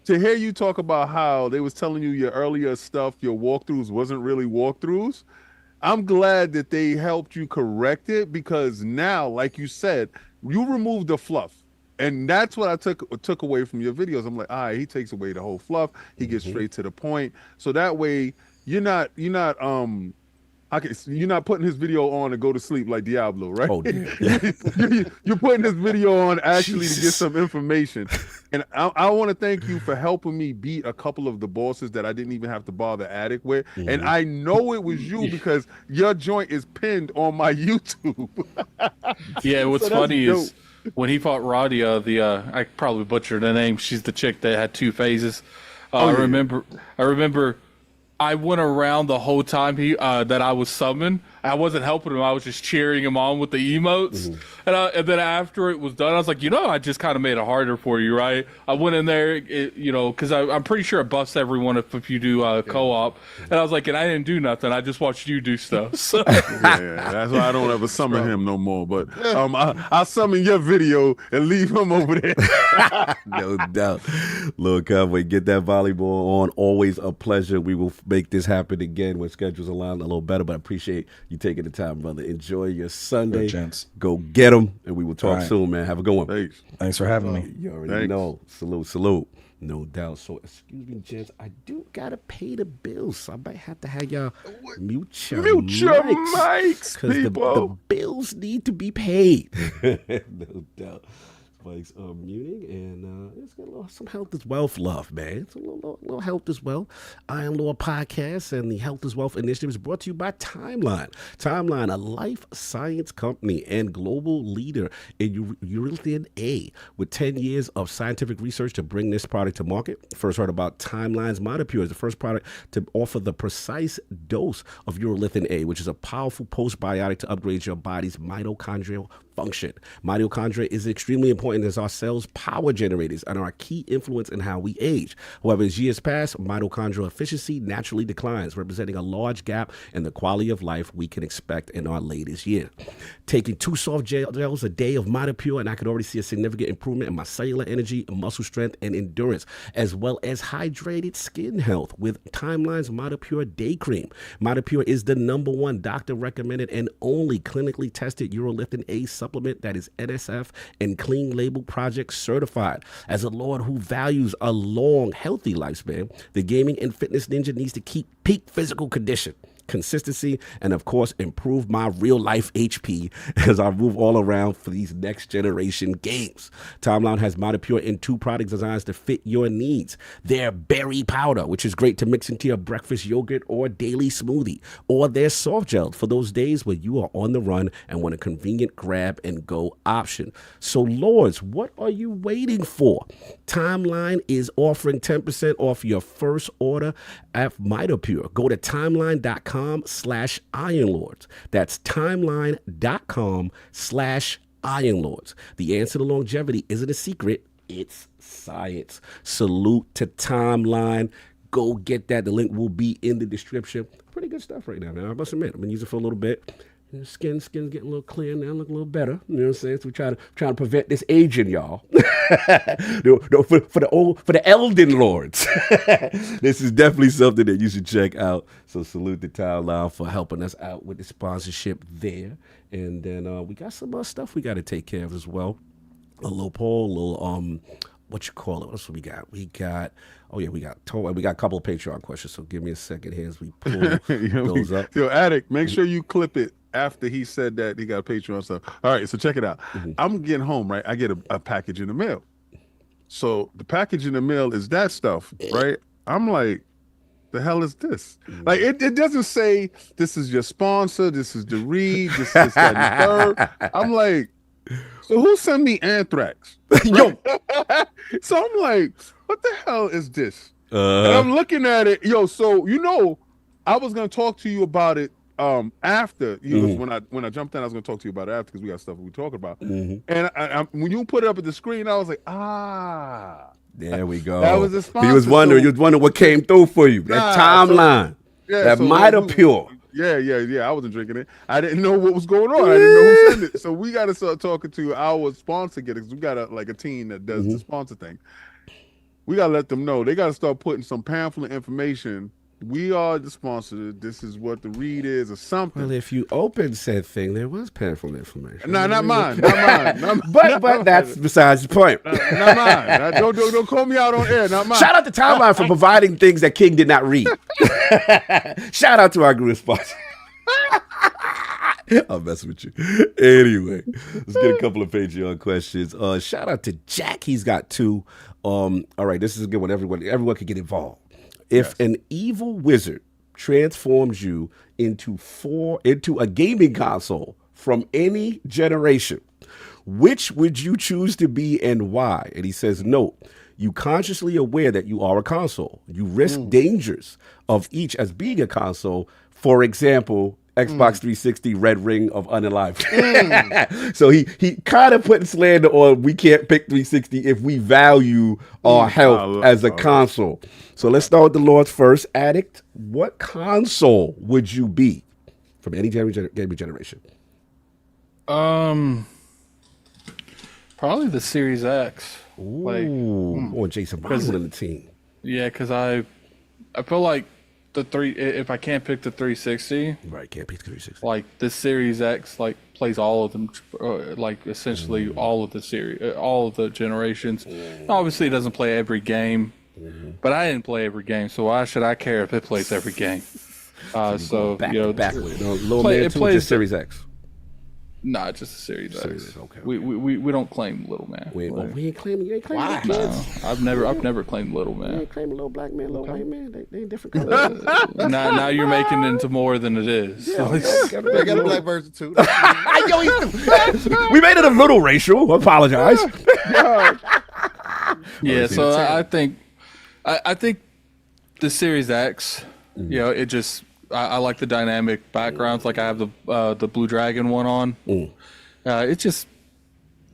to hear you talk about how they was telling you your earlier stuff, your walkthroughs wasn't really walkthroughs, I'm glad that they helped you correct it, because now, like you said, you removed the fluff, and that's what I took away from your videos. I'm like, all right, he takes away the whole fluff. He gets straight to the point. So that way, you're not putting his video on to go to sleep like Diablo, right? Oh, yeah. You're putting this video on actually to get some information. And I want to thank you for helping me beat a couple of the bosses that I didn't even have to bother Addict with. And I know it was you because your joint is pinned on my YouTube. Yeah, what's funny is when he fought Radia, I probably butchered the name. She's the chick that had 2 phases. I remember I went around the whole time that I was summoned. I wasn't helping him. I was just cheering him on with the emotes. And then after it was done, I was like, I just kind of made it harder for you, right? I went in there, because I'm pretty sure it buffs everyone if you do co-op. And I was like, and I didn't do nothing. I just watched you do stuff. So. That's why I don't ever summon him no more. But I'll summon your video and leave him over there. No doubt. Lord Cowboy, get that volleyball on. Always a pleasure. We will make this happen again when schedules align a little better, but I appreciate you taking the time, brother. Enjoy your Sunday. Go get them, and we will talk soon, man. Have a good one. Thanks. Thanks for having me. You already know. Salute. No doubt. So, excuse me, gents. I do gotta pay the bills. So I might have to have y'all mute your mics, because the bills need to be paid. No doubt. Mike's muting, and it's got some health is wealth love, man. It's a little health as well. Iron Lord Podcast and the Health is Wealth Initiative is brought to you by Timeline. Timeline, a life science company and global leader in urolithin A, with 10 years of scientific research to bring this product to market. First heard about TimelineMitopure as the first product to offer the precise dose of urolithin A, which is a powerful postbiotic to upgrade your body's mitochondrial function. Mitochondria is extremely important as our cells' power generators and are a key influence in how we age. However, as years pass, mitochondrial efficiency naturally declines, representing a large gap in the quality of life we can expect in our latest year. Taking 2 soft gels a day of Mitopure, and I could already see a significant improvement in my cellular energy, muscle strength, and endurance, as well as hydrated skin health with Timeline's Mitopure Day Cream. Mitopure is the #1 doctor-recommended and only clinically tested urolithin A supplement that is NSF and Clean Label Project certified. As a Lord who values a long, healthy lifespan, the gaming and fitness ninja needs to keep peak physical condition, consistency, and of course improve my real life HP as I move all around for these next generation games. Timeline has Mitopure in 2 product designs to fit your needs. Their berry powder, which is great to mix into your breakfast yogurt or daily smoothie, or their soft gel for those days where you are on the run and want a convenient grab and go option. So Lords, what are you waiting for? Timeline is offering 10% off your first order at Mitopure. Go to timeline.com/ironlords. That's timeline.com/ironlords. The answer to longevity isn't a secret, it's science. Salute to Timeline. Go get that. The link will be in the description. Pretty good stuff right now, man. I must admit, I've been using it for a little bit. Skin's getting a little clear now, look a little better. You know what I'm saying? So we're trying to prevent this aging, y'all. No, for the Elden Lords. This is definitely something that you should check out. So salute the Timeline for helping us out with the sponsorship there. And then we got some stuff we got to take care of as well. A little poll, a little what you call it? What's what we got? We got a couple of Patreon questions. So give me a second here as we pull those up. Yo, Addict, make sure you clip it after he said that he got a Patreon stuff. All right, so check it out. I'm getting home, right? I get a package in the mail. So the package in the mail is that stuff, right? I'm like, the hell is this? Like, it doesn't say this is your sponsor, this is the read, this is that and third. I'm like, so who sent me anthrax? Yo. So I'm like, what the hell is this? And I'm looking at it, so I was gonna talk to you about it after, when I jumped in, I was going to talk to you about it after because we got stuff we talking about. And I, when you put it up at the screen, I was like, there we go. That was the sponsor. You was wondering what came through for you. That Timeline. That Mitopure. Yeah. I wasn't drinking it. I didn't know what was going on. I didn't know who sent it. So we got to start talking to our sponsor getters. We got a team that does the sponsor thing. We got to let them know. They got to start putting some pamphlet information. We are the sponsor. This is what the read is or something. Well, if you open said thing, there was pamphlet information. No, not mine. But that's besides the point. Not mine. Don't call me out on air. Not mine. Shout out to Timeline for providing things that King did not read. Shout out to our group sponsor. I'll mess with you. Anyway, let's get a couple of Patreon questions. Shout out to Jack. He's got 2. All right, this is a good one. Everyone can get involved. If an evil wizard transforms you into a gaming console from any generation, which would you choose to be and why? And he says, note, you consciously aware that you are a console. You risk dangers of each as being a console. For example, Xbox 360 Red Ring of Unalive. So he kind of put slander on we can't pick 360 if we value our health as a console. So let's start with the Lords first. Addict, what console would you be from any gaming generation? Probably the Series X. Ooh, or Jason Brown in the team. Yeah, because I feel like if I can't pick the 360, Right, can't pick 360. like this Series X, like plays all of them, like essentially all of the series, all of the generations. Obviously, it doesn't play every game, but I didn't play every game, so why should I care if it plays every game? So back you know, to back with it. No, Little play- Man it 2 plays just Series X. nah, just a Series X. Series X, okay. We don't claim little man. We Like, ain't claiming. You ain't claiming Why? little no, kids. I've never claimed little You man. ain't claiming little black man, little white man. They different colors. Now you're making it into more than it is. So it's- They got a black version too. We made it a little racial. I apologize. yeah, so I think the Series X, you know, it just I like the dynamic backgrounds. Like I have the Blue Dragon one on. It just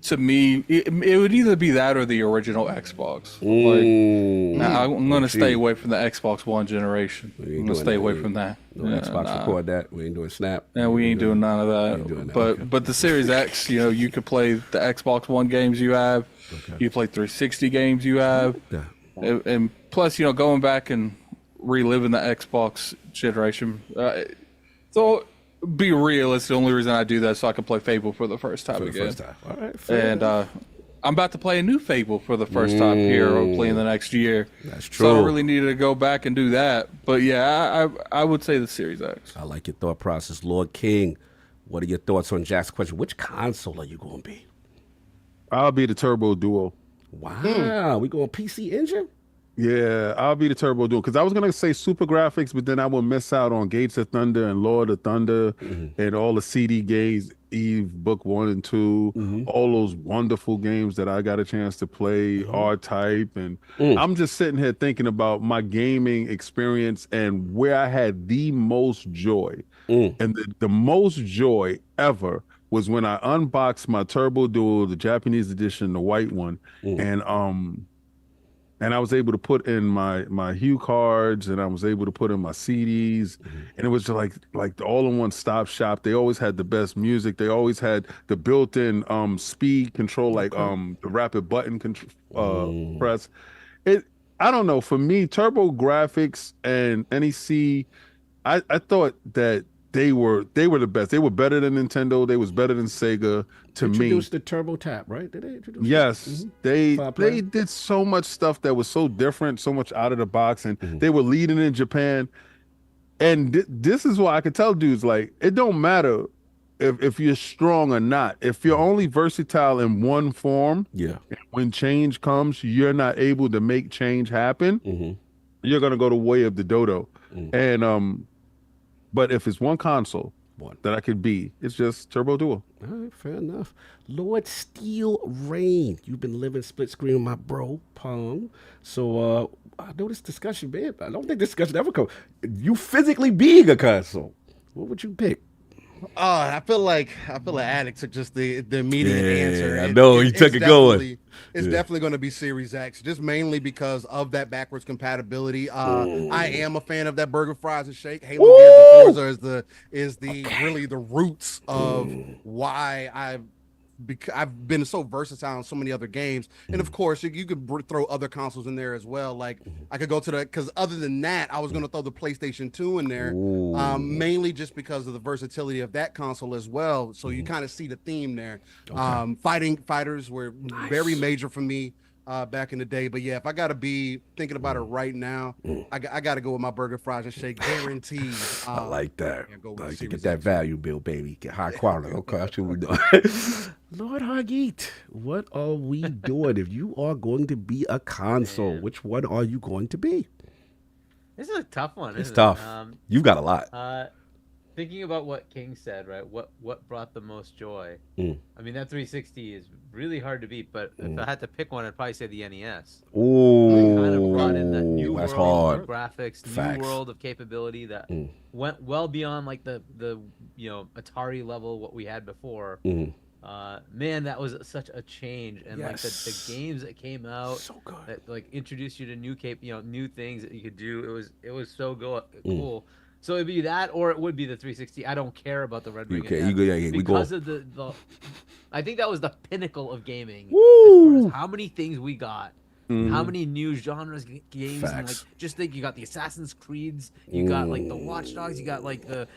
to me it would either be that or the original Xbox. Like I'm gonna stay away from the Xbox One generation. I'm gonna stay away from that. No Xbox record that. We ain't doing Snap. Yeah, we ain't doing none of that. doing that, But okay. but the Series X, you know, you could play the Xbox One games you have. You play 360 games you have. Yeah. And plus, you know, going back and reliving the Xbox generation. So be real, it's the only reason I do that so I can play Fable for the first time For the again. first time. All right. fair And enough. I'm about to play a new Fable for the first time here, hopefully in the next year. That's So I true. don't really need to go back and do that. But yeah, I would say the Series X. I like your thought process, Lord King. What are your thoughts on Jack's question? Which console are you going to be? I'll be the Turbo Duo. Wow, we going PC Engine? Yeah, I'll be the Turbo Duo because I was gonna say Super Graphics, but then I would miss out on Gates of Thunder and Lord of Thunder and all the CD games, Eve Book 1 and 2, all those wonderful games that I got a chance to play, R-Type, and I'm just sitting here thinking about my gaming experience and where I had the most joy, and the most joy ever was when I unboxed my Turbo Duo, the Japanese edition, the white one, and I was able to put in my Hue cards, and I was able to put in my CDs, and it was just like the all-in-one stop shop. They always had the best music. They always had the built-in speed control, like the rapid button press. I don't know. For me, Turbo Graphics and NEC, I thought that they were the best. They were better than Nintendo. They was better than Sega to me. Introduced the Turbo Tap, right? Did they introduce Yes, Five player? they did so much stuff that was so different, so much out of the box, and they were leading in Japan. And this is why I could tell dudes, like, it don't matter if you're strong or not. If you're only versatile in one form, when change comes, you're not able to make change happen. You're gonna go the way of the dodo. And but if it's one console that I could be, it's just Turbo Duo. All right, fair enough. Lord Steel Rain, you've been living split screen with my bro, Pong. So I know this discussion, man. I don't think this discussion ever come. You physically being a console, what would you pick? I feel like Addict took just the immediate answer. I know, he took it going. It's definitely going to be Series X, just mainly because of that backwards compatibility. I am a fan of that burger, fries, and shake. Halo Gears and Forza is the really the roots of why I've been so versatile in so many other games. And of course, you could throw other consoles in there as well. Like I could go to because other than that, I was going to throw the PlayStation 2 in there, mainly just because of the versatility of that console as well. So you kind of see the theme there. Fighters were very major for me back in the day. But yeah, if I got to be thinking about it right now, I got to go with my burger, fries, and shake, guaranteed. I like that. Go with Like to Series get that X. value bill, baby. Get high quality. Okay, that's what we doing. Lord Hagit, what are we doing? If you are going to be a console, which one are you going to be? This is a tough one. It's isn't tough. It? You've got a lot. Thinking about what King said, right? What brought the most joy? I mean, that 360 is really hard to beat, but if I had to pick one, I'd probably say the NES. Ooh, It kind of brought in that new that's world hard. of graphics, Facts. new world of capability that went well beyond like the Atari level what we had before. Man, that was such a change, and like the games that came out So good. that like introduced you to new things that you could do. It was so cool. So it'd be that, or it would be the 360. I don't care about the Red Ring. Okay, we go. Because of the I think that was the pinnacle of gaming. Woo! As far as how many things we got How many new genres games? And, like, just think, you got the Assassin's Creeds, you got like the Watch Dogs, you got like the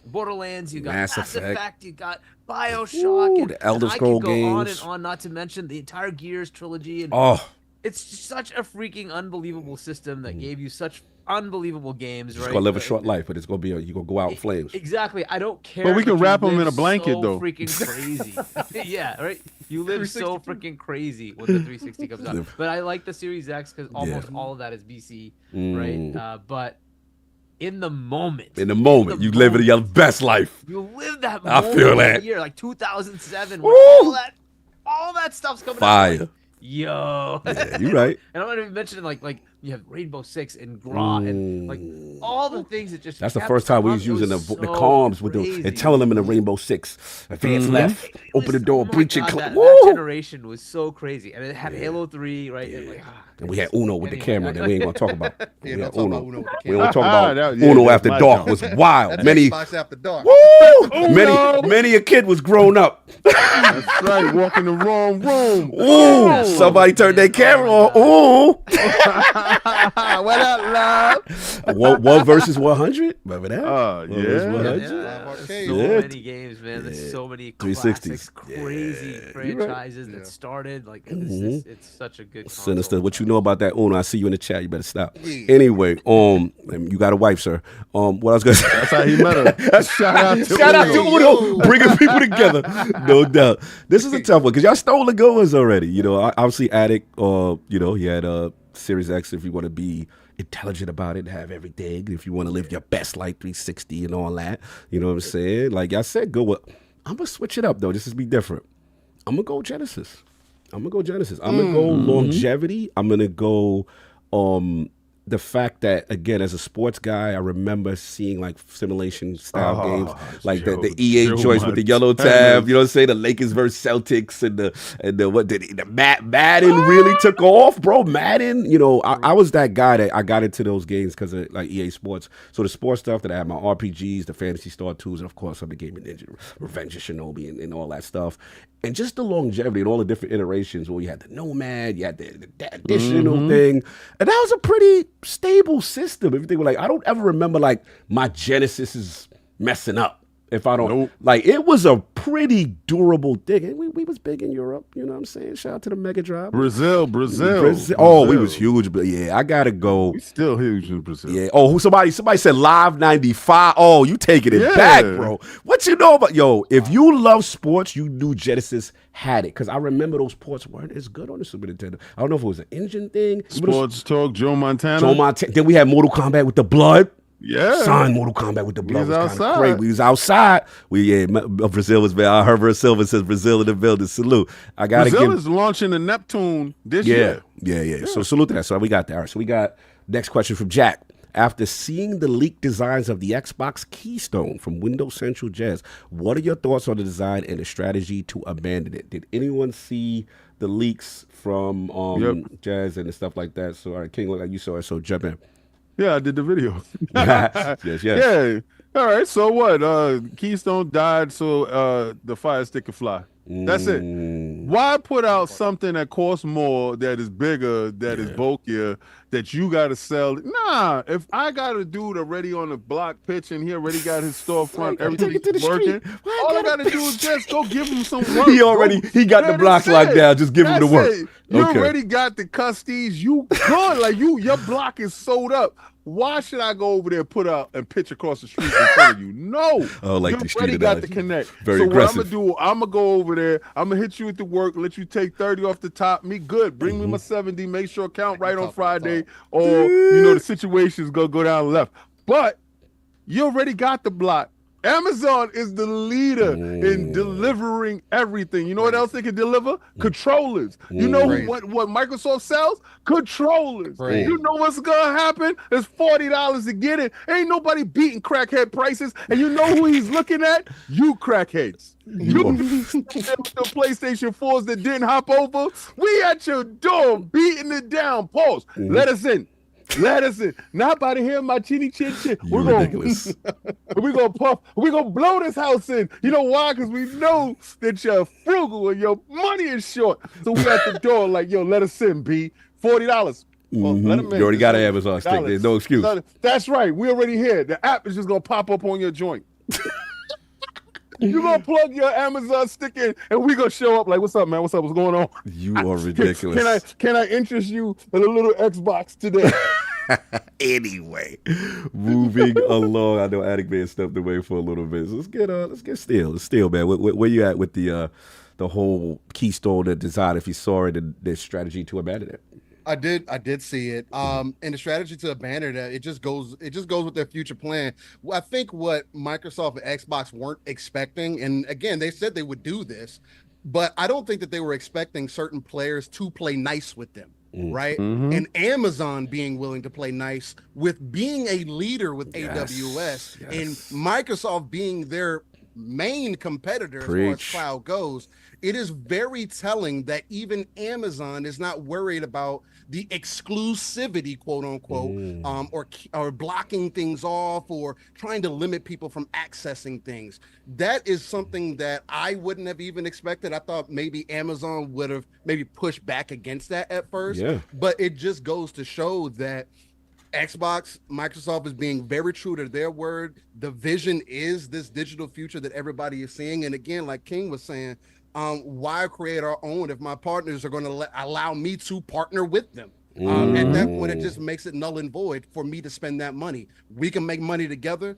Borderlands, you got Mass Effect, you got BioShock, the Elder I Scroll could go on games. and on. Not to mention the entire Gears trilogy. And it's such a freaking unbelievable system that gave you such unbelievable games. It's gonna live a short life, but it's gonna be you're gonna go out in flames. Exactly. I don't care. But we can wrap them in a so blanket, though. Freaking crazy. Yeah, right. You live so freaking crazy when the 360 comes out. But I like the Series X because almost all of that is BC, right? But in the moment, you live in your best life. You live that I moment feel that. year, like 2007, when all that stuff's coming out. Like, yo, yeah, you're right. And I'm not even mentioning like you have Rainbow Six and Gra and like all the things that just. That's the first time we was using the comms with and telling them in the Rainbow Six, advance left, open the door, breach it. That generation was so crazy, and it had Halo 3, right? And we had Uno with the camera that we ain't gonna talk about. Yeah, we had don't Uno. talk about Uno with the We don't talk about Yeah, Uno that's after my dark job. was wild. That's Many Xbox After Dark. many a kid was grown up. That's right. Walk in the wrong room. Ooh, somebody turned their camera on. Ooh. What up, love? One versus 100. Remember that? Yeah. One versus 100. So Yeah. many games, man. There's so many 360s. classics, crazy franchises that started. Like it's such a good console. Sinister. What you know about that Uno? I see you in the chat. You better stop. Anyway, you got a wife, sir. What I was gonna say. That's how he met her. Shout out to Uno, bringing people together. No doubt. This is a tough one because y'all stole the good ones already. You know, obviously Addict. He had Series X if you want to be intelligent about it, have everything. If you want to live your best life, 360 and all that. You know what I'm saying? Like I said, I'm gonna switch it up though. This is be different. I'm gonna go Genesis. I'm gonna go longevity. I'm gonna go the fact that, again, as a sports guy, I remember seeing like simulation style games, like the EA joints with the yellow tab. You know what I'm saying? The Lakers versus Celtics and the Madden really took off, bro. Madden, I was that guy that I got into those games because of like EA Sports. So the sports stuff that I had, my RPGs, the Phantasy Star 2s, and of course I'm the Gaming Ninja, Revenge of Shinobi, and all that stuff. And just the longevity and all the different iterations where you had the Nomad, you had the additional thing. And that was a pretty stable system. Everything was like, I don't ever remember like my Genesis is messing up. If I don't, like, it was a pretty durable thing. And we was big in Europe, you know what I'm saying? Shout out to the Mega Drive. Brazil. Oh, we was huge, but yeah, I gotta go. We still huge in Brazil. Yeah. Oh, somebody said Live 95. Oh, you taking it back, bro. What you know about, if you love sports, you knew Genesis had it. Because I remember those ports weren't as good on the Super Nintendo. I don't know if it was an engine thing. Sports Talk, Joe Montana. Then we had Mortal Kombat with the blood. Yeah, son, Mortal Kombat with the blood was kind of crazy. We was outside. Brazil was. I heard Herbert Silva says Brazil in the building. Salute. Brazil is launching the Neptune this year. Yeah. So salute to that. So we got that. All right. So we got next question from Jack. After seeing the leaked designs of the Xbox Keystone from Windows Central Jazz, what are your thoughts on the design and the strategy to abandon it? Did anyone see the leaks from Jazz and stuff like that? So, all right, King, look like you saw it. So jump in. Yeah, I did the video. yes. Yeah. All right. So what? Keystone died so the Fire Stick could fly. That's it. Why put out something that costs more, that is bigger, that is bulkier, that you got to sell? Nah, if I got a dude already on the block pitching, he already got his storefront, everything's working. All I got to do is just go give him some work. He got the blocks locked down. Just give him the work. You already got the custies. You good. Like your block is sold up. Why should I go over there, put out, and pitch across the street in front of you? No. Oh, like you the street already got analogy. the connect. Very so aggressive. What I'm going to do, I'm going to go over there. I'm going to hit you with the work, let you take 30 off the top. Me good. Bring me my 70. Make sure count right on Friday. Or, the situation's going to go down left. But you already got the block. Amazon is the leader in delivering everything. You know what else they can deliver? Controllers. You know what Microsoft sells? Controllers. You know what's gonna happen? It's $40 to get it. Ain't nobody beating crackhead prices. And you know who he's looking at? You crackheads. You the PlayStation 4s that didn't hop over. We at your door beating it down. Pause. Let us in. Let us in. Not by the hair of my chinny chin chin. You're ridiculous. We're gonna puff. We're gonna blow this house in. You know why? Because we know that you're frugal and your money is short. So we at the door like, yo, let us in, B. $40. Well, let 'em in. You already got an It's Amazon stick. $40. There's no excuse. That's right. We already here. The app is just gonna pop up on your joint. You gonna plug your Amazon stick in, and we gonna show up like, "What's up, man? What's up? What's going on?" You are ridiculous. Can I interest you in a little Xbox today? Anyway, moving along. I know Addict Man stepped away for a little bit. So let's get Steel, man. Where you at with the whole Keystone and design? If you saw it and their strategy to abandon it. I did see it. And the strategy to abandon it, it just goes with their future plan. Well, I think what Microsoft and Xbox weren't expecting, and again, they said they would do this, but I don't think that they were expecting certain players to play nice with them. Right. And Amazon being willing to play nice with being a leader with AWS and Microsoft being their main competitor as far as cloud goes. It is very telling that even Amazon is not worried about the exclusivity, quote unquote, or blocking things off or trying to limit people from accessing things. That is something that I wouldn't have even expected. I thought maybe Amazon would have maybe pushed back against that at first, but it just goes to show that Microsoft is being very true to their word. The vision is this digital future that everybody is seeing. And again, like King was saying, why create our own if my partners are going to allow me to partner with them? At that point, it just makes it null and void for me to spend that money. We can make money together.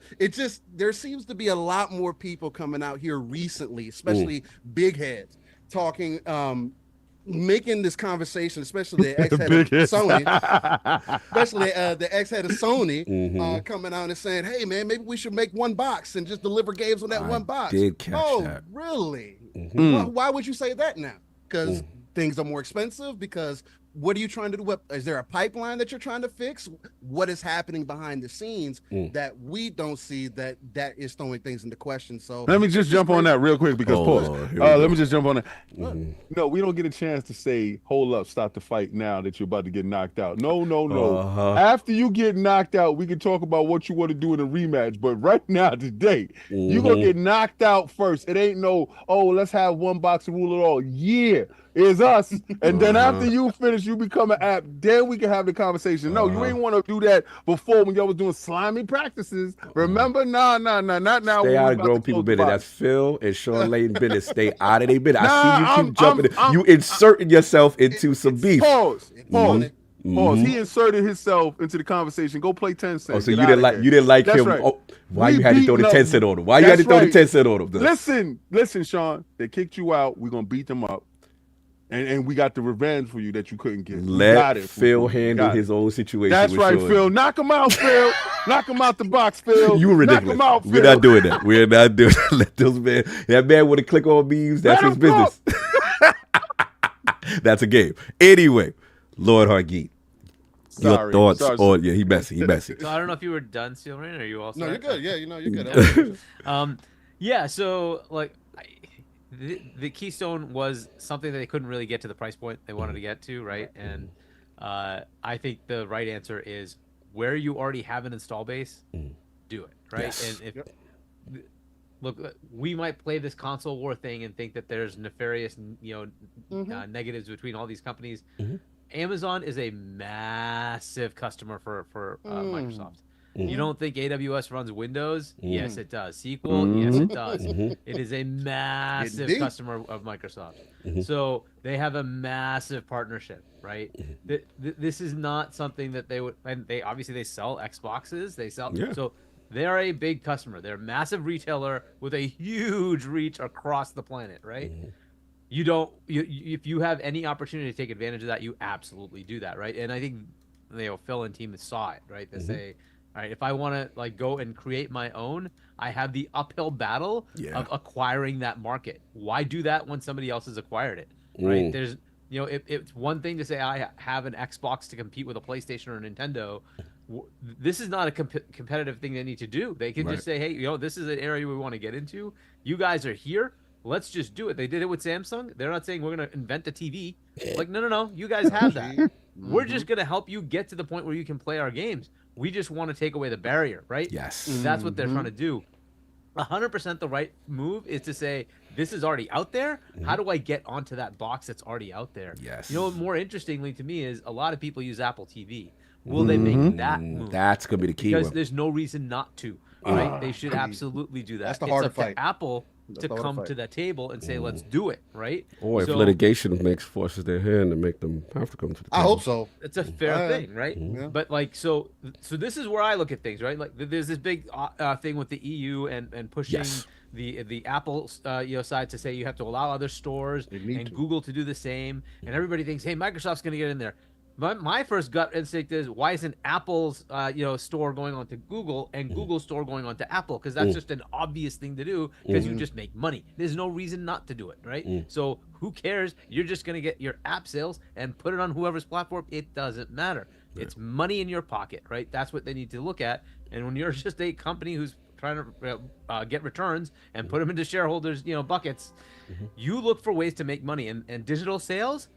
There seems to be a lot more people coming out here recently, especially big heads, talking, making this conversation, especially the ex-head of Sony, the ex-head of Sony, coming out and saying, "Hey, man, maybe we should make one box and just deliver games on that one box." Did catch that. Really? Why would you say that now? Because things are more expensive? Because what are you trying to do? Is there a pipeline that you're trying to fix? What is happening behind the scenes that we don't see that is throwing things into question? So let me just jump on that real quick because let me just jump on that. No, we don't get a chance to say, "Hold up, stop the fight now that you're about to get knocked out." No. After you get knocked out, we can talk about what you want to do in a rematch. But right now, today, you're gonna get knocked out first. It ain't no, let's have one box and rule it all. Yeah. Is us, and then after you finish, you become an app. Then we can have the conversation. No, you ain't want to do that before when y'all was doing slimy practices. Remember? Nah, not now. Stay out of grown people business. That's Phil and Shaun Layton business. Stay out of their business. I see you keep jumping. You inserting yourself into some beef. Pause. He inserted himself into the conversation. Go play 10 cents. Oh, so you didn't like him? Right. Oh, why you had to throw the 10 cent on him? Why you had to throw the 10 cent on him? Listen, Shaun. They kicked you out. We're gonna beat them up. And we got the revenge for you that you couldn't get. Let Phil handle his own situation. That's right, Phil. Knock him out, Phil. Knock him out the box, Phil. You were ridiculous. Knock him out, Phil. We're not doing that. We're not doing that. Let those men. That man want to click on memes. That's his business. That's a game. Anyway, Lord Hargeet. Your thoughts on he messy. So I don't know if you were done, Steel Rain, or you also. No, you're good. Yeah, you're good. Yeah. So like. The Keystone was something that they couldn't really get to the price point they wanted to get to, right? And I think the right answer is where you already have an install base, do it, right? Yes. And look, we might play this console war thing and think that there's nefarious, negatives between all these companies. Amazon is a massive customer for Microsoft. You don't think AWS runs Windows? Yes, it does. SQL? Yes, it does. It is a massive customer of Microsoft. So they have a massive partnership, right? This is not something that they would, and they obviously sell Xboxes. So they're a big customer. They're a massive retailer with a huge reach across the planet, right? If you have any opportunity to take advantage of that, you absolutely do that, right? And I think Phil and team saw it, right? They say, all right, if I want to go and create my own, I have the uphill battle of acquiring that market. Why do that when somebody else has acquired it, right? There's, it's one thing to say I have an Xbox to compete with a PlayStation or a Nintendo. This is not a competitive thing they need to do. They can just say, hey, this is an area we want to get into. You guys are here. Let's just do it. They did it with Samsung. They're not saying we're going to invent a TV. Like, no. You guys have that. We're just going to help you get to the point where you can play our games. We just want to take away the barrier, right? Yes. That's what they're trying to do. 100% the right move is to say, this is already out there. How do I get onto that box that's already out there? Yes. You know, more interestingly to me is a lot of people use Apple TV. Will they make that move? That's going to be the key. Because there's no reason not to, right? They should absolutely do that. That's the It's harder up to fight. Apple That's to the harder come fight. to that table and say, let's do it, right? Or if So, litigation forces their hand to make them have to come to the table. I hope so. it's a fair thing, right? Yeah. But like, so this is where I look at things, right? Like, there's this big thing with the EU and pushing Yes. the Apple side to say you have to allow other stores need and to. Google to do the same, and everybody thinks, hey, Microsoft's going to get in there. My first gut instinct is, why isn't Apple's store going on to Google and Google's store going on to Apple? Because that's just an obvious thing to do, because you just make money. There's no reason not to do it, right? So who cares? You're just going to get your app sales and put it on whoever's platform. It doesn't matter. It's money in your pocket, right? That's what they need to look at. And when you're just a company who's trying to get returns and put them into shareholders, buckets, you look for ways to make money. And digital sales,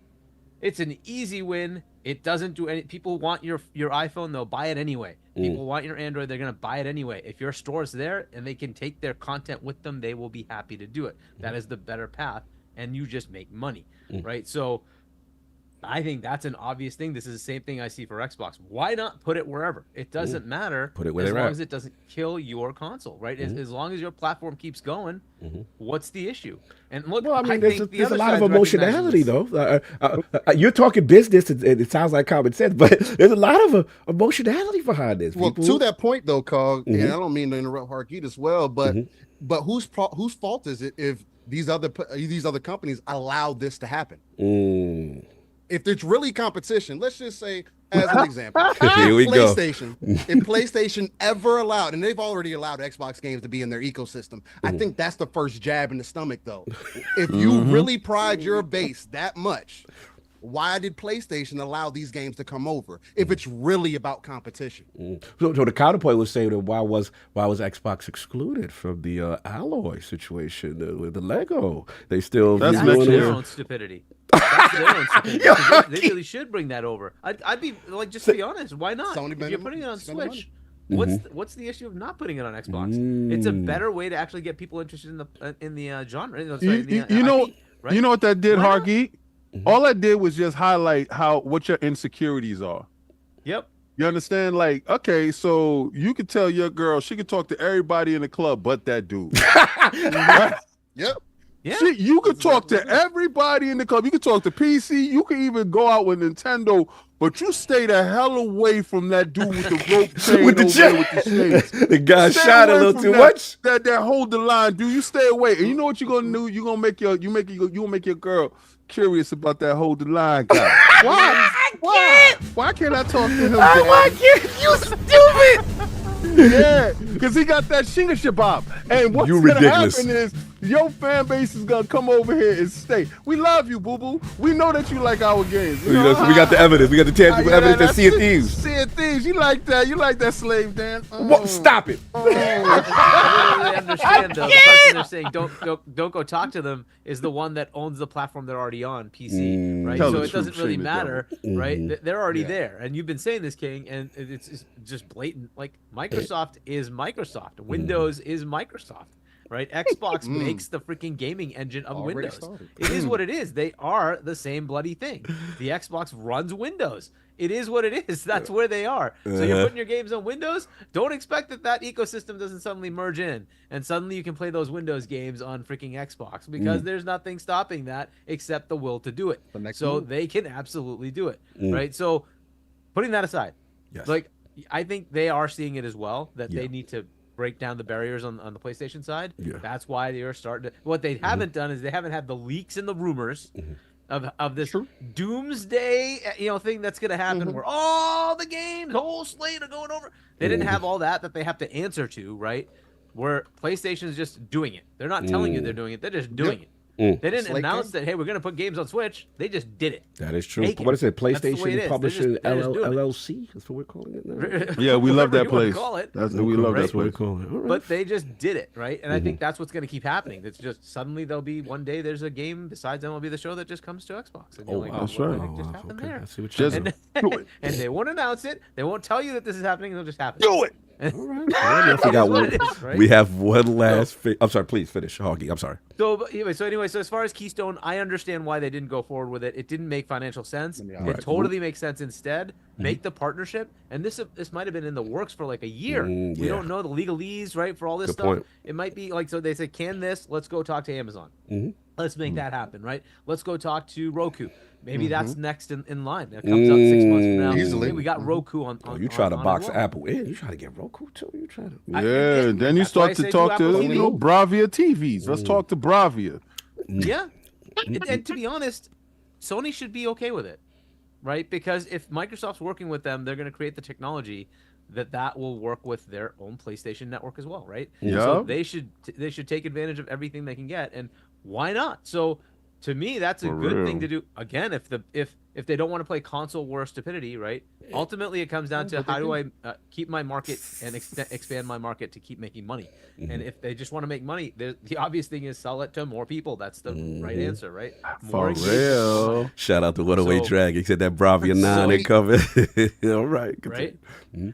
it's an easy win. It doesn't do any. People want your iPhone, they'll buy it anyway. People want your Android, they're gonna buy it anyway. If your store's there and they can take their content with them, they will be happy to do it. That is the better path, and you just make money, right? So I think that's an obvious thing. This is the same thing I see for Xbox. Why not put it wherever? It doesn't matter. Put it where as they're long at. as it doesn't kill your console, right? As long as your platform keeps going, what's the issue? And look, Well, I mean, think there's the a other lot of side recognizes emotionality, this. though. You're talking business, and it sounds like common sense, but there's a lot of emotionality behind this. Well, People- to that point though, Cog, and I don't mean to interrupt Harkeet as well, but whose fault is it if these other companies allow this to happen? If it's really competition, let's just say, as an example, Here we go. PlayStation. If PlayStation ever allowed, and they've already allowed Xbox games to be in their ecosystem, I think that's the first jab in the stomach, though. If you really pride your base that much, why did PlayStation allow these games to come over? If it's really about competition. So the counterpoint was saying that why was Xbox excluded from the Alloy situation with the Lego? They still That's doing next That's it. year. their own stupidity. That's their own stupidity. 'Cause they really should bring that over. I'd be like, just be honest. Why not? Sony If been you're putting it on spending Switch, what's the issue of not putting it on Xbox? It's a better way to actually get people interested in the genre. You know, right? you know what that did, Why not? Hargeet? All that did was just highlight what your insecurities are. Yep. You understand? Like, okay, so you could tell your girl she could talk to everybody in the club but that dude. Right? Yep. Yeah. You could talk to everybody in the club. You could talk to PC. You could even go out with Nintendo, but you stay the hell away from that dude with the rope chain With the over chain. there with the snakes. The guy Stay shot a away little from too that, much. That hold the line, dude. You stay away. And you know what you're gonna do? You're gonna make your girl curious about that hold the line guy. Why can't I talk to him? You stupid! Yeah, because he got that Shinga Shabab. And what's You gonna ridiculous. happen is your fan base is gonna come over here and stay. We love you, boo boo. We know that you like our games. We got the evidence. We got the tangible evidence that Sea of Thieves. Sea of Thieves. You like that? You like that slave dance? What? Stop it! I really understand though. The person they're saying don't go talk to them is the one that owns the platform they're already on, PC, right? Tell So the it doesn't truth, really shame the matter, right? They're already Yeah. there, and you've been saying this, King, and it's just blatant. Like, Microsoft is Microsoft. Windows is Microsoft. Right? Xbox makes the freaking gaming engine of Already Windows. started. It is what it is. They are the same bloody thing. The Xbox runs Windows. It is what it is. That's where they are. So you're putting your games on Windows. Don't expect that ecosystem doesn't suddenly merge in and suddenly you can play those Windows games on freaking Xbox, because there's nothing stopping that except the will to do it. So they can absolutely do it. Right? So putting that aside, Yes. like, I think they are seeing it as well, that they need to break down the barriers on the PlayStation side. Yeah. That's why they are starting to. What they haven't done is they haven't had the leaks and the rumors of this doomsday thing that's going to happen where all the games, whole slate are going over. They didn't have all that they have to answer to, right? Where PlayStation is just doing it. They're not telling you they're doing it. They're just doing it. They didn't Slate announce game? that, hey, we're going to put games on Switch. They just did it. That is true. Make it. What is it? That's the way it PlayStation is. Publishing They're just doing it. LLC? That's what we're calling it now. Yeah, we love Whatever that you wanna place. call it. We love that That's what we place. call it. All right. But they just did it, right? And I think that's what's going to keep happening. It's just suddenly there'll be one day there's a game besides MLB The Show that just comes to Xbox. And you're like, That's what right. the heck just happened okay. there? I see what you're Just saying. do it. And they won't announce it. They won't tell you that this is happening. It'll just happen. Do it. All right. Well, I got what one. it is, right? We have one last. I'm sorry. Please finish, Hoggy. I'm sorry. So anyway, so as far as Keystone, I understand why they didn't go forward with it. It didn't make financial sense. Right. It totally makes sense instead. Make the partnership, and this might have been in the works for like a year. We yeah. don't know the legalese, right, for all this Good stuff. point. It might be like, so they said, can this? Let's go talk to Amazon. Let's make that happen, right? Let's go talk to Roku. Maybe that's next in line. That comes up 6 months from now. Easily. Hey, we got Roku on. Oh, you try to on box as well. Apple in? You try to get Roku too? You try to? Yeah, then you That's why I start say to do talk Apple to TV. Bravia TVs. Let's talk to Bravia. Yeah, and to be honest, Sony should be okay with it, right? Because if Microsoft's working with them, they're going to create the technology that will work with their own PlayStation network as well, right? So Yeah. they should take advantage of everything they can get, and why not? So to me, that's a For good thing real. to do. Again, if they don't want to play console war stupidity, right? Ultimately, it comes down to how do I keep my market and expand my market to keep making money. And if they just want to make money, the obvious thing is sell it to more people. That's the right answer, right? More For engagement. real. Shout out to What Away So- Drag. He said that Bravia 9 ain't covered. All right. Right.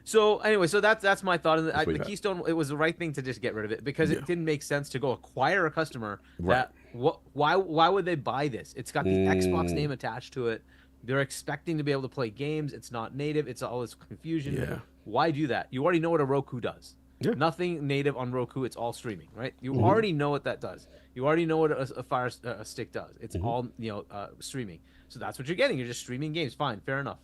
So anyway, so that's my thought. And what you the got. Keystone, it was the right thing to just get rid of it because it didn't make sense to go acquire a customer. That why would they buy this? It's got the Xbox name attached to it. They're expecting to be able to play games. It's not native. It's all this confusion. Yeah. Why do that? You already know what a Roku does. Yeah. Nothing native on Roku. It's all streaming, right? You already know what that does. You already know what a Fire Stick does. It's all streaming. So that's what you're getting. You're just streaming games. Fine, fair enough.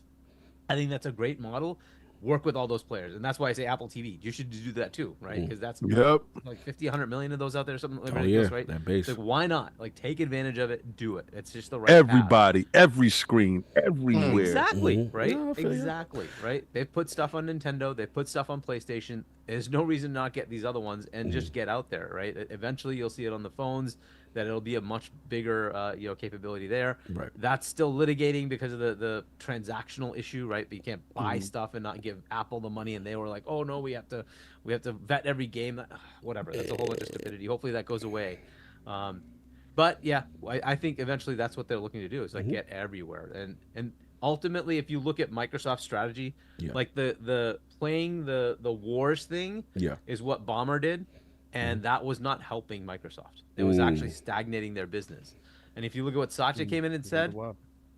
I think that's a great model. Work with all those players, and that's why I say Apple TV. You should do that too, right? Because that's Yep. like 50, 100 million of those out there, something Oh, ridiculous, yeah, right? that base. Like, why not? Like, take advantage of it. Do it. It's just the right path. Everybody, every screen, everywhere. Exactly, right? Yeah, I feel you. Exactly, right? They've put stuff on Nintendo. They put stuff on PlayStation. There's no reason to not get these other ones and just get out there, right? Eventually, you'll see it on the phones. That it'll be a much bigger, capability there. Right. That's still litigating because of the transactional issue, right? But you can't buy stuff and not give Apple the money, and they were like, "Oh no, we have to vet every game." Whatever. That's a whole bunch of stupidity. Hopefully, that goes away. But yeah, I think eventually that's what they're looking to do is like get everywhere, and ultimately, if you look at Microsoft's strategy, like the playing the wars thing, is what Bomber did. And that was not helping Microsoft. It was actually stagnating their business. And if you look at what Satya came in and said,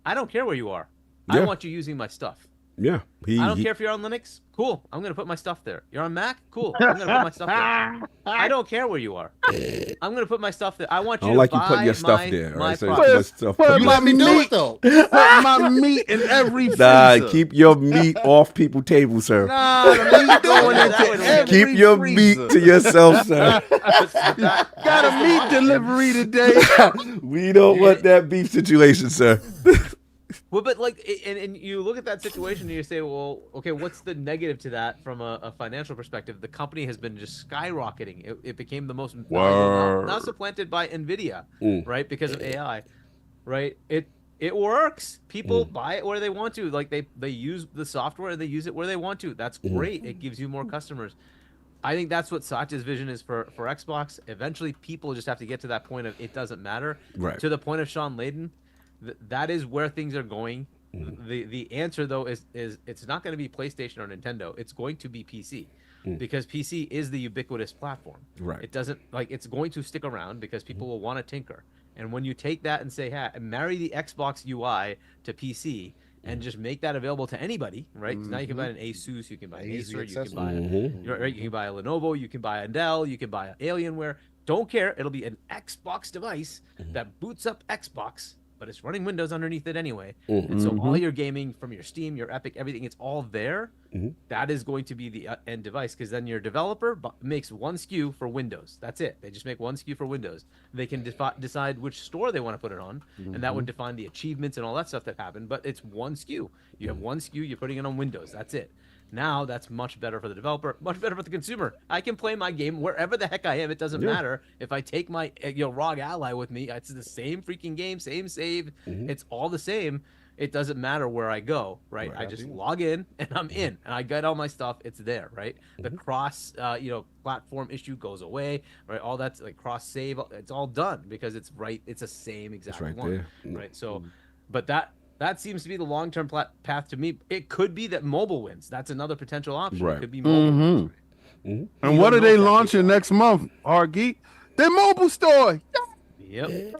I don't care where you are. I Yeah. want you using my stuff. Yeah. I don't care if you're on Linux. Cool. I'm going to put my stuff there. You're on Mac? Cool. I'm going to put my stuff there. I don't care where you are. I'm going to put my stuff there. I want I you don't to like you buy putting your stuff my, there. my Right? So product. much stuff. Where You my let me do meat? it though. Put my meat in every Nah, freezer. keep your meat off people's tables, sir. Nah, the meat going into every Keep your freezer. meat to yourself, sir. Got a meat delivery today. We don't want that beef situation, sir. Well, but like, and you look at that situation and you say, well, okay, what's the negative to that from a financial perspective? The company has been just skyrocketing. It became the most valuable, now supplanted by Nvidia, right? Because of AI, right? It works. People buy it where they want to. Like they use the software and they use it where they want to. That's great. It gives you more customers. I think that's what Satya's vision is for Xbox. Eventually, people just have to get to that point of it doesn't matter. Right. To the point of Shaun Layden. That is where things are going. The answer though is it's not going to be PlayStation or Nintendo. It's going to be PC because PC is the ubiquitous platform. Right. It doesn't it's going to stick around because people will want to tinker. And when you take that and say, hey, marry the Xbox UI to PC and just make that available to anybody, right? 'Cause now you can buy an Asus, you can buy an Easy Acer, you can accessible. buy you can buy a Lenovo, you can buy a Dell, you can buy an Alienware. Don't care. It'll be an Xbox device that boots up Xbox, but it's running Windows underneath it anyway. And so all your gaming from your Steam, your Epic, everything, it's all there. That is going to be the end device because then your developer makes one SKU for Windows. That's it. They just make one SKU for Windows. They can decide which store they want to put it on, and that would define the achievements and all that stuff that happen. But it's one SKU. You have one SKU, you're putting it on Windows. That's it. Now that's much better for the developer, much better for the consumer. I can play my game wherever the heck I am. It doesn't matter if I take my ROG Ally with me. It's the same freaking game, same save. It's all the same. It doesn't matter where I go, right? I just log in and I'm in, and I get all my stuff. It's there, right? The cross, platform issue goes away, right? All that's like cross save. It's all done because it's right. It's the same exact one, right? So, but that seems to be the long-term path to me. It could be that mobile wins. That's another potential option. It could be mobile wins. And what are they launching next month, Hargeek? Their mobile store. Yep.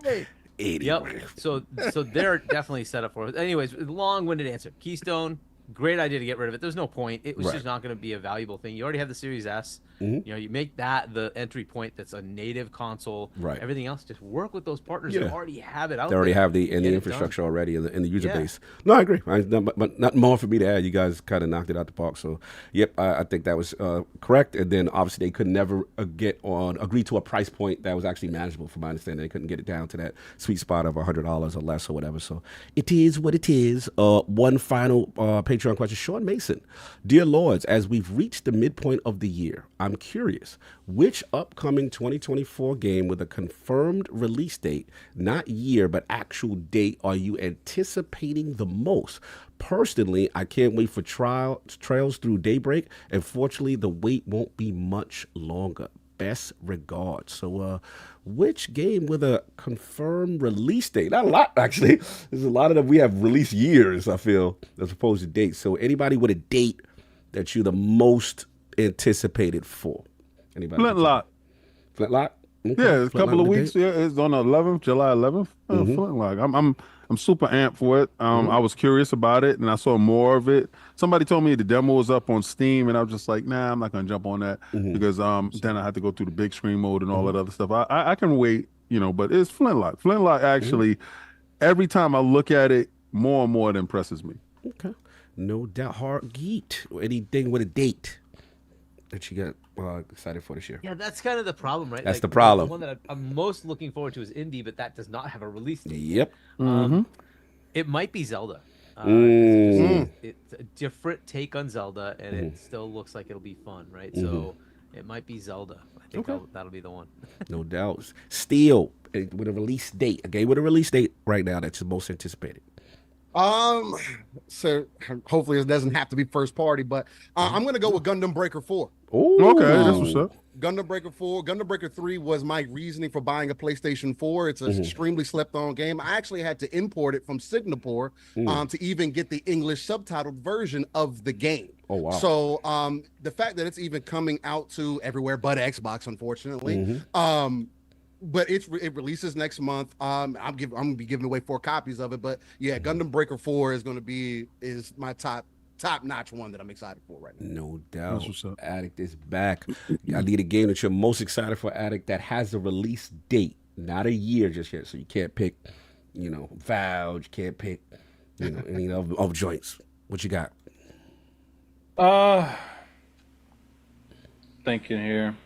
Yep. So they're definitely set up for it. Anyways, long-winded answer. Keystone, great idea to get rid of it. There's no point. It was just not going to be a valuable thing. You already have the Series S. You make that the entry point. That's a native console. Right. Everything else, just work with those partners who already have it out. They already have the infrastructure already in the user base. No, I agree. But not more for me to add. You guys kind of knocked it out the park. So, yep, I think that was correct. And then obviously they could never agree to a price point that was actually manageable. From my understanding, they couldn't get it down to that sweet spot of $100 or less or whatever. So it is what it is. One final Patreon question, Shaun Mason. Dear Lords, as we've reached the midpoint of the year, I'm curious, which upcoming 2024 game with a confirmed release date, not year, but actual date, are you anticipating the most? Personally, I can't wait for Trails Through Daybreak, and fortunately, the wait won't be much longer. Best regards. So, which game with a confirmed release date? Not a lot, actually. There's a lot of them. We have release years, I feel, as opposed to dates. So, anybody with a date that you're the most anticipated for? Anybody? Flintlock. Flintlock? Okay. Yeah, it's a couple of Flintlock weeks. Yeah, it's on the 11th, July 11th. Flintlock. I'm super amped for it. I was curious about it, and I saw more of it. Somebody told me the demo was up on Steam, and I was just like, nah, I'm not gonna jump on that because then I have to go through the big screen mode and all that other stuff. I can wait, but it's Flintlock. Flintlock actually, every time I look at it, more and more it impresses me. Okay, no doubt. Hargeet, anything with a date that you got excited for this year? Yeah, that's kind of the problem, right? That's the problem. The one that I'm most looking forward to is Indie, but that does not have a release date. Yep. It might be Zelda. It's a different take on Zelda, and it still looks like it'll be fun, right? So it might be Zelda. I think that'll be the one. No doubt. Steel with a release date. A game with a release date right now that's the most anticipated. So hopefully it doesn't have to be first party, but I'm gonna go with Gundam Breaker 4. Oh, okay, that's what's up. Gundam Breaker 4. Gundam Breaker 3 was my reasoning for buying a PlayStation 4. It's an extremely slept-on game. I actually had to import it from Singapore to even get the English subtitled version of the game. Oh, wow. So the fact that it's even coming out to everywhere but Xbox, unfortunately, but it releases next month. I'm gonna be giving away 4 copies of it. But yeah, Gundam Breaker 4 is my top-notch one that I'm excited for right now. No doubt. Addict is back. I need a game that you're most excited for, Addict, that has a release date, not a year just yet. So you can't pick, Valve. You can't pick, any of joints. What you got? Thinking here.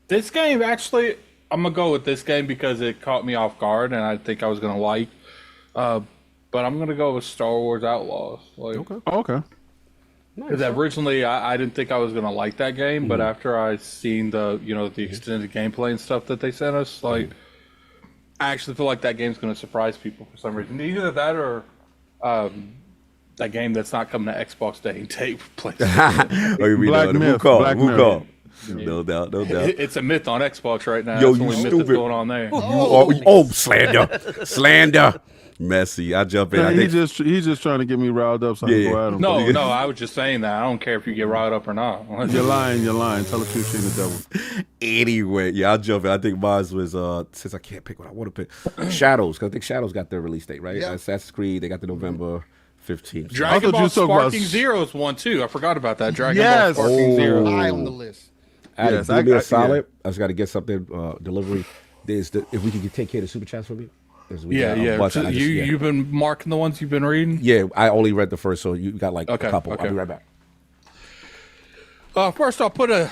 This game, actually, I'm going to go with this game because it caught me off guard and I think I was going to like. But I'm going to go with Star Wars Outlaws. Okay. Because originally I didn't think I was going to like that game, but after I seen the extended gameplay and stuff that they sent us, I actually feel like that game's going to surprise people for some reason. Either that or that game that's not coming to Xbox Day and Date PlayStation. Black Myth. No doubt. It's a myth on Xbox right now. Yo, that's the you only myth stupid. that's going on there. Slander. Messy. I jump in. He's just trying to get me riled up so I can go at him. No, I was just saying that. I don't care if you get riled up or not. You're lying. Tell the truth, shame the devil. Anyway, yeah, I'll jump in. I think mine was, since I can't pick what I want to pick, Shadows, because I think Shadows got their release date, right? Yeah. Assassin's Creed, they got the November 15th. Dragon Ball Sparking Zero's one too. I forgot about that. Dragon Yes. Ball Sparking Zero. High on the list. Addict, do me a solid. I just got to get something, delivery. If we could take care of the super chats for me. You've been marking the ones you've been reading? Yeah, I only read the first, so you got a couple. I'll be right back. First I'll put a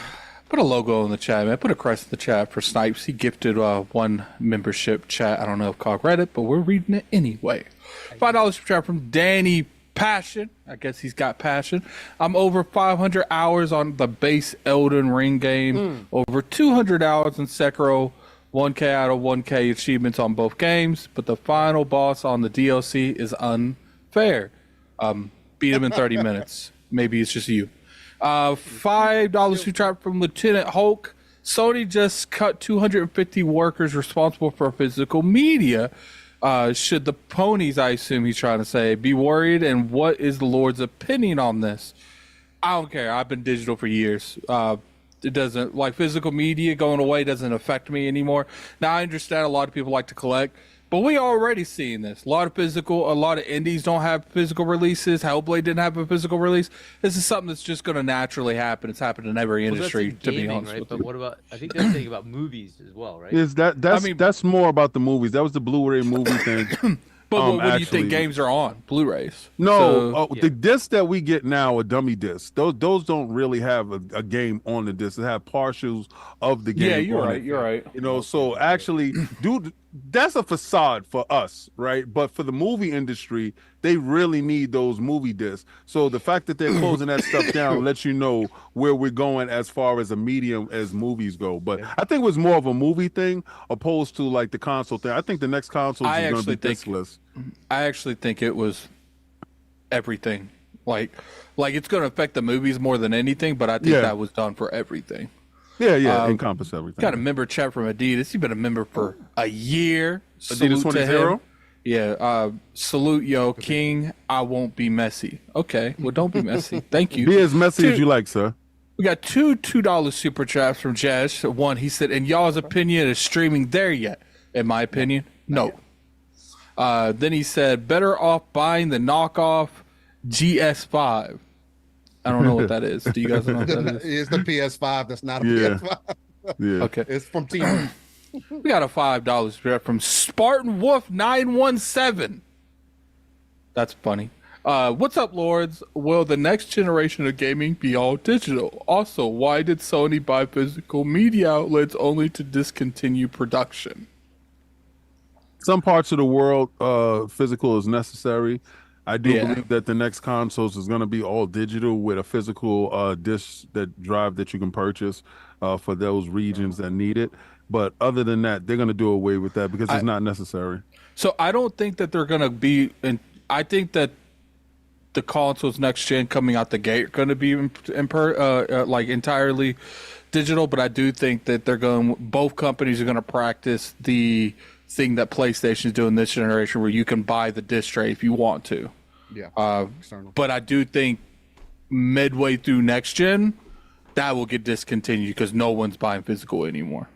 logo in the chat, man. Put a crest in the chat for Snipes. He gifted 1 membership chat. I don't know if Cog read it, but we're reading it anyway. $5 super chat from Danny passion. I guess he's got passion. I'm over 500 hours on the base Elden Ring game. Over 200 hours in Sekiro. 1K out of 1K achievements on both games. But the final boss on the DLC is unfair. Beat him in 30 minutes. Maybe it's just you. $5 super chat from Lieutenant Hulk. Sony just cut 250 workers responsible for physical media. Should the ponies, I assume he's trying to say, be worried? And what is the Lord's opinion on this? I don't care. I've been digital for years. It doesn't, like, physical media going away doesn't affect me anymore. Now, I understand a lot of people like to collect, but we already seeing this. A lot of indies don't have physical releases. Hellblade didn't have a physical release. This is something that's just going to naturally happen. It's happened in every industry, that's in to gaming, be honest right? with But you. what about, I think they're thinking about movies as well, right? That's more about the movies. That was the Blu-ray movie thing. But what do you think games are on? Blu-rays? No, the discs that we get now are dummy discs. Those don't really have a game on the disc. They have partials of the game. Yeah, you're on right. it. You're right. You know, so actually, dude, that's a facade for us, right? But for the movie industry, they really need those movie discs. So the fact that they're closing that stuff down lets you know where we're going as far as a medium as movies go. But I think it was more of a movie thing opposed to like the console thing. I think the next console is going to be discless. I actually think it was everything. Like it's going to affect the movies more than anything, but I think that was done for everything. Yeah, encompass everything. Got a member chat from Adidas. He's been a member for a year. Adidas Salute to 20. him. Yeah. Salute, yo, King. I won't be messy. Okay. Well, don't be messy. Thank you. Be as messy as you like, sir. We got two $2 super chats from Jazz. One, he said, in y'all's opinion, is streaming there yet? In my opinion, no. Then he said, better off buying the knockoff GS5. I don't know what that is. Do you guys know what that is? It's the PS5. That's not a PS5. Yeah. Okay. It's from Team. We got a $5 super from Spartan Wolf 917. That's funny. What's up, Lords? Will the next generation of gaming be all digital? Also, why did Sony buy physical media outlets only to discontinue production? Some parts of the world, physical is necessary. I do believe that the next consoles is going to be all digital with a physical disc drive that you can purchase for those regions that need it. But other than that, they're going to do away with that because it's not necessary. So I don't think that they're going to be, and I think that the consoles next gen coming out the gate are going to be like entirely digital. But I do think that both companies are going to practice the thing that PlayStation is doing this generation, where you can buy the disc tray if you want to. Yeah. But I do think midway through next gen, that will get discontinued because no one's buying physical anymore.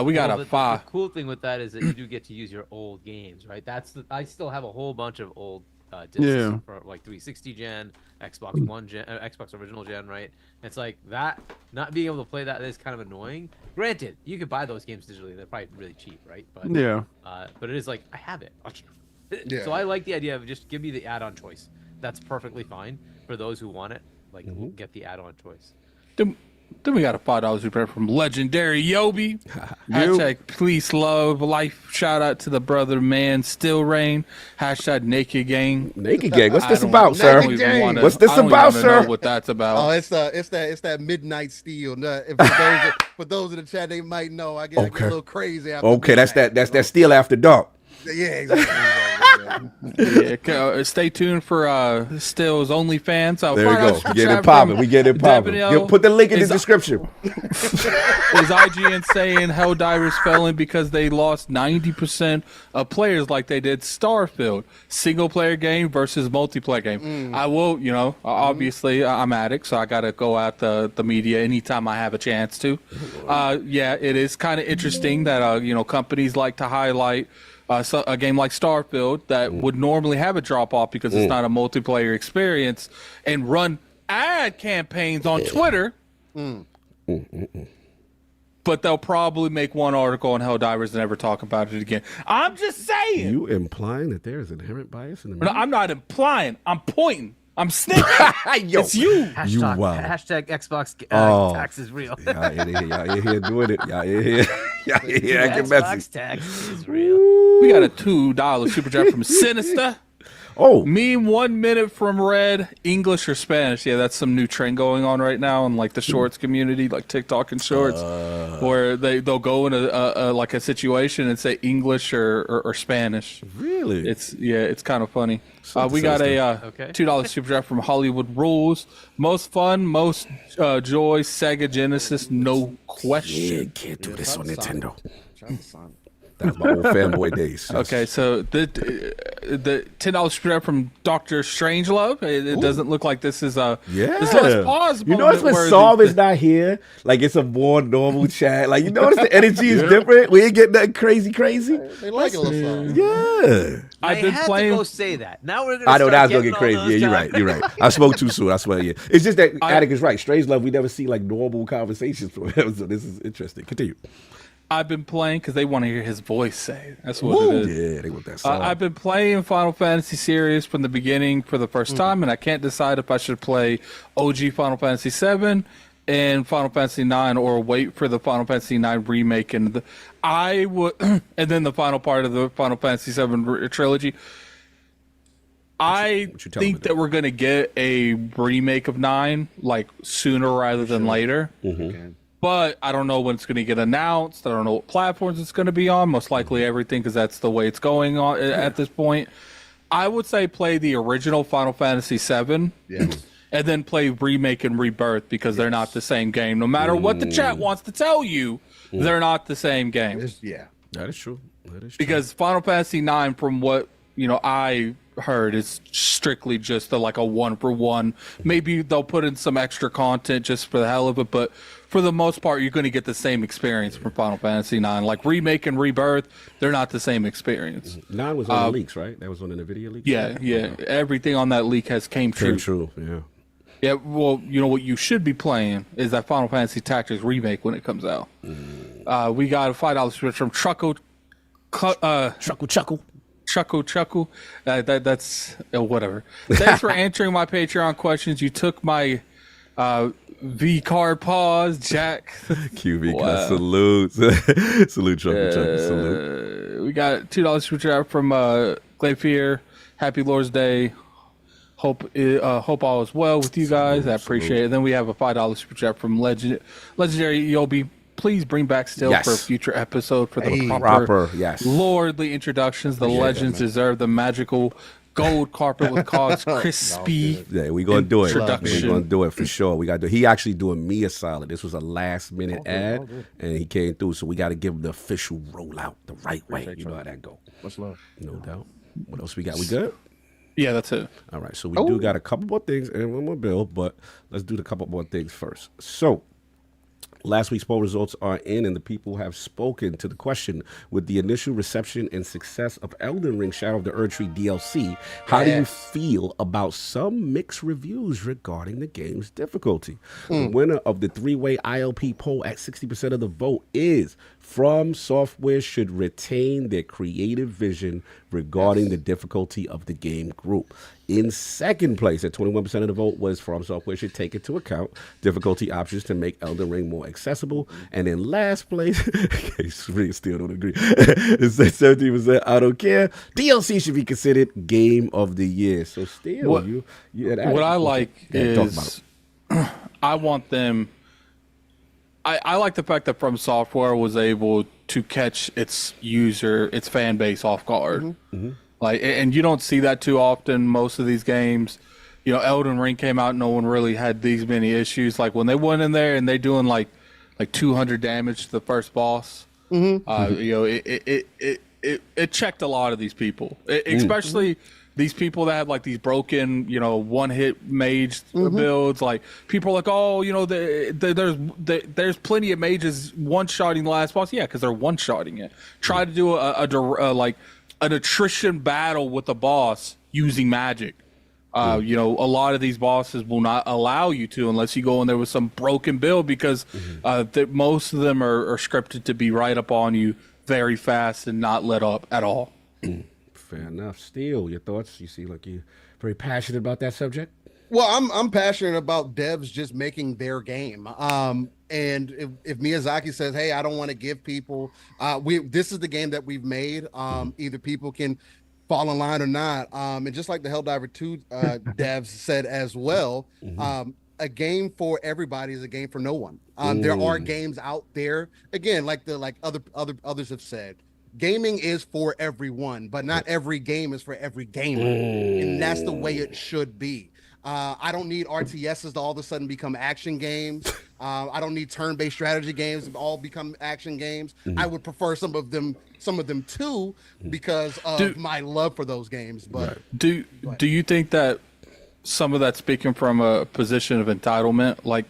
We got a 5. The cool thing with that is that you do get to use your old games, right? I still have a whole bunch of old discs for like 360 gen, Xbox One gen, Xbox original gen, right? It's like that. Not being able to play that is kind of annoying. Granted, you could buy those games digitally; they're probably really cheap, right? But but it is like I have it. Yeah. So I like the idea of just give me the add-on choice. That's perfectly fine for those who want it. Like get the add-on choice. Then we got a $5 super from Legendary Yobi. Hashtag Please Love Life. Shout out to the brother man Still Rain. Hashtag Naked Gang. Naked Gang. What's this about, sir? What's this about, sir? Know what that's about. Oh, it's that midnight steal. For those in the chat, they might know. I get a little crazy. After That's that steal after dark. Yeah, exactly. Stay tuned for Still's OnlyFans. There you go. Get it popping. We get it popping. Put the link in the description. Is IGN saying Helldivers fell in because they lost 90% of players like they did Starfield? Single player game versus multiplayer game. I will, obviously I'm addict, so I got to go at the media anytime I have a chance to. It is kind of interesting that, companies like to highlight a game like Starfield that would normally have a drop off because it's not a multiplayer experience and run ad campaigns on Twitter. But they'll probably make one article on Helldivers and never talk about it again. I'm just saying. You implying that there is inherent bias in the No, I'm not implying. I'm pointing. I'm snitching. It's you. Hashtag Xbox tax is real. Y'all in here doing it. Y'all in here acting Xbox messy. tax is real. We got a $2 super chat from Sinister. Oh, Meme 1 minute from Red, English or Spanish. Yeah, that's some new trend going on right now in like the shorts community, like TikTok and shorts, where they'll go in a situation and say English or Spanish. really? It's kind of funny. Something We got a Okay. $2 super chat from Hollywood Rules. Most fun, most joy, Sega Genesis, no Yeah, question. can't do this on Nintendo. Shout out to Sonic. That was my old fanboy days. Yes. Okay, so the $10 super chat from Dr. Strangelove. It doesn't look like this is a Yeah. This last pause You notice when moment where Saul is not here, like it's a more normal chat. Like you notice the energy is different. We ain't getting that crazy. They like a little song. Yeah. I've I been had playing. to go say that. Now we're gonna. I know start that was gonna getting get all crazy. those Yeah, you're guys. right. You're right. I spoke too soon. I swear. Yeah, it's just that Attic is right. Strange Love. We never see like normal conversations from him, so this is interesting. Continue. I've been playing because they want to hear his voice say. That's what it is. Yeah, they want that song. I've been playing Final Fantasy series from the beginning for the first time, and I can't decide if I should play OG Final Fantasy 7 and Final Fantasy 9 or wait for the Final Fantasy 9 remake. And I would, and then the final part of the Final Fantasy 7 trilogy. I what you telling me think that we're gonna get a remake of 9 like sooner rather than later. But I don't know when it's going to get announced. I don't know what platforms it's going to be on. Most likely everything, because that's the way it's going on at this point. I would say play the original Final Fantasy VII, and then play Remake and Rebirth, because they're not the same game. No matter what the chat wants to tell you, they're not the same game. Yeah. That is true. That is true. Because Final Fantasy 9, from what I heard, is strictly just like a 1-for-1. Maybe they'll put in some extra content just for the hell of it, but for the most part, you're going to get the same experience from Final Fantasy 9. Like Remake and Rebirth, they're not the same experience. 9 was on the leaks, right? That was on the NVIDIA leaks. Yeah. Everything on that leak came true. True. Yeah. Yeah, well, you know what you should be playing is that Final Fantasy Tactics remake when it comes out. We got a $5 switch from Chuckle. Chuckle. That's whatever. Thanks for answering my Patreon questions. You took my V card pause, Jack. QV Wow. salute. Salute, Chuckle. Salute. We got $2 super chat from Glayfier. Happy Lord's Day. Hope all is well with you guys. I appreciate it. Then we have a $5 super chat from Legendary Yobi. Please bring back Still for a future episode for the proper lordly introductions. The legends deserve the magical gold carpet with Cog's crispy. Yeah, we're going to do it. We're introduction. going to do it for sure. We got to do it. He actually doing me a solid. This was a last minute ad, and he came through, so we got to give him the official rollout the right way. You know how that go. Much love. No doubt. What else we got? We good? Yeah, that's it. All right, so we do got a couple more things and one more bill, but let's do the couple more things first. So, last week's poll results are in, and the people have spoken to the question: with the initial reception and success of Elden Ring Shadow of the Erdtree DLC, how do you feel about some mixed reviews regarding the game's difficulty? The winner of the three-way ILP poll at 60% of the vote is From Software should retain their creative vision regarding the difficulty of the game group. In second place, at 21% of the vote, was From Software should take into account difficulty options to make Elden Ring more accessible. And in last place, still don't agree. It said 17%, I don't care. DLC should be considered Game of the Year. So still, what I like is I want them. I like the fact that From Software was able to catch its fan base off guard. Like, and you don't see that too often. Most of these games, Elden Ring came out, no one really had these many issues. Like when they went in there and they doing like 200 damage to the first boss. It checked a lot of these people, especially these people that have like these broken, one-hit mage builds. Like people are like, oh, there's plenty of mages one-shotting the last boss. Yeah, because they're one-shotting it. Try to do like an attrition battle with a boss using magic. A lot of these bosses will not allow you to unless you go in there with some broken build, because most of them are scripted to be right up on you very fast and not let up at all. Fair enough. Steel, your thoughts? You seem like you're very passionate about that subject. Well, I'm passionate about devs just making their game. And if Miyazaki says, "Hey, I don't want to give people, this is the game that we've made. Either people can fall in line or not. And just like the Helldiver 2 devs said as well, a game for everybody is a game for no one. There are games out there, again, like others have said, gaming is for everyone, but not every game is for every gamer. And that's the way it should be. I don't need RTSs to all of a sudden become action games. I don't need turn-based strategy games to all become action games. I would prefer some of them too, because of my love for those games. But do you think that some of that's speaking from a position of entitlement, like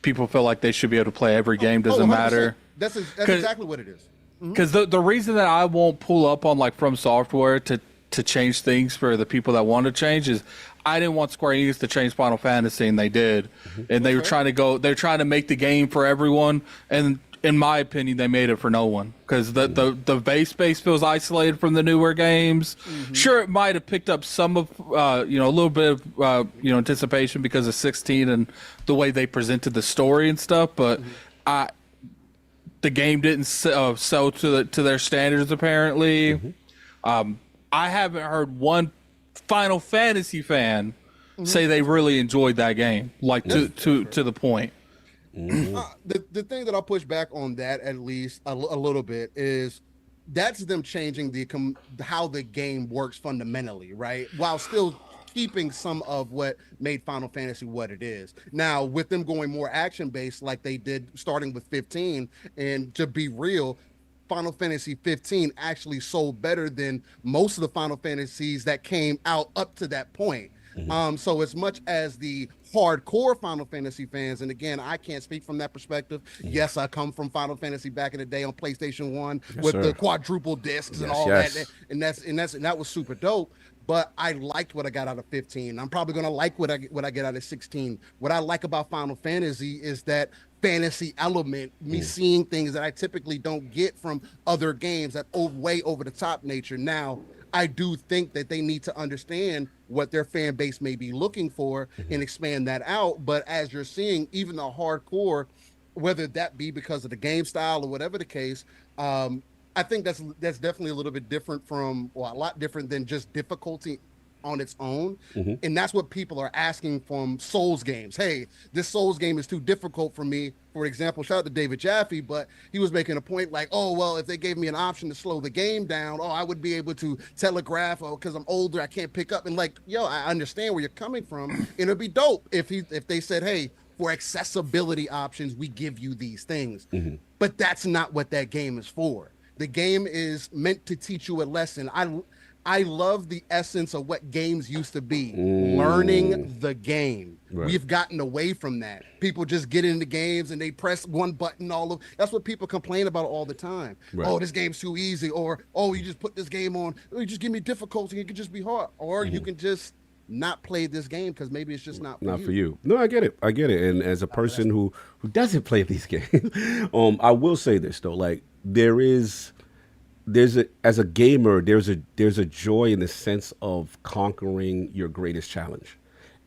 people feel like they should be able to play every game, doesn't matter? That's exactly what it is. Because the reason that I won't pull up on like From Software to change things for the people that want to change is I didn't want Square Enix to change Final Fantasy, and they did. And they're trying to make the game for everyone, and in my opinion, they made it for no one, because the base space feels isolated from the newer games. Sure, it might have picked up some of a little bit of anticipation because of 16 and the way they presented the story and stuff, but the game didn't sell to their standards apparently. I haven't heard one Final Fantasy fan say they really enjoyed that game, like to the point. The thing that I'll push back on that at least a little bit is that's them changing how the game works fundamentally, right? While still keeping some of what made Final Fantasy what it is. Now, with them going more action-based like they did starting with 15, and to be real, Final Fantasy 15 actually sold better than most of the Final Fantasies that came out up to that point. So as much as the hardcore Final Fantasy fans, and again, I can't speak from that perspective. Yes, I come from Final Fantasy back in the day on PlayStation 1 with the quadruple discs and all that, and that was super dope. But I liked what I got out of 15. I'm probably gonna like what I get out of 16. What I like about Final Fantasy is that fantasy element, me seeing things that I typically don't get from other games, that way over the top nature. Now, I do think that they need to understand what their fan base may be looking for and expand that out. But as you're seeing, even the hardcore, whether that be because of the game style or whatever the case, I think that's definitely a little bit different from, well, a lot different than just difficulty on its own. And that's what people are asking from Souls games. Hey, this Souls game is too difficult for me. For example, shout out to David Jaffe, but he was making a point like, oh, well, if they gave me an option to slow the game down, I would be able to telegraph, because I'm older, I can't pick up. And like, I understand where you're coming from. And it'd be dope if they said, hey, for accessibility options, we give you these things. But that's not what that game is for. The game is meant to teach you a lesson. I love the essence of what games used to be, learning the game. We've gotten away from that. People just get into games and they press one button. That's what people complain about all the time. Oh, this game's too easy, or you just put this game on. You just give me difficulty. It could just be hard, or you can just not play this game because maybe it's just not for you. No, I get it. And as a person who doesn't play these games, I will say this though, like as a gamer, there's a joy in the sense of conquering your greatest challenge.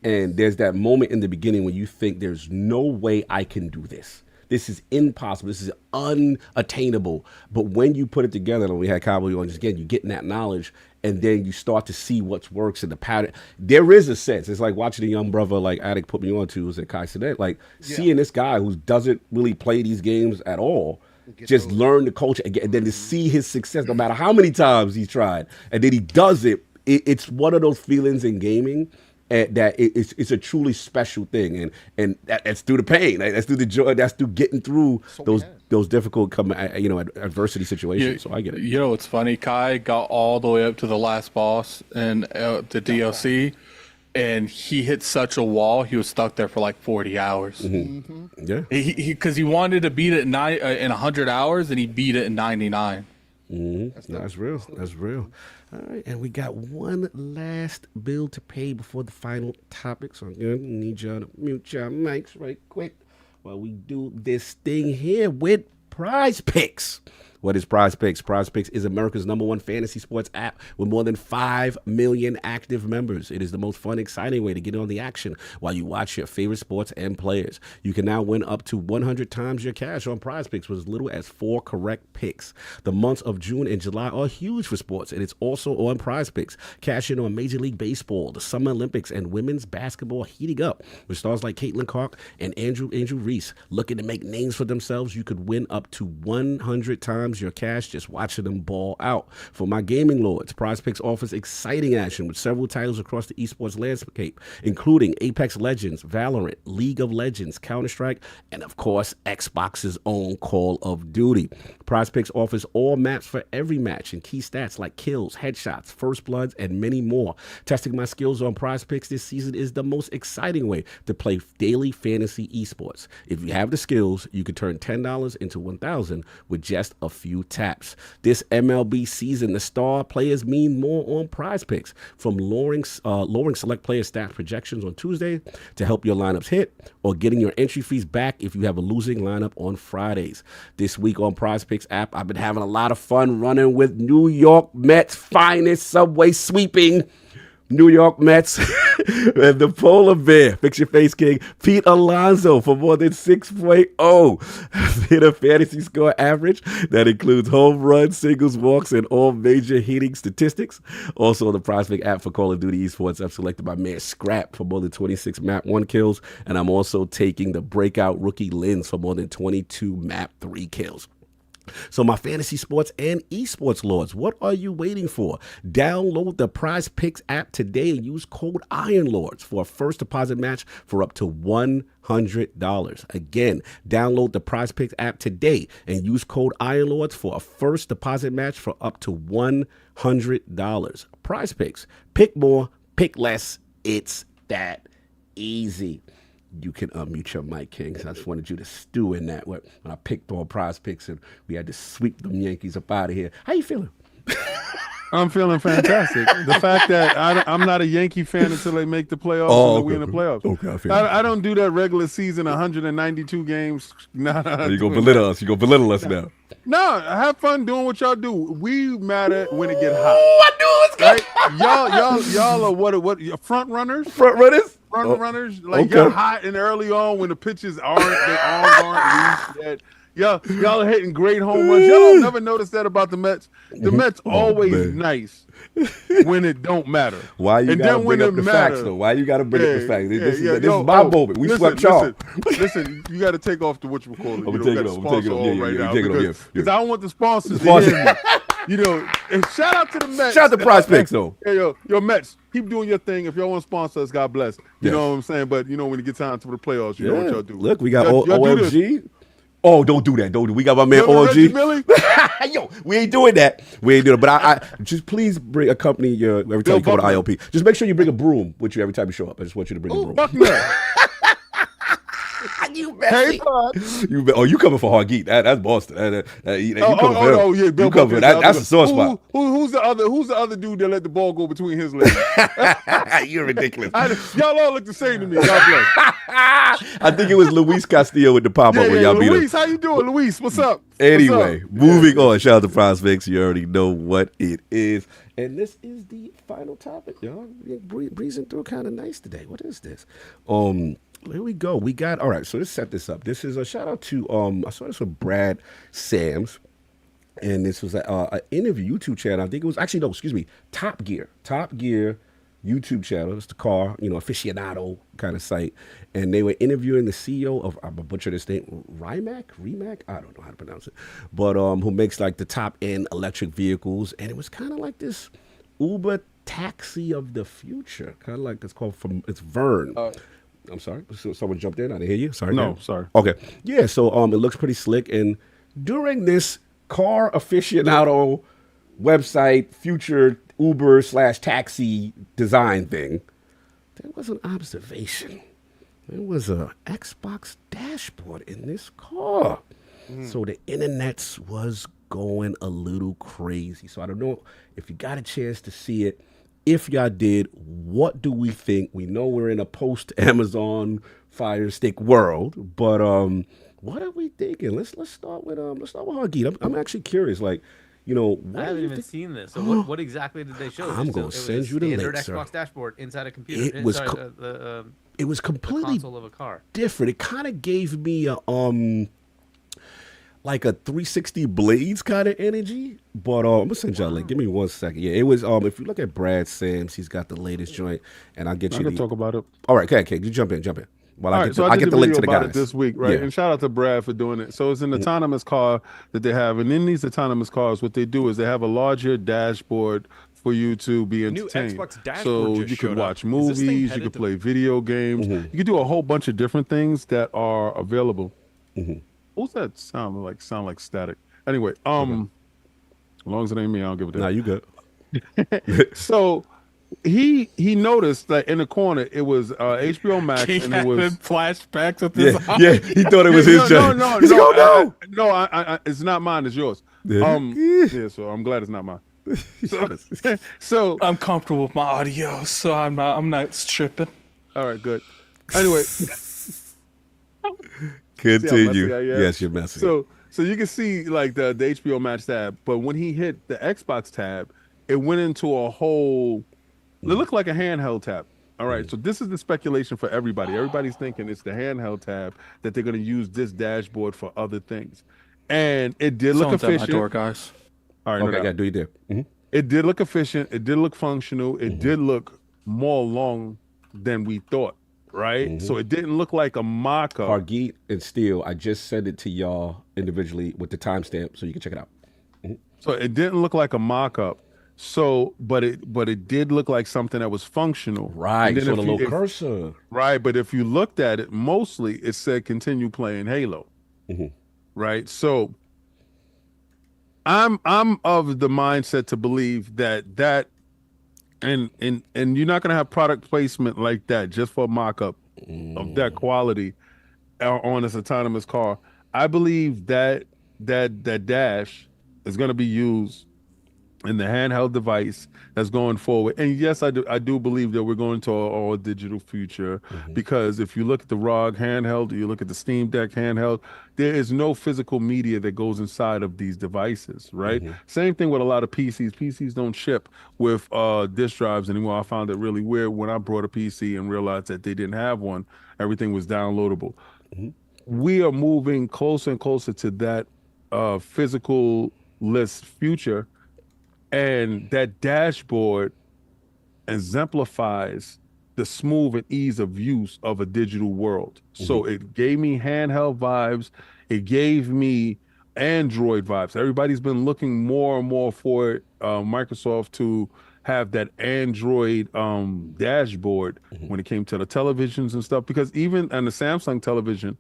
And there's that moment in the beginning when you think there's no way I can do this. This is impossible. This is unattainable. But when you put it together, and we had Cowboy on just again, you get that knowledge, and then you start to see what works in the pattern. There is a sense. It's like watching a young brother like Addict put me on to, was at Kai Sinet, like seeing this guy who doesn't really play these games at all, just learn the culture, and then to see his success, no matter how many times he's tried, and then he does it. It's one of those feelings in gaming that it's a truly special thing, and that's through the pain, that's through the joy, that's through getting through those difficult adversity situations. So I get it. You know, it's funny. Kai got all the way up to the last boss and the DLC. And he hit such a wall, he was stuck there for like 40 hours. Yeah. Because he wanted to beat it in 100 hours, and he beat it in 99. That's real. That's real. All right, and we got one last bill to pay before the final topic. So I'm going to need y'all to mute your mics right quick while we do this thing here with PrizePicks. What is PrizePicks? PrizePicks is America's #1 fantasy sports app with more than 5 million active members. It is the most fun, exciting way to get on the action while you watch your favorite sports and players. You can now win up to 100 times your cash on PrizePicks with as little as 4 correct picks. The months of June and July are huge for sports, and it's also on PrizePicks. Cash in on Major League Baseball, the Summer Olympics, and women's basketball heating up with stars like Caitlin Clark and Angel Reese looking to make names for themselves. You could win up to 100 times your cash just watching them ball out. For my gaming lords, PrizePicks offers exciting action with several titles across the esports landscape, including Apex Legends, Valorant, League of Legends, Counter-Strike, and of course, Xbox's own Call of Duty. PrizePicks offers all maps for every match and key stats like kills, headshots, first bloods, and many more. Testing my skills on PrizePicks this season is the most exciting way to play daily fantasy esports. If you have the skills, you can turn $10 into $1,000 with just a few taps. This MLB season, the star players mean more on PrizePicks, from lowering select player stat projections on Tuesday to help your lineups hit, or getting your entry fees back if you have a losing lineup on Fridays. This week on PrizePicks app, I've been having a lot of fun running with New York Mets' finest subway sweeping New York Mets and the polar bear, fix your face king, Pete Alonso for more than 6.0 hit a fantasy score average that includes home runs, singles, walks, and all major hitting statistics. Also on the PrizePicks app for Call of Duty Esports, I've selected my man Scrap for more than 26 map 1 kills, and I'm also taking the breakout rookie Lens for more than 22 map 3 kills. So my fantasy sports and esports lords, what are you waiting for? Download the PrizePicks app today and use code IronLords for a first deposit match for up to $100. Again, download the PrizePicks app today and use code IronLords for a first deposit match for up to $100. PrizePicks. Pick more, pick less. It's that easy. You can unmute your mic, King. I just wanted you to stew in that when I picked on PrizePicks and we had to sweep them Yankees up out of here. How you feeling? I'm feeling fantastic. The fact that I'm not a Yankee fan until they make the playoffs and we in the playoffs. Okay, I don't do that regular season, 192 games. Nah, you gonna belittle us? You gonna belittle us now? No, have fun doing what y'all do. We matter when it get hot. I knew it was Right? Y'all are what front runners? Front runners? Runners. Like okay. y'all hot and early on when the pitches their arms aren't loose yet. Y'all are hitting great home runs. Y'all don't never notice that about the Mets. The Mets always nice when it don't matter. Why you gotta bring up the facts though? Why you gotta bring up the facts? This is my moment. We swept y'all. Listen, you got to take off the whatchamacallit. I'm take it off. Right now because I don't want the sponsors to hear me. You know, and shout out to the Mets. Shout out to PrizePicks though. Hey, yo, Mets, keep doing your thing. If y'all want to sponsor us, God bless. You know what I'm saying? But you know, when it gets time to the playoffs, you know what y'all do. Look, we got OMG. Oh, don't do that. Don't do. We got my man OMG. Yo, we ain't doing that. But I just please accompany your every time you go to ILP. Just make sure you bring a broom with you every time you show up. I just want you to bring a broom. Fuck no. You messy. You coming for Hargeet? That's Boston. You coming for him. Yeah, you coming for that's a sore spot. Who's the other dude that let the ball go between his legs? You're ridiculous. Y'all all look the same to me. God bless. I think it was Luis Castillo with the pop up when y'all beat him. Luis, how you doing, Luis? What's up? Anyway, moving on. Shout out to PrizePicks. You already know what it is. And this is the final topic, y'all. We're breezing through kind of nice today. What is this? Here we go. We got, all right, so let's set this up. This is a shout out to, I saw this with Brad Sams. And this was an interview YouTube channel. I think it was, actually, no, excuse me, Top Gear YouTube channel. It's the car, aficionado kind of site. And they were interviewing the CEO of, I'm going to butcher this name, Rimac? I don't know how to pronounce it. But who makes like the top end electric vehicles. And it was kind of like this Uber taxi of the future. Kind of like it's Vern. I'm sorry. So someone jumped in. I didn't hear you. Sorry. No, sorry. Okay. Yeah. So it looks pretty slick. And during this car aficionado website, future Uber/taxi design thing, there was an observation. There was a Xbox dashboard in this car. So the internets was going a little crazy. So I don't know if you got a chance to see it. If y'all did, what do we think? We know we're in a post-Amazon Fire Stick world, but What are we thinking? Let's start with Huggy. I'm actually curious. Like, you know, what I do haven't you even think? seen this. So what exactly did they show? I'm gonna send you the standard link, sir. Xbox dashboard inside a computer. It was it was the completely console of a car. different. It kind of gave me a like a 360 Blades kind of energy. But I'm gonna send y'all a link. Give me 1 second. Yeah, it was. If you look at Brad Sims, he's got the latest joint, and I'll get I you. can talk about it. All right, okay, you jump in. Well, All I right, get so I did get the video link to the about guys it this week, right? Yeah. And shout out to Brad for doing it. So it's an autonomous car that they have, and in these autonomous cars, what they do is they have a larger dashboard for you to be entertained. Xbox dashboard so just you could showed up. watch Is this thing movies, you headed could to- play video games, you could do a whole bunch of different things that are available. What's that sound like? Sound like static. Anyway, as long as it ain't me, I don't give a damn. Nah, you good. So he noticed that in the corner it was HBO Max, He and had it was flashbacks with this. Yeah, he thought it was his joint. No, He's like, "Oh, no." I, it's not mine. It's yours. Yeah. Yeah. So I'm glad it's not mine. So I'm comfortable with my audio, so I'm not tripping. all right, good. Anyway, Continue. I am? Yes, you're messy. So you can see like the HBO Max tab, but when he hit the Xbox tab, it went into a whole. It looked like a handheld tab. All right, so this is the speculation for everybody. Everybody's thinking it's the handheld tab that they're going to use this dashboard for other things, and it did look Someone's at my efficient. door, guys. All right, Okay, no I doubt. got do you there. It did look efficient. It did look functional. It did look more long than we thought, right? So it didn't look like a mock-up. Hargeet and Steel, I just sent it to y'all individually with the timestamp so you can check it out. So it didn't look like a mock-up. So, but it did look like something that was functional. Right, And then so if the you- little if- cursor. Right, but if you looked at it, mostly it said continue playing Halo. Right? So I'm of the mindset to believe that and you're not gonna have product placement like that just for a mock-up of that quality on this autonomous car. I believe that dash is gonna be used in the handheld device that's going forward. And yes, I do believe that we're going to an all digital future, because if you look at the ROG handheld, you look at the Steam Deck handheld, there is no physical media that goes inside of these devices, right? Same thing with a lot of PCs. PCs don't ship with disk drives anymore. I found it really weird when I brought a PC and realized that they didn't have one. Everything was downloadable. We are moving closer and closer to that physical list future. And that dashboard exemplifies the smooth and ease of use of a digital world. So it gave me handheld vibes. It gave me Android vibes. Everybody's been looking more and more for Microsoft to have that Android dashboard when it came to the televisions and stuff, because even on the Samsung television,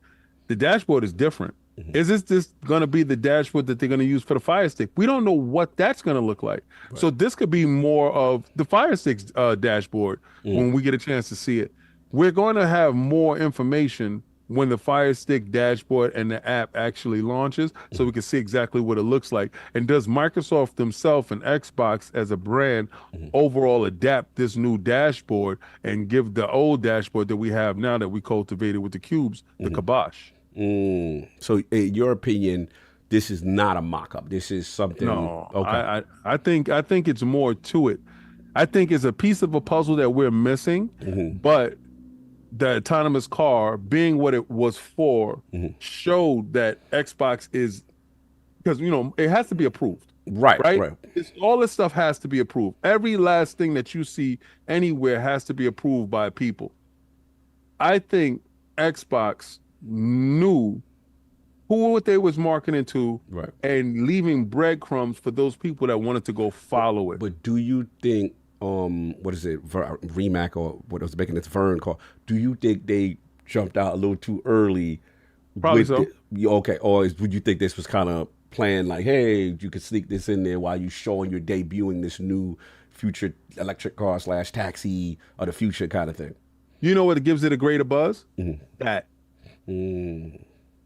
the dashboard is different. Is this going to be the dashboard that they're going to use for the Fire Stick? We don't know what that's going to look like. So this could be more of the Fire Stick's dashboard when we get a chance to see it. We're going to have more information when the Fire Stick dashboard and the app actually launches, so we can see exactly what it looks like. And does Microsoft themselves and Xbox as a brand overall adapt this new dashboard and give the old dashboard that we have now that we cultivated with the cubes the kibosh? So, in your opinion, this is not a mock-up. This is something. No, Okay. I think it's more to it. I think it's a piece of a puzzle that we're missing, but the autonomous car, being what it was for, showed that Xbox is, because it has to be approved. Right. All this stuff has to be approved. Every last thing that you see anywhere has to be approved by people. I think Xbox knew what they was marketing to, and leaving breadcrumbs for those people that wanted to go follow it. But do you think, what is it, Remac, or what was making this Vern call? Do you think they jumped out a little too early? Probably so. Okay, or would you think this was kind of planned, like, hey, you could sneak this in there while you showing you're debuting this new future electric car / taxi of the future kind of thing? You know what gives it a greater buzz? That.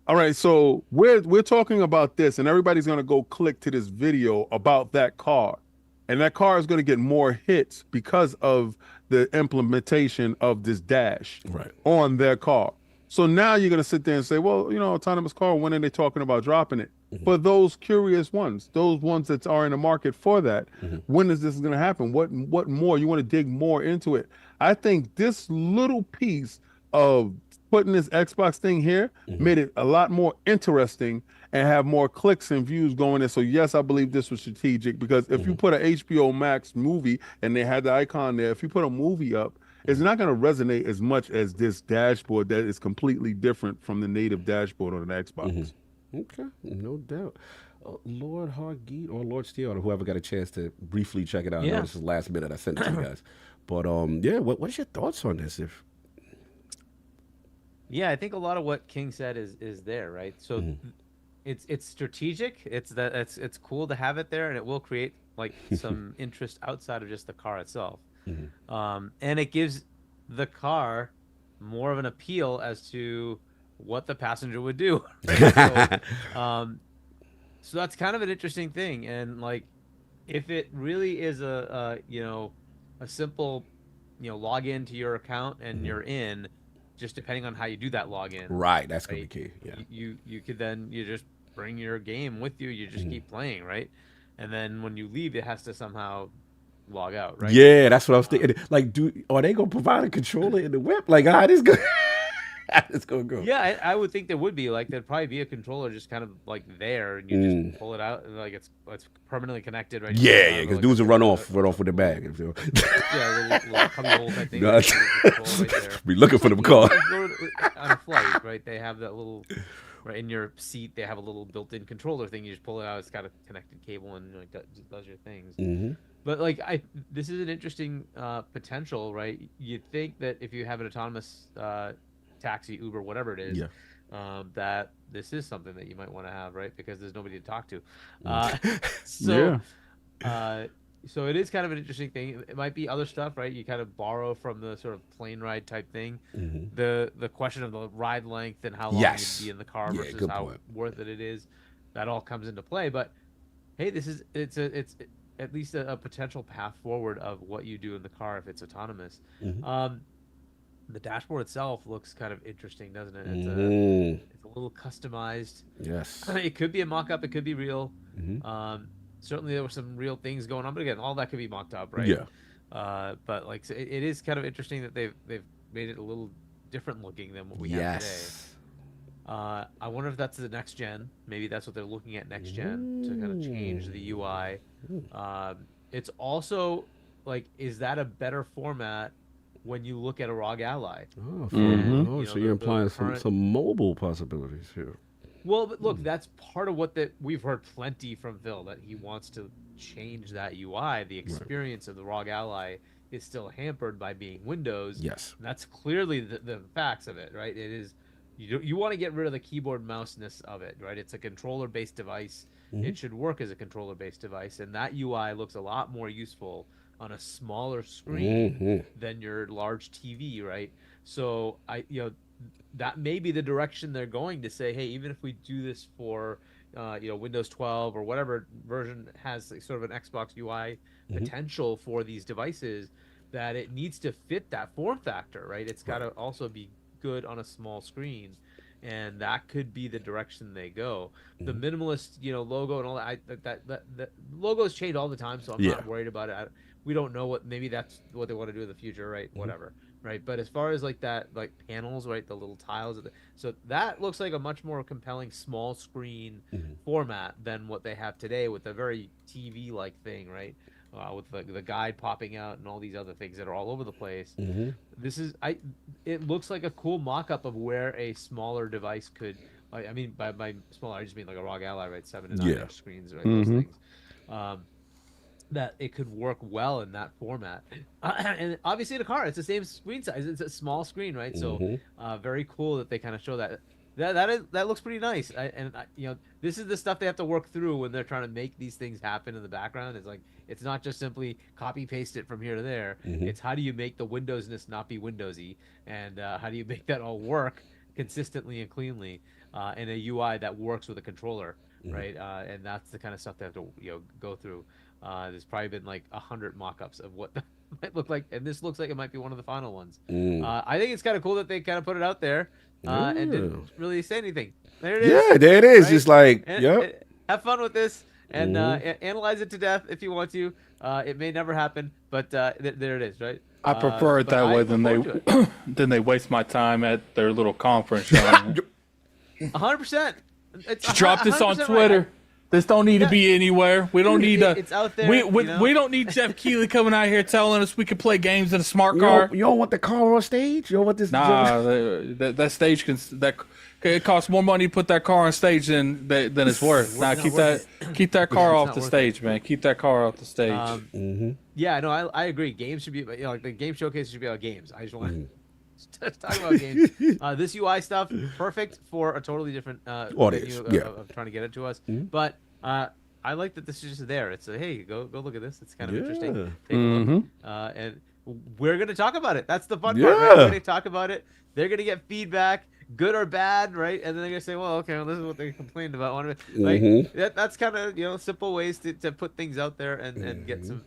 All right, so we're talking about this, and everybody's gonna go click to this video about that car, and that car is gonna get more hits because of the implementation of this dash on their car. So now you're gonna sit there and say, well, autonomous car, when are they talking about dropping it? For those curious ones, those ones that are in the market for that, when is this gonna happen? What more? You want to dig more into it. I think this little piece of putting this Xbox thing here made it a lot more interesting and have more clicks and views going in. So yes, I believe this was strategic, because if you put an HBO Max movie and they had the icon there, if you put a movie up, it's not going to resonate as much as this dashboard that is completely different from the native dashboard on the Xbox. Okay, no doubt. Lord Hargeet or Lord Steel or whoever got a chance to briefly check it out. I know this is last minute. I sent it to you guys. But yeah, what's your thoughts on this? Yeah, I think a lot of what King said is there, right? So it's strategic. It's cool to have it there, and it will create like some interest outside of just the car itself. And it gives the car more of an appeal as to what the passenger would do. Right? So that's kind of an interesting thing. And like, if it really is a simple, log into your account and you're in, just depending on how you do that login. Right, that's gonna be key. Yeah. You could then just bring your game with you. You just keep playing, right? And then when you leave, it has to somehow log out, right? Yeah, that's what I was thinking. Like, are they gonna provide a controller in the whip? Like, how this go? It's gonna go. Yeah, I would think there would be. Like, there'd probably be a controller just kind of like there, and you just pull it out, and like it's permanently connected, right? Yeah, because dudes will run off with the bag. Yeah, little cubby hole type thing. Right there. Be looking for them cars on a flight, right? They have that little. Right in your seat, they have a little built-in controller thing. You just pull it out. It's got a connected cable and does your things. But like, this is an interesting potential, right? You'd think that if you have an autonomous taxi, Uber, whatever it is, that this is something that you might want to have, right? Because there's nobody to talk to. So it is kind of an interesting thing. It might be other stuff, right? You kind of borrow from the sort of plane ride type thing. The question of the ride length and how long you'd be in the car versus how worth it is, that all comes into play. But hey, it's at least a potential path forward of what you do in the car if it's autonomous. The dashboard itself looks kind of interesting, doesn't it? It's a little customized. Yes. It could be a mock-up. It could be real. Certainly there were some real things going on, but again, all that could be mocked up, right? Yeah. But like, so it is kind of interesting that they've made it a little different looking than what we have today. I wonder if that's the next gen. Maybe that's what they're looking at next gen to kind of change the UI. It's also like, is that a better format when you look at a ROG Ally? So you're implying some mobile possibilities here. Well, but look, that's part of what we've heard plenty from Phil, that he wants to change that UI. The experience of the ROG Ally is still hampered by being Windows. Yes. And that's clearly the facts of it, right? It is, you want to get rid of the keyboard mouse-ness of it, right? It's a controller-based device. It should work as a controller-based device, and that UI looks a lot more useful on a smaller screen than your large TV, right? So that may be the direction they're going, to say, hey, even if we do this for Windows 12 or whatever version has sort of an Xbox UI potential for these devices, that it needs to fit that form factor, right? It's got to also be good on a small screen, and that could be the direction they go. The minimalist, logo and all that logos change all the time, so I'm not worried about it. We don't know maybe that's what they want to do in the future, right? Whatever. Right, but as far as like that, like panels, right, the little tiles, so that looks like a much more compelling small screen format than what they have today, with a very TV-like thing, right, with the guide popping out and all these other things that are all over the place. This is it looks like a cool mock-up of where a smaller device could. I mean, by smaller, I just mean like a ROG Ally, right, 7 to 9 inch screens, right, those things. That it could work well in that format. And obviously the car, it's the same screen size. It's a small screen, right? So very cool that they kind of show that. That looks pretty nice. This is the stuff they have to work through when they're trying to make these things happen in the background. It's like, it's not just simply copy paste it from here to there. It's how do you make the Windowsness not be Windowsy, and how do you make that all work consistently and cleanly in a UI that works with a controller, right? And that's the kind of stuff they have to go through. There's probably been like 100 mock-ups of what might look like, and this looks like it might be one of the final ones. I think it's kind of cool that they kind of put it out there and didn't really say anything. There it is. Yeah, there it is. Right? Just like, And have fun with this and analyze it to death if you want to. It may never happen, but there it is, right? I prefer it that way than they waste my time at their little conference. 100%. Just drop this on Twitter. Right. This don't need to be anywhere. We don't need It's out there. We don't need Jeff Keighley coming out here telling us we can play games in a smart car. You don't want the car on stage? You don't want this? Nah, that stage it costs more money to put that car on stage than it's worth. Nah, keep that car off the stage, man. Keep that car off the stage. Yeah, no, I agree. Games should be, like the game showcase should be about games. I just want to talk about games. This UI stuff, perfect for a totally different audience of trying to get it to us. But I like that this is just there. It's hey, go look at this. It's kind of interesting. Take a look. And we're gonna talk about it. That's the fun part. Right? We're gonna talk about it. They're gonna get feedback, good or bad, right? And then they're gonna say, well, okay, well, this is what they complained about. Like that's kind of simple ways to put things out there and get some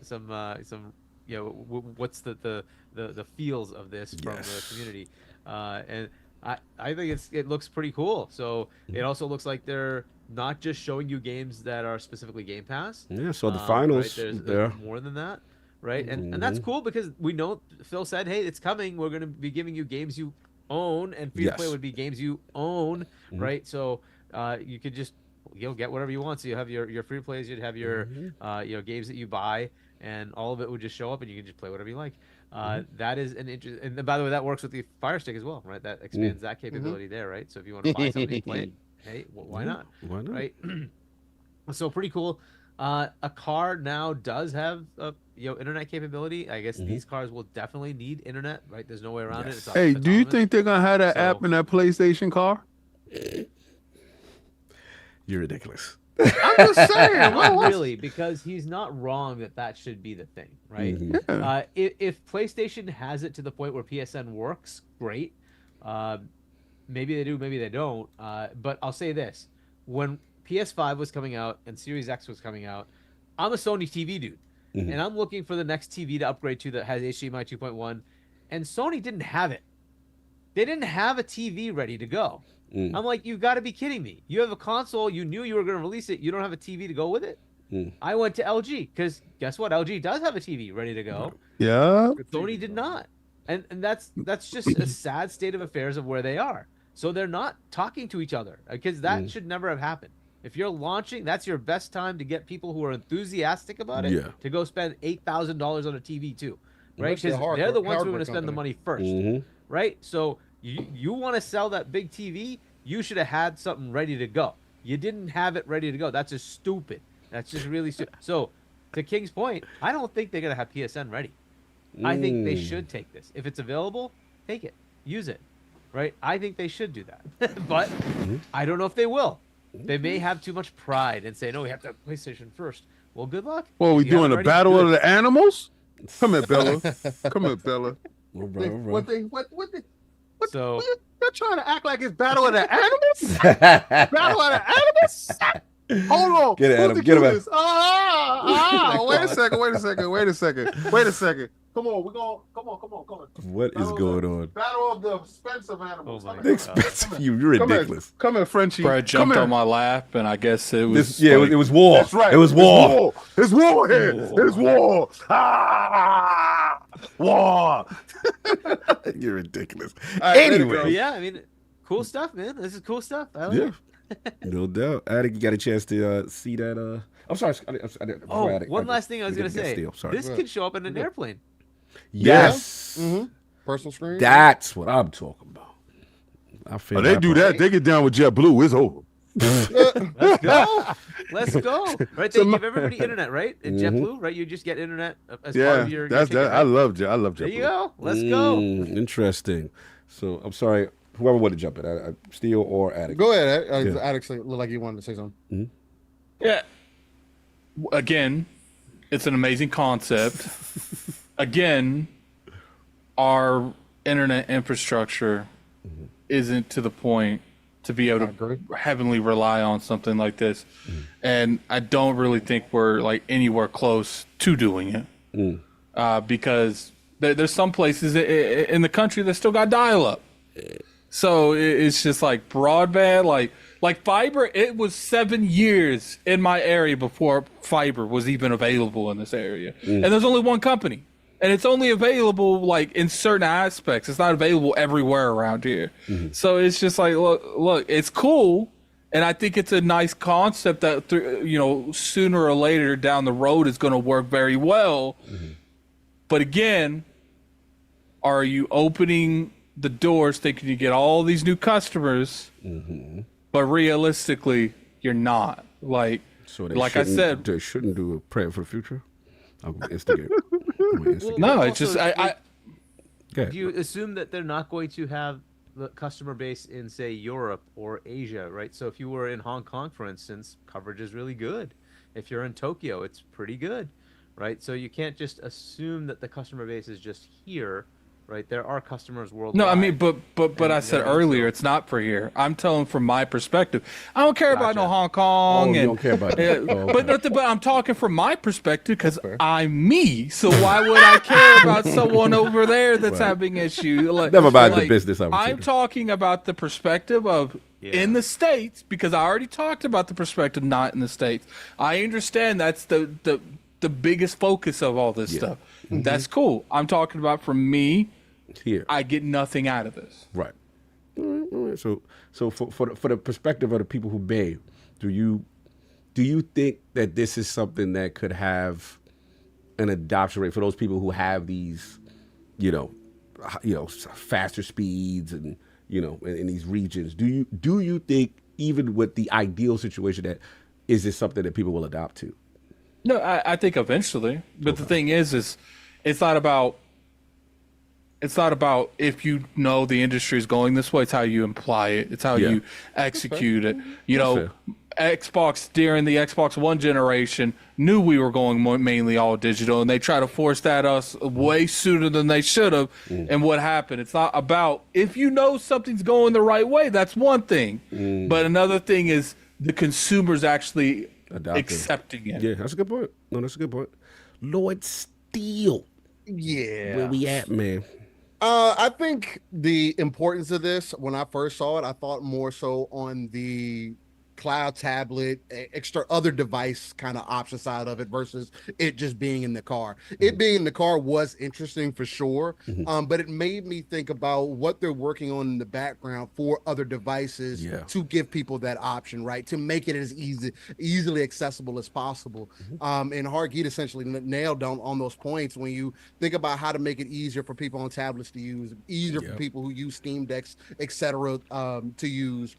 what's the feels of this from the community, and I think it looks pretty cool. So it also looks like they're not just showing you games that are specifically Game Pass. Yeah, so the finals, right? There's more than that, right? And that's cool because we know Phil said, hey, it's coming. We're going to be giving you games you own, and free to play would be games you own, right? So you could just get whatever you want. So you have your free plays, you'd have your games that you buy, and all of it would just show up, and you can just play whatever you like. That is an interest, and by the way, that works with the Fire Stick as well, right? That expands that capability there, right? So if you want to buy something and play it, hey, why not? Why not? Right? So pretty cool. A car now does have internet capability. I guess these cars will definitely need internet, right? There's no way around it. It's Hey, do you think they're gonna have that app in that PlayStation car? You're ridiculous. I'm just saying. Not really, because he's not wrong that should be the thing, right? If PlayStation has it to the point where PSN works, great. Maybe they do, maybe they don't. But I'll say this: when PS5 was coming out and Series X was coming out, I'm a Sony TV dude, and I'm looking for the next TV to upgrade to that has HDMI 2.1, and Sony didn't have it. They didn't have a TV ready to go. I'm like, you've got to be kidding me. You have a console, you knew you were going to release it, you don't have a TV to go with it? I went to LG, because guess what? LG does have a TV ready to go. Yeah. Sony did not. And that's just a sad state of affairs of where they are. So they're not talking to each other, because that should never have happened. If you're launching, that's your best time to get people who are enthusiastic about it to go spend $8,000 on a TV too, right? Because they're the ones who are going to spend the money first, right? So you want to sell that big TV, you should have had something ready to go. You didn't have it ready to go. That's just stupid. That's just really stupid. So to King's point, I don't think they're going to have PSN ready. I think they should take this. If it's available, take it. Use it, right? I think they should do that. But I don't know if they will. They may have too much pride and say, no, we have to have PlayStation first. Well, good luck. Well, we doing a battle of the animals? Come here, Bella. Come here, Bella. So you're trying to act like it's battle of the animals? Battle of the animals? Hold on. Get it, Adam. Get him out. Wait a second. Come on, come on. What is going on? Battle of the expensive animals. The expensive, you're ridiculous. Come here, Frenchie. Brad jumped on my lap, and I guess it was. It was war. That's right. It was war. It's war here. It's war. Ah, war. You're ridiculous. Right, anyway, yeah, I mean, cool stuff, man. This is cool stuff. I like it. No doubt. Attic, you got a chance to see that? I'm sorry. One last thing I was gonna say. This could show up in an airplane. Yes. Personal screen. That's what I'm talking about. They do that. They get down with JetBlue. It's over. Let's go. Right, they give everybody internet, right? In JetBlue, right? You just get internet as part of your that's ticket, that. right? I love JetBlue. There you go. Let's go. Interesting. So I'm sorry. Whoever wanted to jump in, Steel or Attic. Go ahead. Attic looked like you wanted to say something. Yeah. Again, it's an amazing concept. Again, our internet infrastructure isn't to the point to be able to heavily rely on something like this. And I don't really think we're like anywhere close to doing it. because there's some places in the country that still got dial-up. So it's just like broadband, like fiber. It was 7 years in my area before fiber was even available in this area, and there's only one company, and it's only available like in certain aspects. It's not available everywhere around here. So it's just like, look, it's cool, and I think it's a nice concept that sooner or later down the road is going to work very well. But again, are you opening the doors thinking you get all these new customers, but realistically you're not. Like I said, they shouldn't do a prayer for the future. I'm gonna instigate. No, it's just do you assume that they're not going to have the customer base in, say, Europe or Asia, right? So if you were in Hong Kong, for instance, coverage is really good. If you're in Tokyo, it's pretty good, right? So you can't just assume that the customer base is just here. Right, there are customers worldwide. No, I mean, but I said earlier, it's not for here. I'm telling from my perspective. I don't care about no Hong Kong. You don't care about that. But I'm talking from my perspective because I'm me. So why would I care about someone over there that's having issue? Never mind the business. I'm talking about the perspective of in the States, because I already talked about the perspective not in the States. I understand that's the biggest focus of all this stuff. That's cool. I'm talking about from me. Here, I get nothing out of this. Right. All right. So for the perspective of the people who may, do you think that this is something that could have an adoption rate for those people who have these, faster speeds and in these regions? Do you think, even with the ideal situation, that is this something that people will adopt to? No, I think eventually. But the thing is it's not about if you know the industry is going this way. It's how you imply it. It's how you execute it. Xbox during the Xbox One generation knew we were going mainly all digital, and they try to force that us way sooner than they should have. And what happened? It's not about if you know something's going the right way. That's one thing, but another thing is the consumers actually accepting it. Yeah, that's a good point. No, that's a good point. Lord Steele. Yeah. Where we at, man? I think the importance of this, when I first saw it, I thought more so on the cloud, tablet, extra other device kind of option side of it versus it just being in the car. It being in the car was interesting for sure, but it made me think about what they're working on in the background for other devices to give people that option, right? To make it as easily accessible as possible. And Hargeet essentially nailed down on those points when you think about how to make it easier for people on tablets to use, easier for people who use Steam Decks, etc., to use.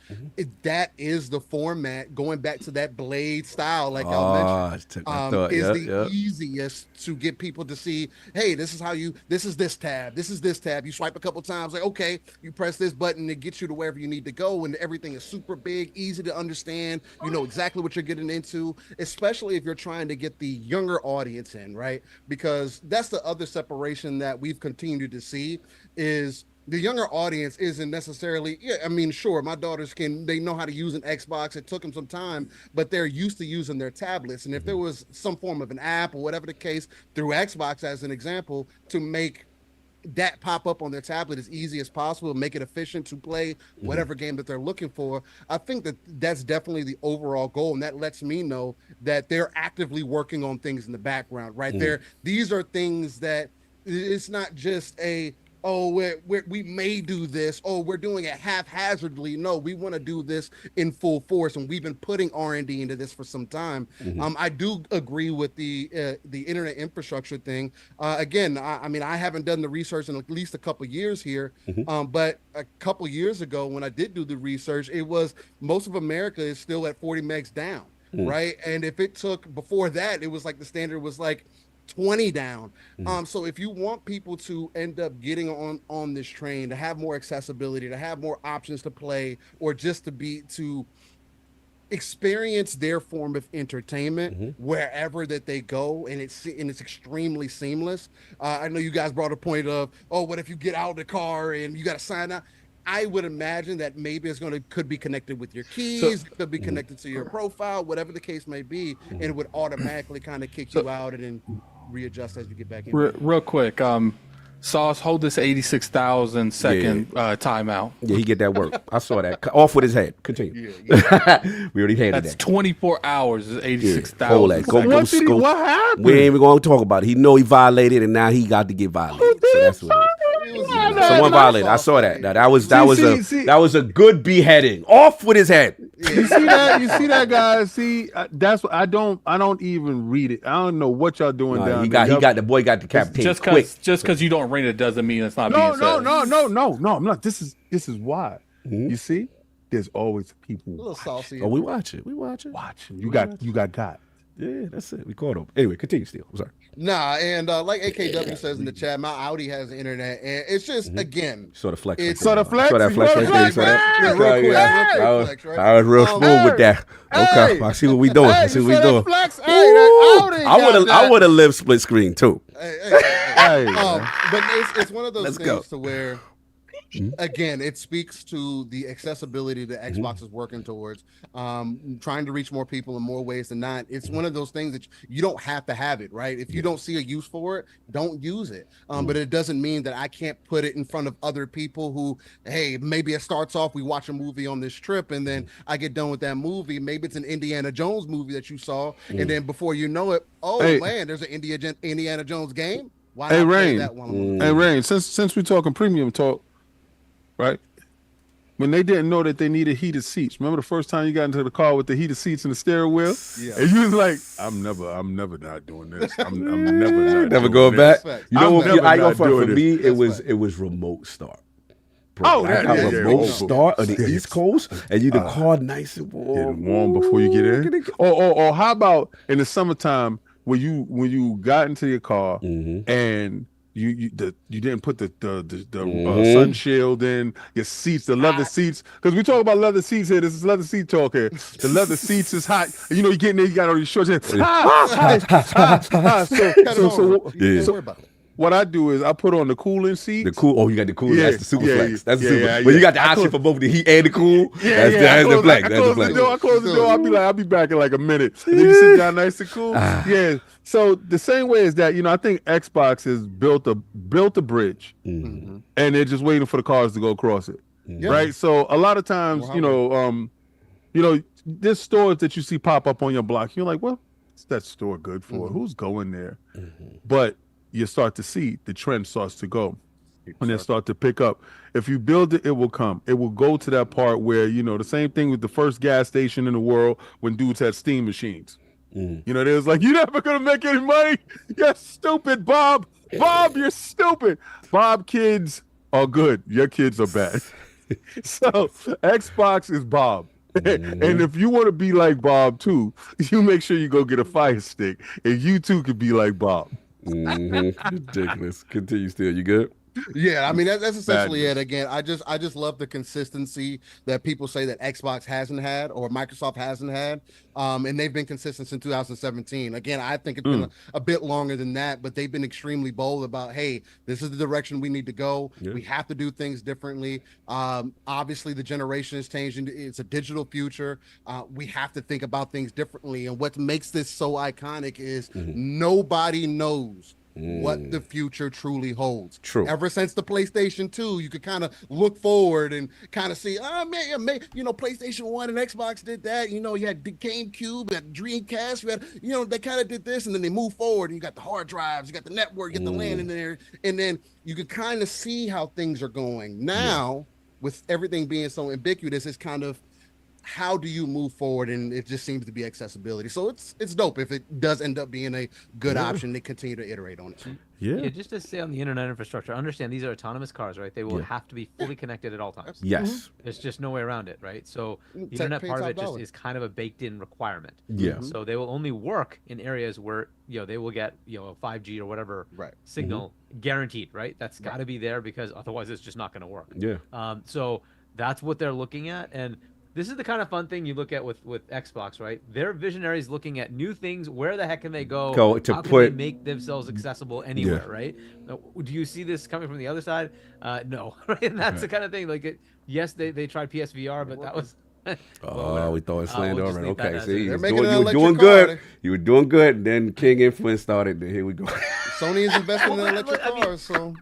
That is the format, going back to that blade style, like y'all mentioned, is the easiest to get people to see, hey, this is this tab, this is this tab. You swipe a couple times, like, okay, you press this button, it gets you to wherever you need to go, and everything is super big, easy to understand. You know exactly what you're getting into, especially if you're trying to get the younger audience in, right? Because that's the other separation that we've continued to see is the younger audience isn't necessarily, sure, my daughters they know how to use an Xbox. It took them some time, but they're used to using their tablets. And if there was some form of an app or whatever the case through Xbox, as an example, to make that pop up on their tablet as easy as possible, make it efficient to play whatever game that they're looking for, I think that's definitely the overall goal. And that lets me know that they're actively working on things in the background, right? These are things that it's not just we may do this. Oh, we're doing it haphazardly. No, we want to do this in full force, and we've been putting R&D into this for some time. I do agree with the internet infrastructure thing. Again, I haven't done the research in at least a couple years here, but a couple years ago when I did do the research, it was most of America is still at 40 megs down, right? And if it took before that, it was like the standard was like 20 down. So if you want people to end up getting on this train, to have more accessibility, to have more options to play, or just to experience their form of entertainment wherever that they go, and it's extremely seamless. I know you guys brought a point of, what if you get out of the car and you got to sign out? I would imagine that maybe could be connected with your keys, could be connected to your profile, whatever the case may be, and it would automatically kind of kick you out and then. readjust as you get back in. Real quick, Sauce, hold this 86,000 second timeout. Yeah, he get that work. I saw that. Off with his head. Continue. We already handed That's that. 24 hours is Hold 86,000. that. Go scope. What happened? We ain't even going to talk about it. He know he violated, and now he got to get violated. So that's what it is. Someone violated. I saw that. Now, that was a good beheading. Off with his head. You see that? You see that, guys? See, that's what I don't even read it. I don't know what y'all doing down He there. got the boy got decapitated Just quick. because you don't ring it doesn't mean it's not No, being said. no. I'm not. This is why. You see, there's always people A little saucy. Oh, we watch it. watching. You got. Yeah, that's it. We caught him. Anyway, continue, Steele. I'm sorry. Nah, and like AKW says in the chat, my Audi has the internet, and it's just again, Saw the flex. It's right Saw the there. flex? Saw that You flex saw right the there. You flex? saw that? Yeah, real quick, real quick, flex, right? I was real smooth with that. Okay, Hey. I see what we doing. I see what we doing. Flex? Hey, Ooh, that Audi I would have lived split screen too. Hey, But it's one of those Let's things go. to where, again, it speaks to the accessibility that Xbox is working towards, trying to reach more people in more ways than not. It's one of those things that you don't have to have it, right? If you don't see a use for it, don't use it. But it doesn't mean that I can't put it in front of other people who, hey, maybe it starts off, we watch a movie on this trip, and then I get done with that movie. Maybe it's an Indiana Jones movie that you saw, and then before you know it, man, there's an Indiana Jones game. Why Hey, not play Rain. that while I'm on the Hey, Rain. Since we're talking premium talk, right? When they didn't know that they needed heated seats, remember the first time you got into the car with the heated seats and the steering wheel? Yeah. And you was like, I'm never not doing this. I'm never not Never doing going this. back. Facts. You know I'm what? never I go not for doing me. this. It was remote start. Bro, Oh, I that- got yeah, remote yeah. start on the East Coast, and you the car nice and warm. Getting warm before you get in. Or how about in the summertime when you got into your car and you didn't put the sun shield in your seats, the leather seats, because we talk about leather seats here. This is leather seat talk here. The leather seats is hot. You know, you get in there, you got all these shorts. So Don't worry about it. what I do is I put on the cooling seat. The cool. Oh, you got the cool. Yeah, That's the super yeah, flex. That's the yeah, super. yeah, When you got the I option close- for both the heat and the cool. Yeah, That's the flex. I That's the close the flex. door. I close the door. I'll be back in like a minute. And then you sit down nice and cool. Yeah. So the same way as that, I think Xbox has built a bridge, and they're just waiting for the cars to go across it, right? So a lot of times, there's stores that you see pop up on your block. You're like, well, what's that store good for? Who's going there? But you start to see the trend starts to go. When they start to pick up, if you build it, it will come. It will go to that part where, the same thing with the first gas station in the world when dudes had steam machines. They was like, you're never going to make any money. You're stupid, Bob. Bob, you're stupid. Bob kids are good. Your kids are bad. So Xbox is Bob. And if you want to be like Bob too, you make sure you go get a Fire Stick, and you too could be like Bob. Ridiculous. Continue still. You good? Yeah, I mean that's essentially Madness. it. Again, I just love the consistency that people say that Xbox hasn't had or Microsoft hasn't had, and they've been consistent since 2017. Again, I think it's been a bit longer than that, but they've been extremely bold about, hey, this is the direction we need to go. Yeah. We have to do things differently. Obviously, the generation is changing. It's a digital future. We have to think about things differently. And what makes this so iconic is nobody knows what the future truly holds. True. Ever since the PlayStation 2, you could kind of look forward and kind of see, PlayStation 1 and Xbox did that. You had the GameCube, you had Dreamcast, you had, they kind of did this, and then they move forward, and you got the hard drives, you got the network, you got the LAN in there, and then you could kind of see how things are going. Now, with everything being so ubiquitous, it's kind of, how do you move forward? And it just seems to be accessibility. So it's dope if it does end up being a good option. They continue to iterate on it. Yeah, just to stay on the internet infrastructure, understand these are autonomous cars, right? They will have to be fully connected at all times. Yes. There's just no way around it, right? So the Tech internet pays part of top it just dollar. is kind of a baked-in requirement. Yeah. So they will only work in areas where they will get a 5G or whatever signal guaranteed, right? That's got to be there because otherwise it's just not going to work. Yeah. So that's what they're looking at, and this is the kind of fun thing you look at with Xbox, right? They're visionaries looking at new things. Where the heck can they go? How can they make themselves accessible anywhere, right? Now, do you see this coming from the other side? No, right? And that's the kind of thing. Like, yes, they tried PSVR, but that was Oh, we throwing slander we'll just already. leave that Okay, as see, it you is. They're were making an doing electric good. car. You were doing good. And then King Influence started. Here we go. Sony is investing in electric I mean- cars, so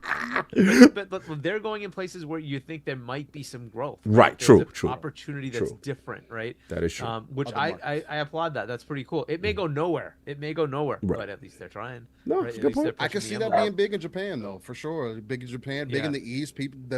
but they're going in places where you think there might be some growth. Right, There's true, an true. opportunity that's True. different, right? That is true. Which Other I applaud that. That's pretty cool. It may go nowhere. Right. But at least they're trying. No, right? it's a At good least they're point. I can pushing see the that envelope. being big in Japan, though, for sure. Big in Japan, big in Yeah. the East.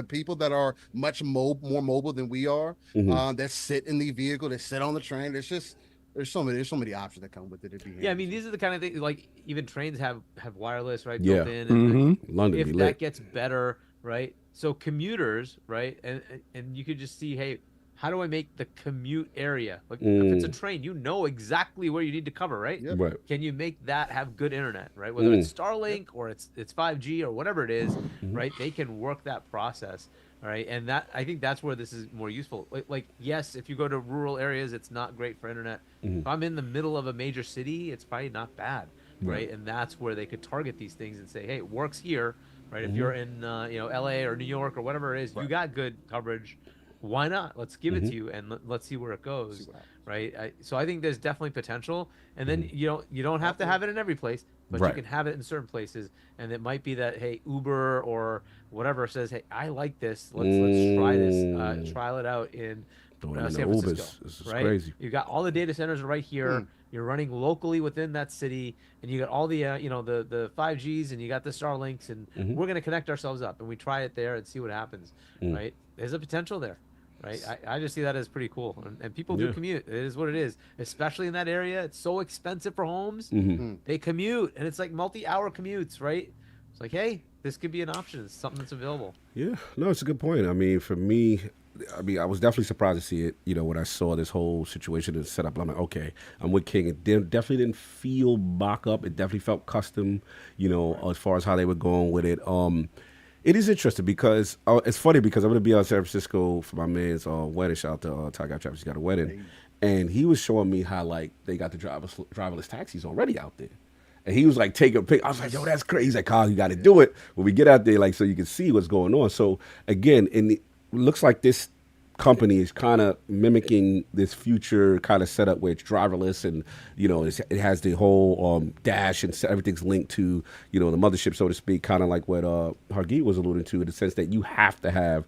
People that are much more mobile than we are, that sit in the vehicle, that sit on the train. There's so many options that come with it. Yeah, I mean, these are the kind of things, like, even trains have wireless, right, Yeah. built in. And London if be that lit. gets better, right? So commuters, right, and you could just see, hey, how do I make the commute area? Like, if it's a train, you know exactly where you need to cover, right? Yep. Right. Can you make that have good internet, right? Whether it's Starlink or it's 5G or whatever it is, right? They can work that process, all right? And that, I think that's where this is more useful. Like, yes, if you go to rural areas, it's not great for internet. If I'm in the middle of a major city, it's probably not bad, right? And that's where they could target these things and say, hey, it works here, right? If you're in LA or New York or whatever it is, you got good coverage. Why not? Let's give it to you and let's see where it goes, right? So I think there's definitely potential, and then you don't have to have it in every place, but Right. you can have it in certain places, and it might be that, hey, Uber or whatever says, hey, I like this, let's try this, trial it out in Doing San Ubers. Francisco, This is right? crazy. You got all the data centers right here. You're running locally within that city, and you got all the the 5Gs, and you got the Starlinks, and we're gonna connect ourselves up, and we try it there and see what happens, right? There's a potential there, right? I just see that as pretty cool, and people do commute. It is what it is, especially in that area. It's so expensive for homes. They commute, and it's like multi-hour commutes, right? It's like, hey, this could be an option. It's something that's available. Yeah, no, it's a good point. I mean, for me, I was definitely surprised to see it, when I saw this whole situation and set up. I'm like, okay, I'm with King. It definitely didn't feel mock up. It definitely felt custom, as far as how they were going with it. It is interesting because it's funny because I'm going to be out in San Francisco for my man's wedding. Shout out to Ty Guy Travis. He's got a wedding. And he was showing me how, like, they got the driverless taxis already out there. And he was like, taking a pic. I was like, yo, that's crazy. He's like, Kyle, you got to do it when we get out there, like, so you can see what's going on. So, again, it looks like this company is kind of mimicking this future kind of setup where it's driverless and, it has the whole dash and everything's linked to, the mothership, so to speak, kind of like what Hargeet was alluding to, in the sense that you have to have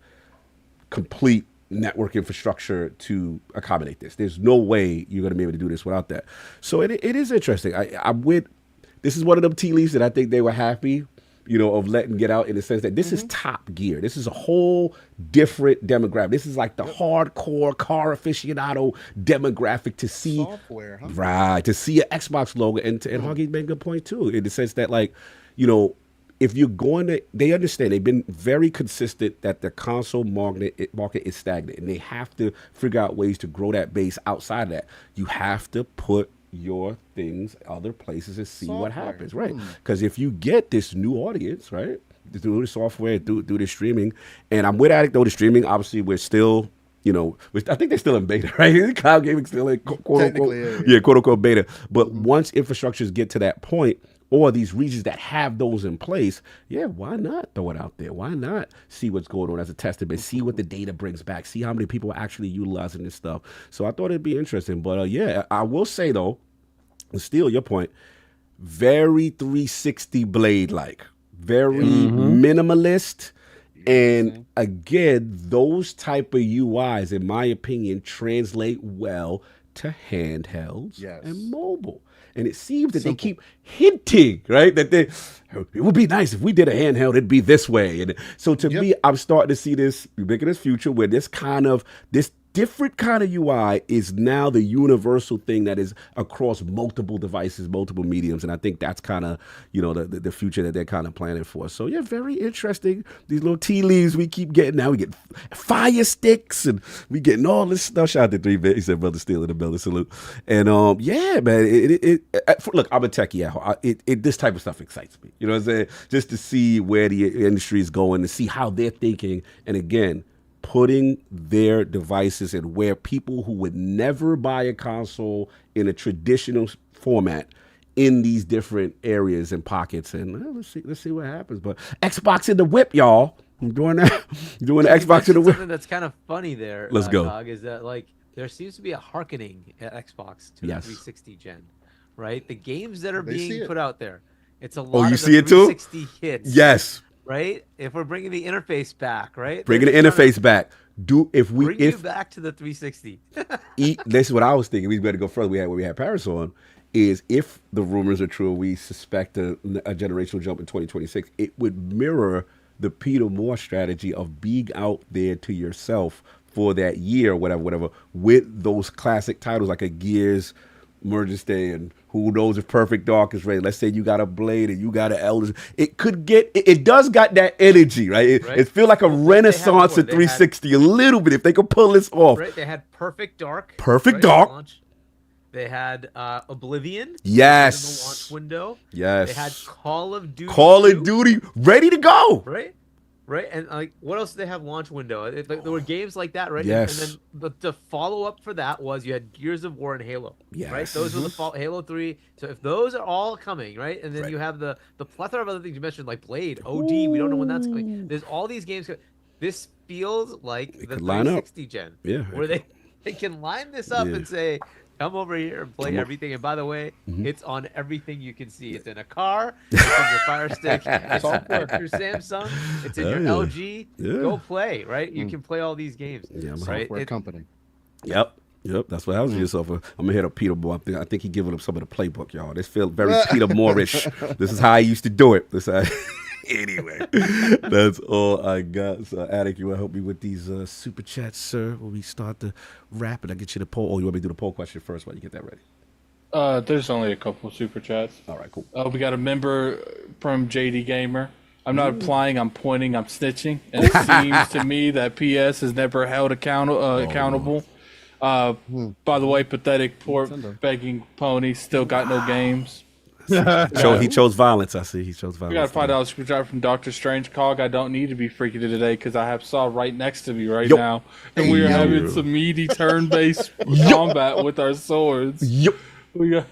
complete network infrastructure to accommodate this. There's no way you're going to be able to do this without that. So it is interesting. This is one of them tea leaves that I think they were happy, of letting get out, in the sense that this is top gear. This is a whole different demographic. This is like the hardcore car aficionado demographic to see. software, huh? Right, to see an Xbox logo. And Huggy made a good point too, in the sense that, like, if you're going to, they understand, they've been very consistent that the console market is stagnant, and they have to figure out ways to grow that base outside of that. You have to put your things other places and see what happens, right? Because if you get this new audience, right, through the software, through the streaming, and I'm with Addict, though, the streaming, obviously we're still, I think they're still in beta, right? Cloud gaming still in quote unquote, quote unquote beta. But once infrastructures get to that point, or these regions that have those in place, why not throw it out there? Why not see what's going on as a testament, see what the data brings back, see how many people are actually utilizing this stuff? So I thought it'd be interesting. But I will say, though, to steal your point, very 360 Blade-like, very minimalist. And again, those type of UIs, in my opinion, translate well to handhelds and mobile. And it seems that they keep hinting, right, that it would be nice if we did a handheld, it'd be this way. And so to me, I'm starting to see this ubiquitous future where this different kind of UI is now the universal thing that is across multiple devices, multiple mediums. And I think that's kind of, the future that they're kind of planning for. So very interesting. These little tea leaves we keep getting now. We get fire sticks and we getting all this stuff. Shout out to 3-Bit. He said, Brother Steel in the building, salute. And man, look, I'm a techie. This type of stuff excites me. You know what I'm saying? Just to see where the industry is going, to see how they're thinking. And again, putting their devices in where people who would never buy a console in a traditional format in these different areas and pockets. And let's see what happens. But Xbox in the whip, y'all. I'm doing that. Doing the Xbox in the whip. Something that's kind of funny there. Let's go. Dog, is that, like, there seems to be a hearkening at Xbox to Yes. the 360 gen, right? The games that are They see being it. put out there, it's a lot you of the see it too? 360 hits. Yes. Right? If we're bringing the interface back, right? Bringing the They're just trying to interface back. bring you back to the 360. This is what I was thinking. We better go further. We had Paris on. Is if the rumors are true, we suspect a generational jump in 2026. It would mirror the Peter Moore strategy of being out there to yourself for that year, whatever, with those classic titles like a Gears, Emergence Day, and who knows if Perfect Dark is ready. Let's say you got a Blade and you got an Elden. It could get. It does got that energy, right? It feels like a renaissance of 360 a little bit if they could pull this off. Right? They had Perfect Dark. Perfect Dark. Launch. They had Oblivion. Yes. In the launch window. Yes. They had Call of Duty. Call of Duty ready to go. Right. Right, and like, what else did they have launch window? There were games like that, right? Yes. And then the follow up for that was you had Gears of War and Halo. Yes. Right, those were the Halo 3. So if those are all coming, right, and then you have the plethora of other things you mentioned, like Blade, OD. We don't know when that's coming. There's all these games. This feels like the 360 gen, where they can line this up and say, come over here and play everything. And by the way, it's on everything you can see. It's in a car. It's in your Fire Stick. It's on your Samsung. It's in your LG. Go play, right? You can play all these games. Yeah, right? Software company. Yep. That's what I was yourself. I'm gonna hit up Peter Moore. I think he giving up some of the playbook, y'all. This feels very Peter Moore-ish. This is how I used to do it. Anyway, that's all I got. So, Attic, you want to help me with these super chats, sir? When we start to wrap it, I get you the poll. Oh, you want me to do the poll question first while you get that ready? There's only a couple super chats. All right, cool. We got a member from JD Gamer. I'm not applying, I'm pointing, I'm snitching. And it seems to me that PS is never held accountable. By the way, pathetic, poor, begging pony, still got no games. He chose violence. I see. He chose violence. We got a $5 screwdriver from Dr. Strange Cog. I don't need to be freaking today because I have Saw right next to me now. And we are having some meaty turn-based combat with our swords. We got,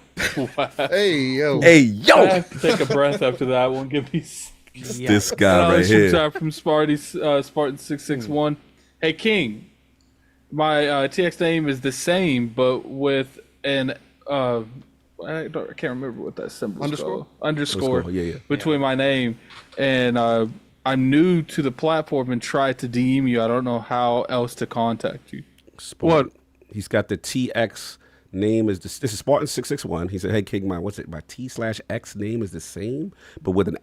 Hey, yo. I have to take a breath after that one. Give me this guy right here. From Spartan661. Hey, King. My TX name is the same, but with an... I can't remember what that symbol is called. Underscore between my name. And I'm new to the platform and tried to DM you. I don't know how else to contact you. What? He's got the TX name is this is Spartan661. He said, "Hey King, my T/X name is the same, but with an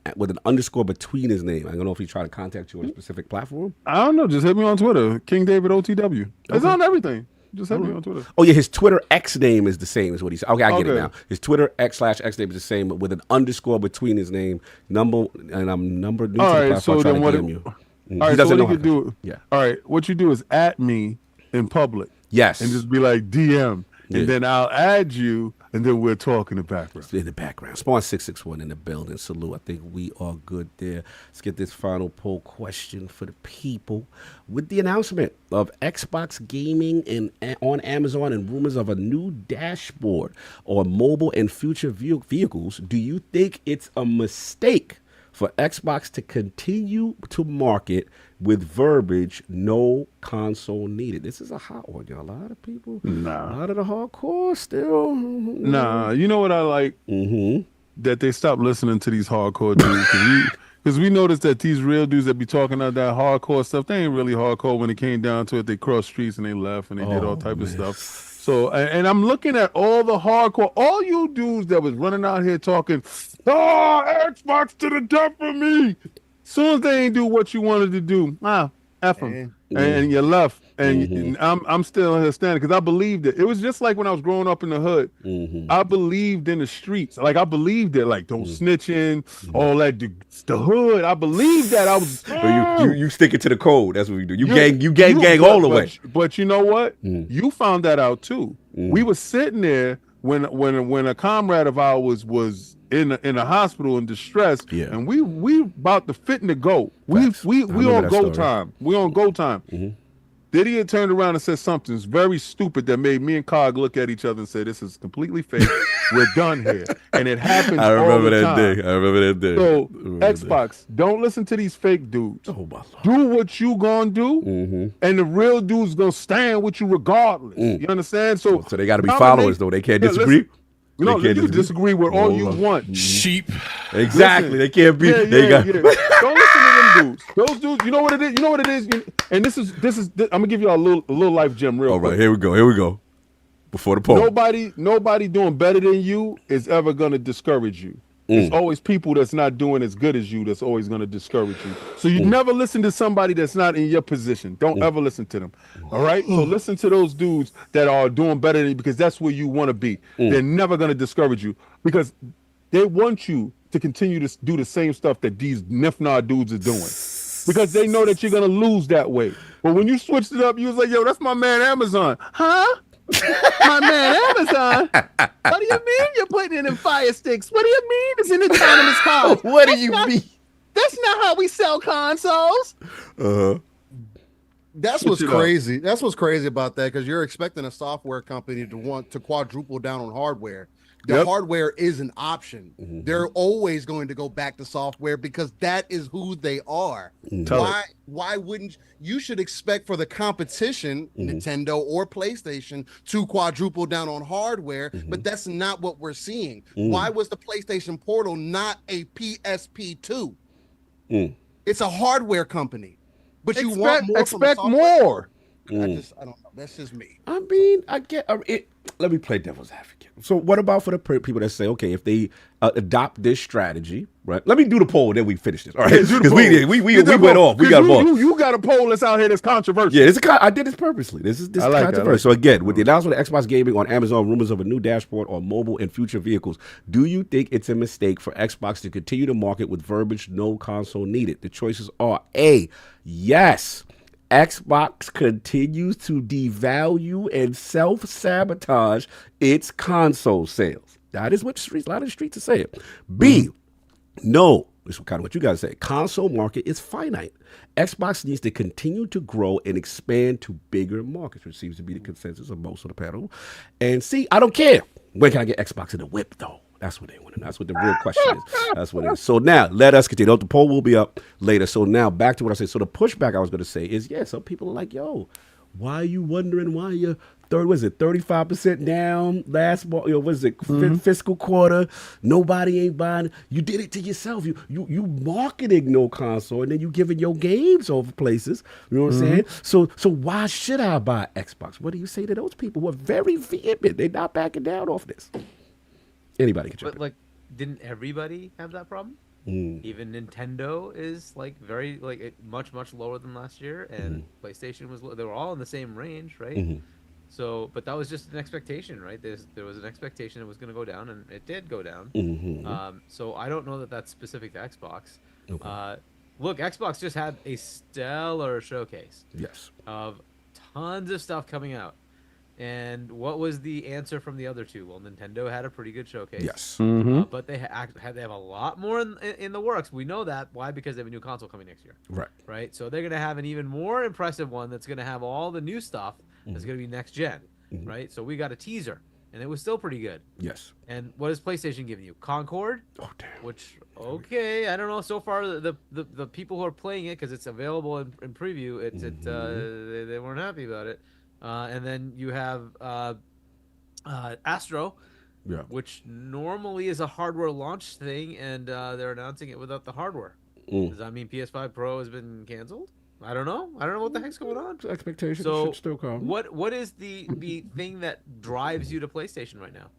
underscore between his name. I don't know if he tried to contact you on a specific platform. I don't know. Just hit me on Twitter, King David OTW. It's on everything. Just hit me on Twitter. Oh yeah, his Twitter X name is the same, is what he said. Okay, I get it now. His Twitter X name is the same, but with an underscore between his name, number new to the platform. So then what? You. All right, so what you could do? Yeah. All right, what you do is at me in public. Yes. And just be like DM, and then I'll add you, and then we'll talk in the background. In the background. Spawn661 in the building. Salute. I think we are good there. Let's get this final poll question for the people. With the announcement of Xbox Gaming on Amazon and rumors of a new dashboard on mobile and future vehicles, do you think it's a mistake for Xbox to continue to market with verbiage, no console needed? This is a hot one, y'all. A lot of people, a lot of the hardcore still. Nah, you know what I like? That they stop listening to these hardcore dudes. Because we noticed that these real dudes that be talking about that hardcore stuff, they ain't really hardcore when it came down to it. They crossed streets and they left and they did all type of stuff. So, and I'm looking at all the hardcore, all you dudes that was running out here talking, Xbox to the death for me. Soon as they ain't do what you wanted to do, F them. And you left. And I'm still here standing because I believed it. It was just like when I was growing up in the hood. I believed in the streets. Like I believed it. Like don't snitching, all that. The hood. I believed that. I was. You stick it to the code. That's what we do. You gang all the way. But you know what? You found that out too. We were sitting there when a comrade of ours was in a hospital in distress, and we about to fit in the go. We on go time. We on go time. Diddy had turned around and said something very stupid that made me and Cog look at each other and say, "This is completely fake. We're done here." And it happens. I remember all the that time. day. I remember that day. So Xbox, don't listen to these fake dudes. Oh my Lord. Do what you gonna do, and the real dude's gonna stand with you regardless. You understand? So they got to be followers, though. They can't disagree. No, you can disagree with all you want. Sheep. Exactly. Listen, They can't be. Yeah, they got. Don't listen to them dudes. Those dudes. You know what it is. You know what it is. And this is. I'm gonna give you a little life gem real All quick. right, here we go. Here we go. Before the poll. Nobody doing better than you is ever gonna discourage you. There's always people that's not doing as good as you that's always going to discourage you. So you never listen to somebody that's not in your position. Don't ever listen to them. All right? So listen to those dudes that are doing better than you because that's where you want to be. They're never going to discourage you because they want you to continue to do the same stuff that these Nifnar dudes are doing because they know that you're going to lose that way. But when you switched it up, you was like, yo, that's my man Amazon. Huh? My man Amazon? What do you mean you're putting it in Fire Sticks? What do you mean it's in autonomous cars? What do you mean? That's not how we sell consoles. That's what's crazy. That's what's crazy about that because you're expecting a software company to want to quadruple down on hardware. The hardware is an option. They're always going to go back to software because that is who they are. Why wouldn't you should expect for the competition, Nintendo or PlayStation, to quadruple down on hardware, but that's not what we're seeing. Why was the PlayStation Portal not a PSP2? It's a hardware company. But you want more expect more. I don't know. That's just me. I mean, I get it. Let me play devil's advocate. So, what about for the people that say, okay, if they adopt this strategy, right? Let me do the poll, then we finish this. All right, because we went off. We got off. You got a poll that's out here that's controversial. Yeah, I did this purposely. This is controversial. So again, with the announcement of Xbox Gaming on Amazon, rumors of a new dashboard on mobile and future vehicles, do you think it's a mistake for Xbox to continue to market with verbiage "no console needed"? The choices are A, yes. Xbox continues to devalue and self-sabotage its console sales. That is what a lot of the streets are saying. B, no, this is kind of what you guys say. Console market is finite. Xbox needs to continue to grow and expand to bigger markets, which seems to be the consensus of most of the panel. And C, I don't care. When can I get Xbox in the whip, though? That's what they want to know. That's what the real question is. That's what it is. So now, let us continue. The poll will be up later. So now, back to what I said. So the pushback I was going to say is, yeah, some people are like, yo, why are you wondering why you're 35% down last fiscal quarter? Nobody ain't buying. You did it to yourself. You marketing no console, and then you giving your games over places. You know what I'm saying? So why should I buy Xbox? What do you say to those people who are very vehement? They're not backing down off this. Anybody can jump in. But didn't everybody have that problem? Even Nintendo is very much lower than last year, and PlayStation was they were all in the same range, right? So, but that was just an expectation, right? There was an expectation it was going to go down, and it did go down. So I don't know that that's specific to Xbox. Okay. Look, Xbox just had a stellar showcase. Yes. Of tons of stuff coming out. And what was the answer from the other two? Well, Nintendo had a pretty good showcase. Yes. But they have a lot more in the works. We know that. Why? Because they have a new console coming next year. Right. Right. So they're going to have an even more impressive one that's going to have all the new stuff that's going to be next gen. Right. So we got a teaser, and it was still pretty good. Yes. And what is PlayStation giving you? Concord? Oh, damn. Which, okay, I don't know. So far, the people who are playing it, because it's available in preview, they weren't happy about it. And then you have Astro, which normally is a hardware launch thing, and they're announcing it without the hardware. Does that mean PS5 Pro has been canceled? I don't know. I don't know what the heck's going on. Expectations should still come. What is the thing that drives you to PlayStation right now?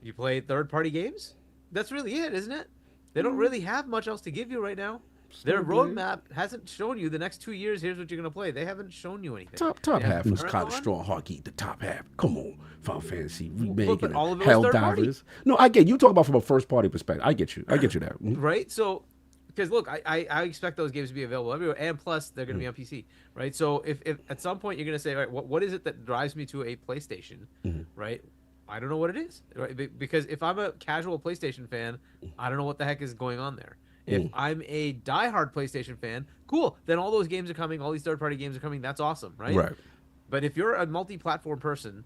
You play third-party games? That's really it, isn't it? They don't really have much else to give you right now. Their roadmap hasn't shown you the next 2 years. Here's what you're gonna play. They haven't shown you anything. Top half was kind of strong. Hawkeye, the top half. Come on, Final Fantasy remake but all of it was Hell third Divers. party. No, I get you. Talk about from a first party perspective. I get you. That. Right. So, because look, I expect those games to be available everywhere, and plus they're gonna be on PC. Right. So if at some point you're gonna say, all right, what is it that drives me to a PlayStation? Right. I don't know what it is. Right. Because if I'm a casual PlayStation fan, I don't know what the heck is going on there. If I'm a diehard PlayStation fan, cool. Then all those games are coming. All these third-party games are coming. That's awesome, right? Right. But if you're a multi-platform person,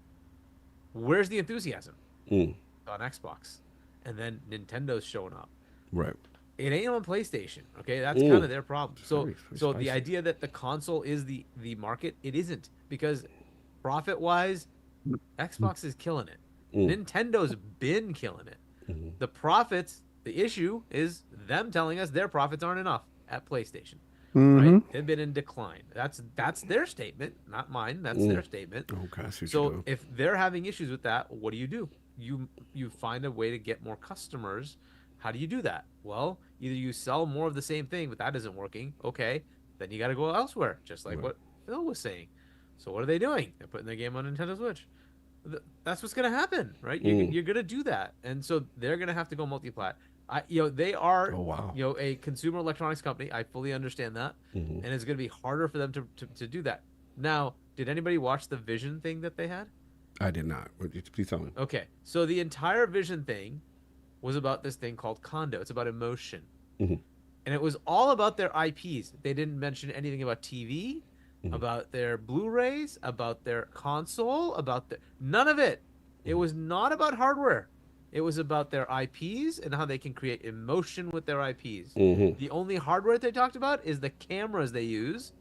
where's the enthusiasm? On Xbox, and then Nintendo's showing up. Right. It ain't on PlayStation. Okay, that's kind of their problem. So, Very so spicy. the idea that the console is the market, it isn't, because profit-wise, Xbox is killing it. Nintendo's been killing it. The profits, the issue is them telling us their profits aren't enough at PlayStation. Right? They've been in decline. That's their statement, not mine. That's their statement. Okay, I see what you're So doing. if they're having issues with that, what do? You find a way to get more customers. How do you do that? Well, either you sell more of the same thing, but that isn't working. Okay, then you got to go elsewhere, just like what Phil was saying. So what are they doing? They're putting their game on Nintendo Switch. That's what's going to happen, right? You're going to do that, and so they're going to have to go multi-plat. They are, a consumer electronics company. I fully understand that, and it's going to be harder for them to do that. Now, did anybody watch the Vision thing that they had? I did not. Please tell me. Okay, so the entire Vision thing was about this thing called Condo. It's about emotion, and it was all about their IPs. They didn't mention anything about TV, about their Blu-rays, about their console, none of it. It was not about hardware. It was about their IPs and how they can create emotion with their IPs. The only hardware they talked about is the cameras they use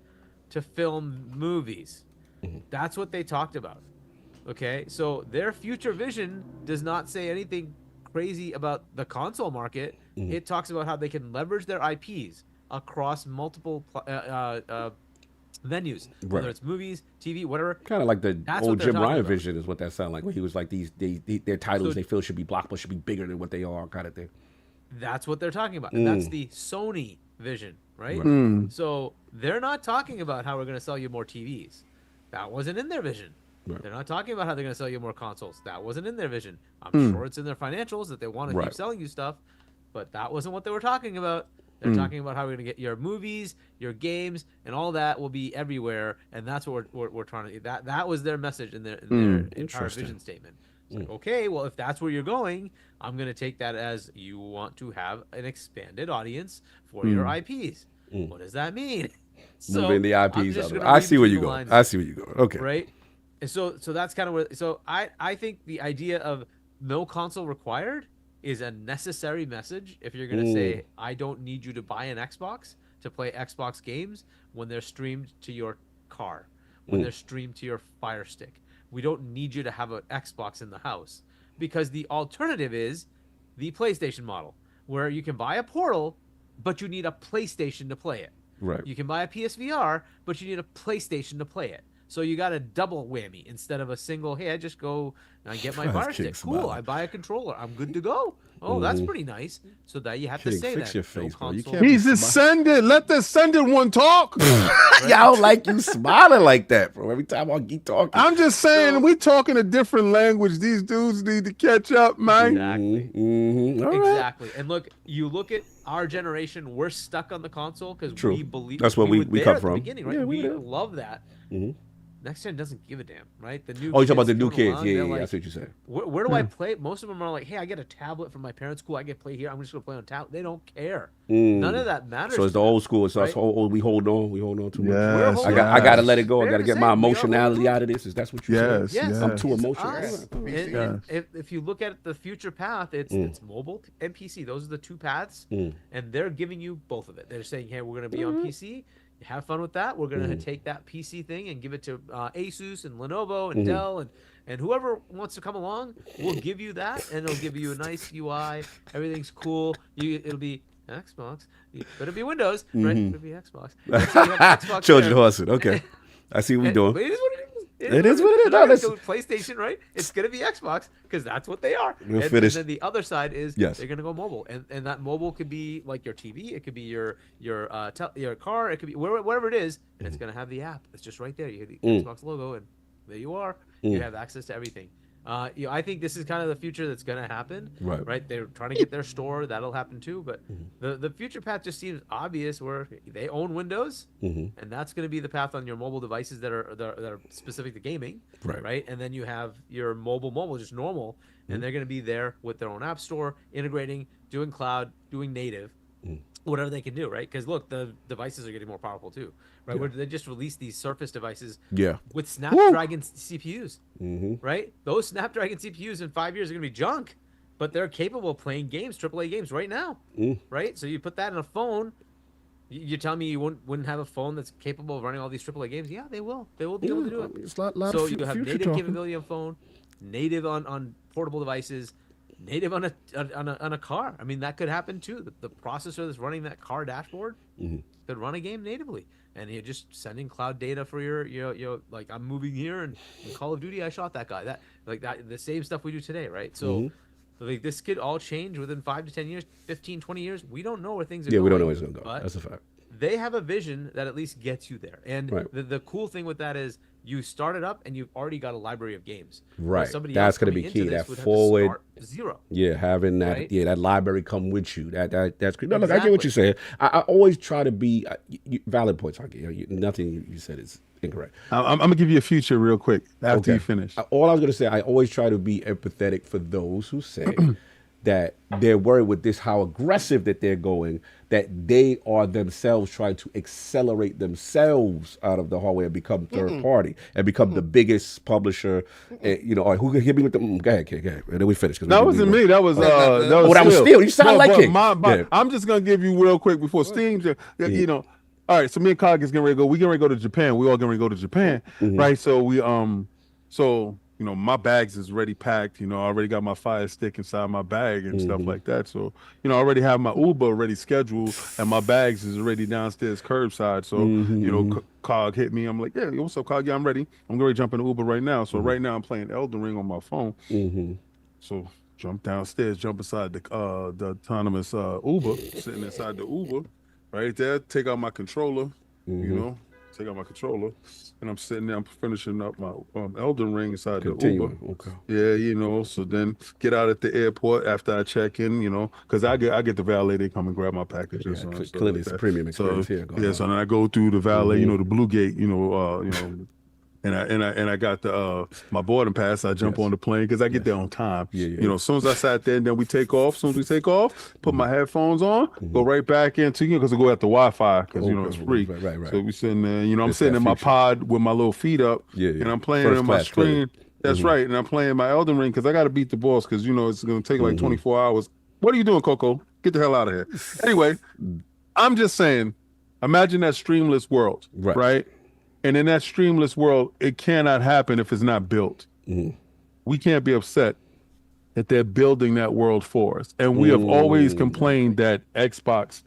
to film movies. That's what they talked about. Okay, so their future vision does not say anything crazy about the console market. It talks about how they can leverage their IPs across multiple venues, whether it's movies, TV, whatever. Kind of like the old Jim Ryan about. vision is what that sounded like. Where he was like their titles they feel should be blockbuster, should be bigger than what they are, kind of thing. That's what they're talking about. And that's the Sony vision, right? So they're not talking about how we're going to sell you more TVs. That wasn't in their vision. They're not talking about how they're going to sell you more consoles. That wasn't in their vision. I'm sure it's in their financials that they want to keep selling you stuff, but that wasn't what they were talking about. They're talking about how we're going to get your movies, your games, and all that will be everywhere, and that's what we're trying to. That was their message in their entire vision statement. It's like, okay, well, if that's where you're going, I'm going to take that as you want to have an expanded audience for your IPs. What does that mean? Moving the IPs out. I see where you're going. I see where you're going. Okay. Right? And so that's kind of where. So I think the idea of no console required is a necessary message if you're going to say, I don't need you to buy an Xbox to play Xbox games when they're streamed to your car, when they're streamed to your Fire Stick. We don't need you to have an Xbox in the house, because the alternative is the PlayStation model, where you can buy a Portal, but you need a PlayStation to play it. Right. You can buy a PSVR, but you need a PlayStation to play it. So you got a double whammy instead of a single, hey, I just go and get my Fire Stick. Cool, I buy a controller. I'm good to go. Oh, that's pretty nice. So that you have to say fix that. your face, bro. You console. can't He's ascended. Let the ascended one talk. Y'all like you smiling like that, bro. Every time I keep talking. I'm just saying, we talking a different language. These dudes need to catch up, man. Exactly. All right. Exactly. And look, you look at our generation, we're stuck on the console because we believe that's where we we were come there at the from. beginning, right? Yeah, we there. love that. Next gen doesn't give a damn, right? The new Oh, you talking about the kids new coming kids? along, Yeah, they're yeah, like, that's what you said. Where do I play? Most of them are like, hey, I get a tablet from my parents. Cool, I get to play here. I'm just gonna play on tablet. They don't care. None of that matters. So it's the to them, old school. It's us. right? We hold on. We hold on too much. Yes, I gotta let it go. I Fair gotta to get say, my we are emotionality holding on. out of this. Is that's what you said? Yes, I'm too it's emotional. us. And if you look at the future path, it's mobile and PC. Those are the two paths, and they're giving you both of it. They're saying, hey, we're going to be on PC. Have fun with that. We're going to take that PC thing and give it to Asus and Lenovo and Dell and whoever wants to come along. We'll give you that, and it'll give you a nice UI. Everything's cool. It'll be Xbox. It'll be Windows, right? It'll be Xbox. So you have Xbox Children there. horsing. Okay. I see what we're doing. But it is what it is. It is what it is. They're not No, gonna go PlayStation, right? It's going to be Xbox because that's what they are. We'll And finish. then the other side is Yes. they're going to go mobile, and that mobile could be like your TV, it could be your car, it could be whatever it is, and it's going to have the app. It's just right there. You hit the Xbox logo, and there you are. You have access to everything. I think this is kind of the future that's going to happen. Right? They're trying to get their store. That'll happen too. But the future path just seems obvious, where they own Windows, and that's going to be the path on your mobile devices that are specific to gaming. Right? And then you have your mobile, just normal, and they're going to be there with their own app store, integrating, doing cloud, doing native. whatever they can do, right? Because look, the devices are getting more powerful too, right? Where they just released these Surface devices with Snapdragon CPUs, right? Those Snapdragon CPUs in 5 years are gonna be junk, but they're capable of playing games, AAA games right now, right? So you put that in a phone. You're telling me you wouldn't have a phone that's capable of running all these AAA games? Yeah, they will. They will be able to do it. It's a lot So of you have future native talking. capability on phone, native on portable devices, native on a car. I mean, that could happen too. The processor that's running that car dashboard could run a game natively, and you're just sending cloud data for your like, I'm moving here, and in Call of Duty I shot that guy. That the same stuff we do today, right? So like, this could all change within 5 to 10 years, 15, 20 years. We don't know where things are going. Yeah, we don't know where it's going to go. But That's a fact. they have a vision that at least gets you there. And the cool thing with that is you start it up and you've already got a library of games. Right. Somebody That's else going to coming be into key. this That would have to forward. start zero. Yeah, having that. Right? Yeah, that library come with you. That's great. No, look, I get what you're saying. I always try to be valid points. I get nothing you said is incorrect. I'm gonna give you a future real quick after you finish. All I was gonna say, I always try to be empathetic for those who say that they're worried with this, how aggressive that they're going, that they are themselves trying to accelerate themselves out of the hallway and become third party and become the biggest publisher. You know, or who can hit me with the? Go ahead, and then we finish. That wasn't me. That was that was Steel. You sound like it. I'm just gonna give you real quick before Steam. You know, all right. So me and Cog is getting ready to go. We getting ready to go to Japan. We all getting ready to go to Japan, right? So we so you know, my bags is already packed. You know, I already got my Fire Stick inside my bag and stuff like that. So, you know, I already have my Uber already scheduled, and my bags is already downstairs curbside. So, you know, Cog hit me. I'm like, yeah, what's up, Cog? Yeah, I'm ready. I'm going to jump in the Uber right now. So right now I'm playing Elden Ring on my phone. So jump downstairs, jump inside the autonomous Uber, sitting inside the Uber right there. Take out my controller, you know. Take out my controller, and I'm sitting there. I'm finishing up my Elden Ring inside the Uber. Okay. Yeah, you know. So then get out at the airport after I check in, you know, because I get the valet. They come and grab my packages. Yeah, clearly it's a premium experience here. So then I go through the valet, you know, the Blue Gate, you know, and I got the my boarding pass. I jump on the plane because I get there on time. You know, as soon as I sat there, and then we take off. As soon as we take off, put my headphones on, go right back into, you know, because I go at the Wi-Fi because you know it's free. Right. So we sitting there, you know, I'm sitting in my pod with my little feet up, and I'm playing on my screen. That's right, and I'm playing my Elden Ring because I got to beat the boss because you know it's gonna take like 24 hours. What are you doing, Coco? Get the hell out of here. Anyway, I'm just saying, imagine that streamless world, right? And in that streamless world, it cannot happen if it's not built. We can't be upset that they're building that world for us. And we have always complained that Xbox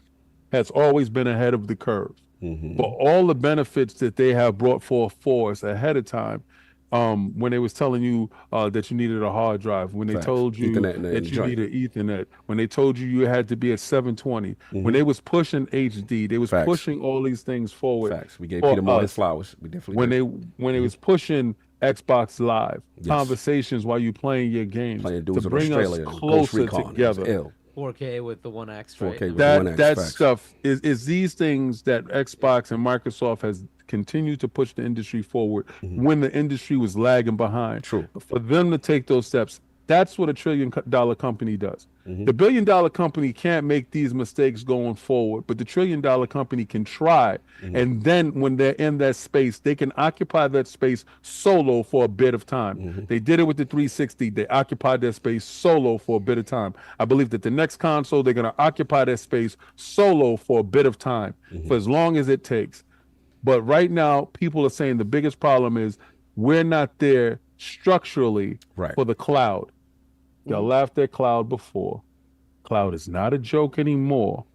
has always been ahead of the curve. But all the benefits that they have brought forth for us ahead of time, when they was telling you that you needed a hard drive, when they told you that you needed Ethernet, when they told you you had to be at 720, when they was pushing HD, they was pushing all these things forward. We gave Peter more his flowers. We definitely when they was pushing Xbox Live conversations while you playing your games to bring us closer together. 4K with the 1X, right? 4K with the 1X, that stuff is these things that Xbox and Microsoft has continued to push the industry forward when the industry was lagging behind. True. For them to take those steps, that's what $1 trillion company does. The $1 billion company can't make these mistakes going forward, but the $1 trillion company can try. And then when they're in that space, they can occupy that space solo for a bit of time. They did it with the 360. They occupied their space solo for a bit of time. I believe that the next console, they're going to occupy their space solo for a bit of time, for as long as it takes. But right now, people are saying the biggest problem is we're not there structurally for the cloud. Y'all laughed at cloud before. Cloud is not a joke anymore.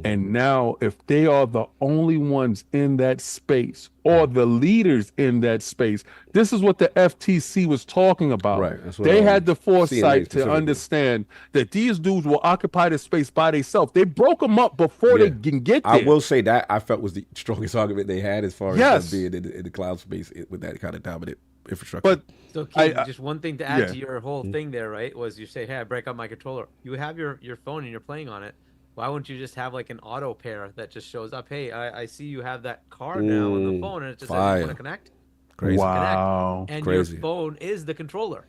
And now, if they are the only ones in that space or the leaders in that space, this is what the FTC was talking about. They had the foresight to understand that these dudes will occupy the space by themselves. They broke them up before they can get there. I will say that I felt was the strongest argument they had as far as being in the cloud space with that kind of dominant infrastructure. But so, Keith, just one thing to add to your whole thing there, right, was you say, hey, I break up my controller. You have your phone and you're playing on it. Why wouldn't you just have like an auto pair that just shows up? Hey, I see you have that card now on the phone, and it just says you want to connect. Crazy. Wow. Connect, and your phone is the controller.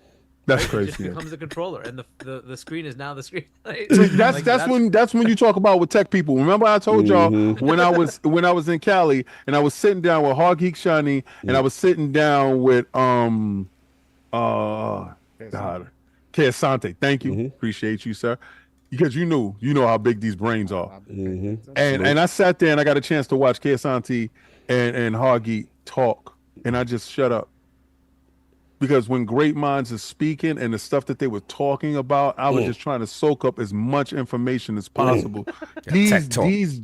That's It crazy. just becomes a controller, and the screen is now the screen. Right? So Like, that's when you talk about with tech people. Remember I told y'all when I was in Cali and I was sitting down with Hard Geek Shiny and I was sitting down with Keasante. Thank you. Appreciate you, sir. Because you know how big these brains are. And I sat there and I got a chance to watch Keasante and Hard Geek talk and I just shut up. Because when great minds are speaking and the stuff that they were talking about, I was just trying to soak up as much information as possible. These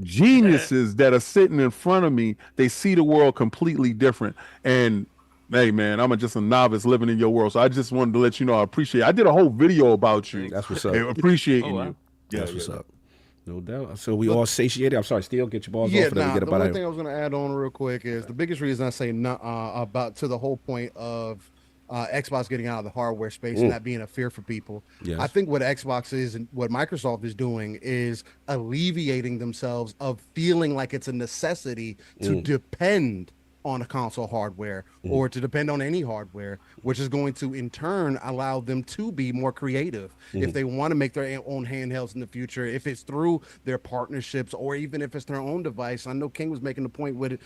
geniuses that are sitting in front of me, they see the world completely different. And hey, man, I'm just a novice living in your world. So I just wanted to let you know I appreciate it. I did a whole video about you. That's what's up. Appreciating you. That's what's up. No doubt. So we all satiated. I'm sorry, Steel, get your balls off. The one thing I was going to add on real quick is the biggest reason I say about to the whole point of Xbox getting out of the hardware space and that being a fear for people. Yes. I think what Xbox is and what Microsoft is doing is alleviating themselves of feeling like it's a necessity to depend on a console hardware or to depend on any hardware, which is going to in turn allow them to be more creative if they want to make their own handhelds in the future, if it's through their partnerships or even if it's their own device. I know King was making the point with it,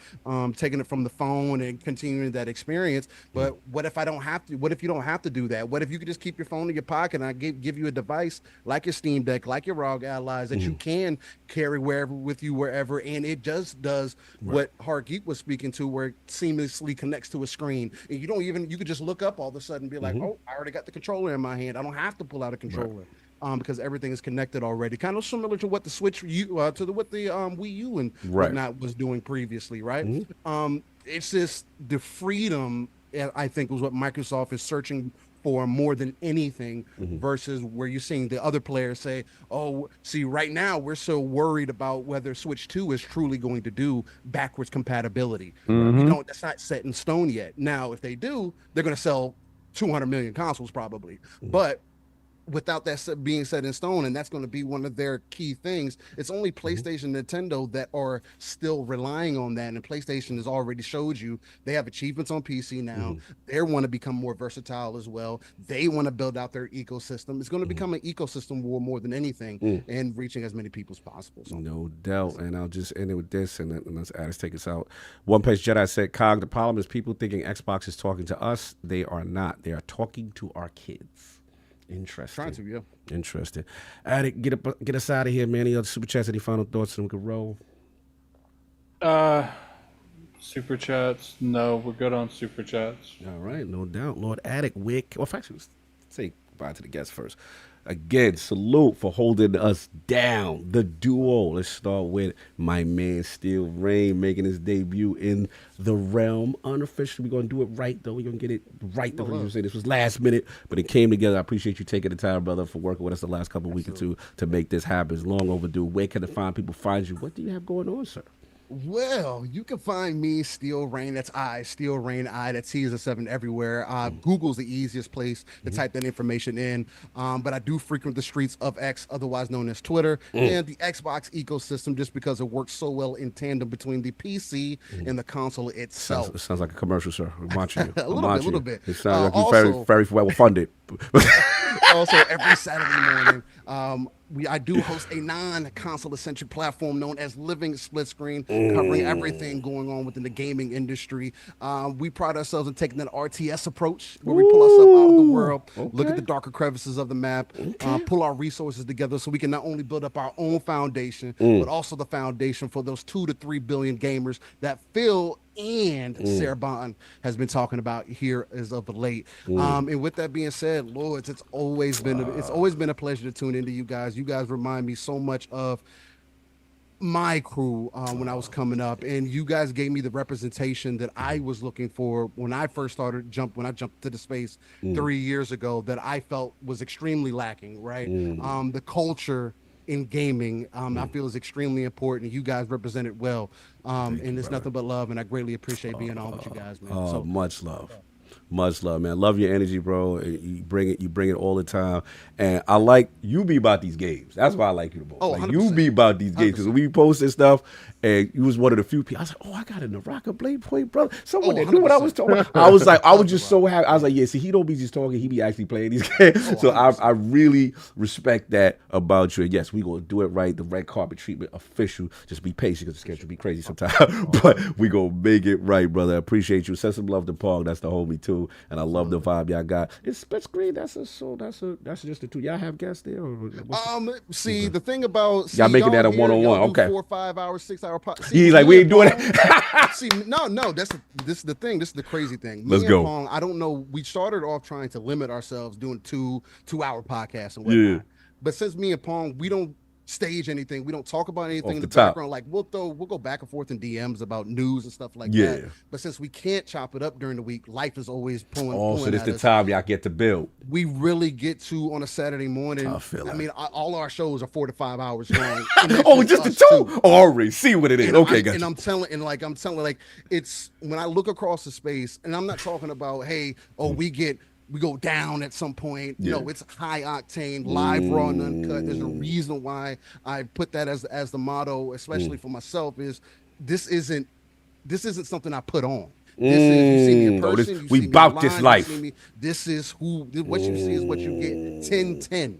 taking it from the phone and continuing that experience, but what if I don't have to? What if you don't have to do that? What if you could just keep your phone in your pocket and I give you a device like your Steam Deck, like your ROG Allies that you can carry wherever, and it just does what Hard Geek was speaking to, where it seamlessly connects to a screen, and you could just look up all of a sudden and be like, oh, I already got the controller in my hand. I don't have to pull out a controller. Because everything is connected already, kind of similar to what the Switch, what the Wii U and whatnot was doing previously, right? It's just the freedom, I think, was what Microsoft is searching for more than anything, versus where you're seeing the other players say, oh, see, right now we're so worried about whether Switch 2 is truly going to do backwards compatibility. That's not set in stone yet. Now, if they do, they're going to sell 200 million consoles probably, but without that being set in stone, and that's going to be one of their key things. It's only PlayStation, Nintendo that are still relying on that, and PlayStation has already showed you they have achievements on PC now. They want to become more versatile as well. They want to build out their ecosystem. It's going to become an ecosystem war more than anything, and reaching as many people as possible. So. No doubt, and I'll just end it with this, and let's Addis take us out. One Page Jedi said, Cog, the problem is people thinking Xbox is talking to us. They are not. They are talking to our kids. Interesting. Trying to, yeah. Interesting. Addict, get us out of here, man. Any other super chats? Any final thoughts? So we can roll. Super chats? No, we're good on super chats. All right, no doubt. Lord Addict, Wick. Well, actually, let's say bye to the guests first. Again, salute for holding us down. The duo. Let's start with my man Steel Rain making his debut in the realm. Unofficially, we're going to do it right, though. We're going to get it right, though. You say this was last minute, but it came together. I appreciate you taking the time, brother, for working with us the last couple of weeks or two to make this happen. It's long overdue. Where can the fine people find you? What do you have going on, sir? Well, you can find me, Steel Rain. That's Steel Rain That's T is a 7 everywhere. Google's the easiest place to type that information in. But I do frequent the streets of X, otherwise known as Twitter, and the Xbox ecosystem, just because it works so well in tandem between the PC and the console itself. Sounds like a commercial, sir. I'm watching you. A little bit. It sounds like you're very well funded. Also, every Saturday morning, I do host a non-console eccentric platform known as Living Split Screen, covering everything going on within the gaming industry. We pride ourselves in taking that RTS approach, where we pull ourselves out of the world, look at the darker crevices of the map, pull our resources together so we can not only build up our own foundation, but also the foundation for those 2 to 3 billion gamers that Phil and Sarah has been talking about here as of late. And with that being said, Lords, it's always been a pleasure to tune into you guys. You guys remind me so much of my crew when I was coming up, and you guys gave me the representation that I was looking for when I first when I jumped to the space 3 years ago, that I felt was extremely lacking, right? The culture in gaming, I feel is extremely important. You guys represent it well. And it's nothing but love, and I greatly appreciate being on with you guys, man. So Much love, man. Love your energy, bro. You bring it all the time. And I like you be about these games. That's why I like you the most. Oh, like, you be about these games, because we post this stuff, And you was one of the few people. I was like, oh, I got a Naraka Blade Point, brother. Someone that 100%. knew what I was talking about. I was like, I was just so happy. I was like, yeah, see, he don't be just talking. He be actually playing these games. So I really respect that about you. And yes, we going to do it right. The red carpet treatment official. Just be patient because the schedule be crazy sometimes. But we going to make it right, brother. I appreciate you. Send some love to Paul. That's the homie, too. And I love the vibe y'all got. It's split screen. That's just the two. Y'all have guests there? Or See, the thing about y'all making that a here, one-on-one. y'all do Okay. 4, 5 hours, 6 hour. He's like, we ain't doing it. See, no, this is the thing. This is the crazy thing. Let's Me go. and Pong, I don't know. We started off trying to limit ourselves doing 2-hour podcasts and whatnot. Yeah. But since me and Pong, we don't stage anything. We don't talk about anything in the top. background. Like we'll go back and forth in DMs about news and stuff like Yeah. that. But since we can't chop it up during the week, life is always pulling. Oh, so pulling this at the us. time y'all get to build. We really get to on a Saturday morning. I feel it. mean, all our shows are 4 to 5 hours long. Oh, just the two? Oh, already see what it is. Okay, gotcha. And I'm telling, it's when I look across the space, and I'm not talking about, hey, we go down at some point. Yeah. No, it's high octane, live, raw, and uncut. There's a reason why I put that as the motto, especially for myself. Is this isn't something I put on. This is, you see me in person. we see me bout online, this life. You see me, this is what you see is what you get. 10-10.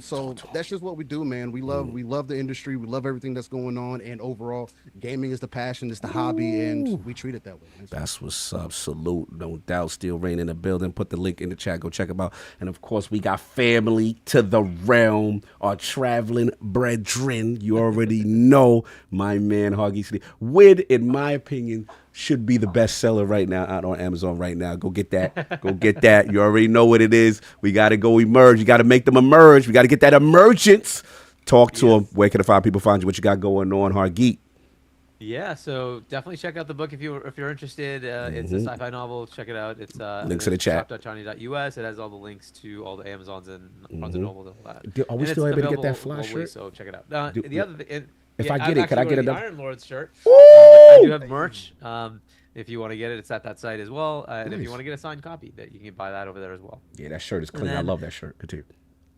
So that's just what we do, man. We love the industry. We love everything that's going on. And overall, gaming is the passion, it's the hobby, and we treat it that way, man. That's what's up. Salute. No doubt. Still Rain in the building. Put the link in the chat. Go check them out. And of course, we got family to the realm, our traveling brethren. You already know my man, Huggy City. Wid, in my opinion, should be the best seller right now out on Amazon right now. Go get that. Go get that. You already know what it is. We got to go emerge. You got to make them emerge. We got to get that emergence. Talk to them. Where can the fine people find you? What you got going on, Hargeet? Yeah, so definitely check out the book if you're interested. It's a sci-fi novel. Check it out. It's links in the chat. shop.johnny.us. It has all the links to all the Amazons and Barnes and Nobles and all that. Are we And still it's able to get that available fly globally, shirt? So check it out. The other thing, If I get it, can I get the it? Iron Lords shirt? I do have merch. If you want to get it, it's at that site as well. And if you want to get a signed copy, that you can buy that over there as well. Yeah, that shirt is clean. I love that shirt. Continue.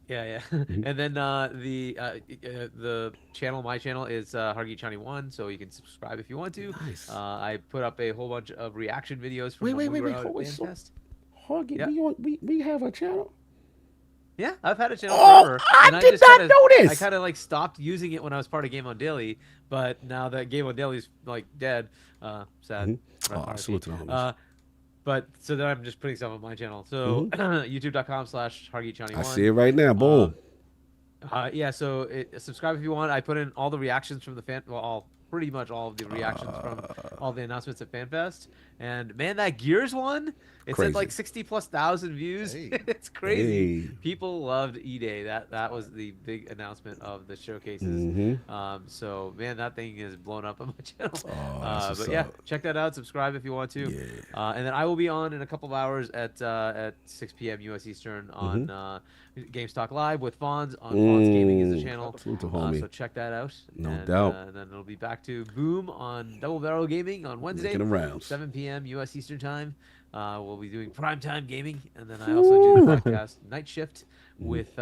Yeah. And then the channel, my channel is HargeetChani1, so you can subscribe if you want to. Nice. I put up a whole bunch of reaction videos from Wait, when we were hold out on. at So, FanFest. Hargeet, Yeah. we have a channel? Yeah, I've had a channel Oh, forever. I and did not know this. I kind of like stopped using it when I was part of Game On Daily, but now that Game On Daily's like dead, sad. Oh, salute to the homies. But so then I'm just putting stuff on my channel. So youtube.com/HargeetChani1. I see it right now. Boom. Yeah, so subscribe if you want. I put in all the reactions from the pretty much all of the reactions from all the announcements at FanFest. And man, that Gears one, it's Crazy. at like 60,000+ views. Hey. It's crazy. Hey. People loved E-Day. That was the big announcement of the showcases. So man, that thing is blown up on my channel. that's But what's yeah, up. check that out. Subscribe if you want to. Yeah. And then I will be on in a couple of hours at 6 p.m. US Eastern on GameStalk Live with Fonz on Fonz Gaming is the channel. Salute to homie. So check that out. No and, doubt. And then it'll be back to Boom on Double Barrel Gaming on Wednesday, Making the rounds. 7 p.m. US Eastern Time. We'll be doing primetime gaming, and then I also do the podcast Night Shift with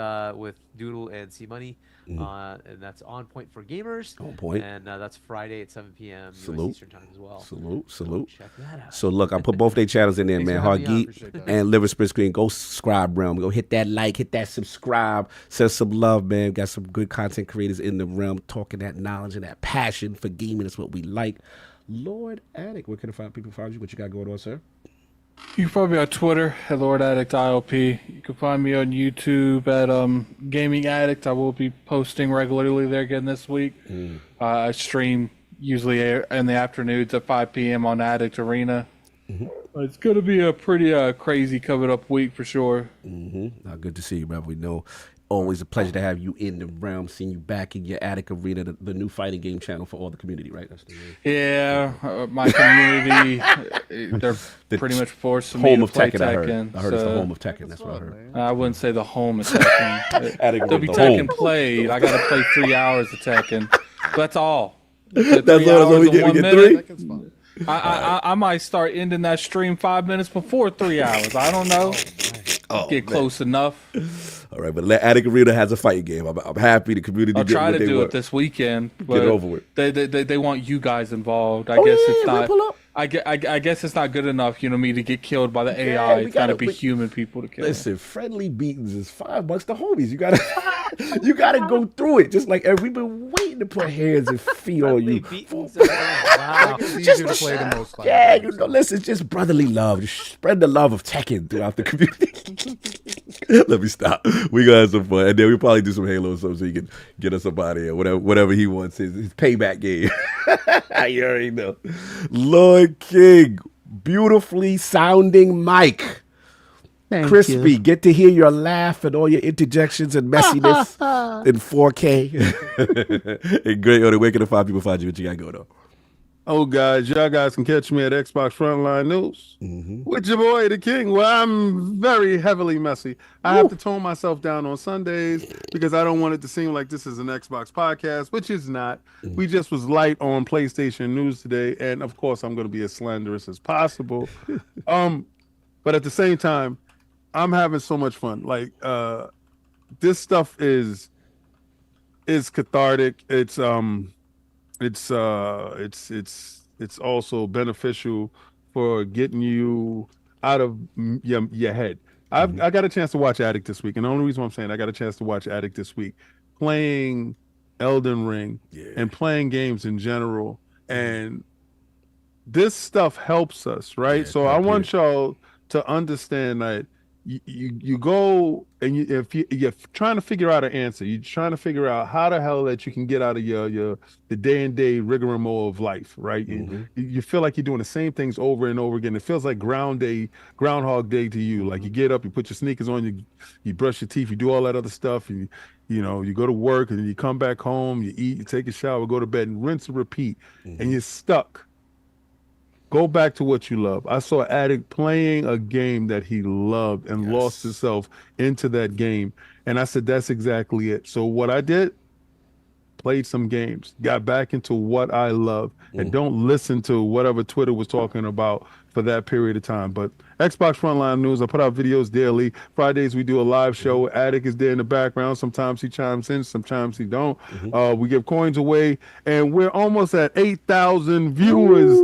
Doodle and C Money, and that's On Point for Gamers. On Point. And that's Friday at 7 p.m. Salute. US Eastern Time as well. Salute. So check that out. So look, I put both their channels in there, Thanks man. for having me on. Hargeet Appreciate that. and Liver Split Screen. Go subscribe, realm. Go hit that like, hit that subscribe. Send some love, man. Got some good content creators in the realm talking that knowledge and that passion for gaming. That's what we like. Lord Addict, where can people find you? What you got going on, sir? You can find me on Twitter at Lord Addict ILP. You can find me on YouTube at Gaming Addict. I will be posting regularly there again this week. I stream usually in the afternoons at 5 p.m. on Addict Arena. It's going to be a pretty crazy coming up week for sure. Good to see you, brother. We know. Always a pleasure to have you in the realm, seeing you back in your Attic Arena, the new fighting game channel for all the community, right? That's the Yeah, my community, they're pretty much forcing me home to of play Tekken, I heard. Tekken. I heard it's the so- home of Tekken. That's what I heard. I wouldn't say the home of Tekken. Attic There'll be the Tekken home. played. I got to play 3 hours of Tekken. That's all. That's all we get. We get 3? Second's fine. I might start ending that stream 5 minutes before 3 hours. I don't know. Get close enough. All right, but Attic Arena has a fighting game. I'm happy the community. I'll did try what to they do want. it this weekend. But Get it over with. They want you guys involved. I Oh, guess yeah, it's we'll not. pull up. I guess it's not good enough, me to get killed by the AI. we It's got to gotta- be human people to kill. Listen, friendly beatings is fine amongst the homies. You gotta, you gotta go through it. Just like we've been waiting to put hands and feet on you. Wow. It's easier to play the most. Yeah, listen, it's just brotherly love. Just spread the love of Tekken throughout the community. Let me stop. We gonna have some fun, and then we'll probably do some Halo or something so he can get us up out of here. Whatever he wants, his payback game. You already know. Lord King, beautifully sounding mic. Crispy, get to hear your laugh and all your interjections and messiness in 4K. And great, where can the 5 people find you? What you got going on? Oh, guys, y'all guys can catch me at Xbox Frontline News with your boy, the King. Well, I'm very heavily messy. I have to tone myself down on Sundays because I don't want it to seem like this is an Xbox podcast, which is not. We just was light on PlayStation News today, and of course, I'm going to be as slanderous as possible. But at the same time, I'm having so much fun. Like, this stuff is cathartic. It's also beneficial for getting you out of your head. I got a chance to watch Addict this week, and the only reason why I'm saying I got a chance to watch Addict this week, playing Elden Ring and playing games in general, and this stuff helps us, right? Yeah, so I want y'all to understand that you go and if you're trying to figure out an answer, you're trying to figure out how the hell that you can get out of the day-and-day rigmarole of life, right? You feel like you're doing the same things over and over again. It feels like Groundhog Day to you. Like you get up, you put your sneakers on, you brush your teeth, you do all that other stuff, and you go to work, and then you come back home, you eat, you take a shower, go to bed, and rinse and repeat, and you're stuck. Go back to what you love. I saw Addict playing a game that he loved and lost himself into that game. And I said, that's exactly it. So what I did, played some games, got back into what I love, and don't listen to whatever Twitter was talking about for that period of time. But Xbox Frontline News, I put out videos daily. Fridays, we do a live show. Addict is there in the background. Sometimes he chimes in, sometimes he don't. We give coins away, and we're almost at 8,000 viewers,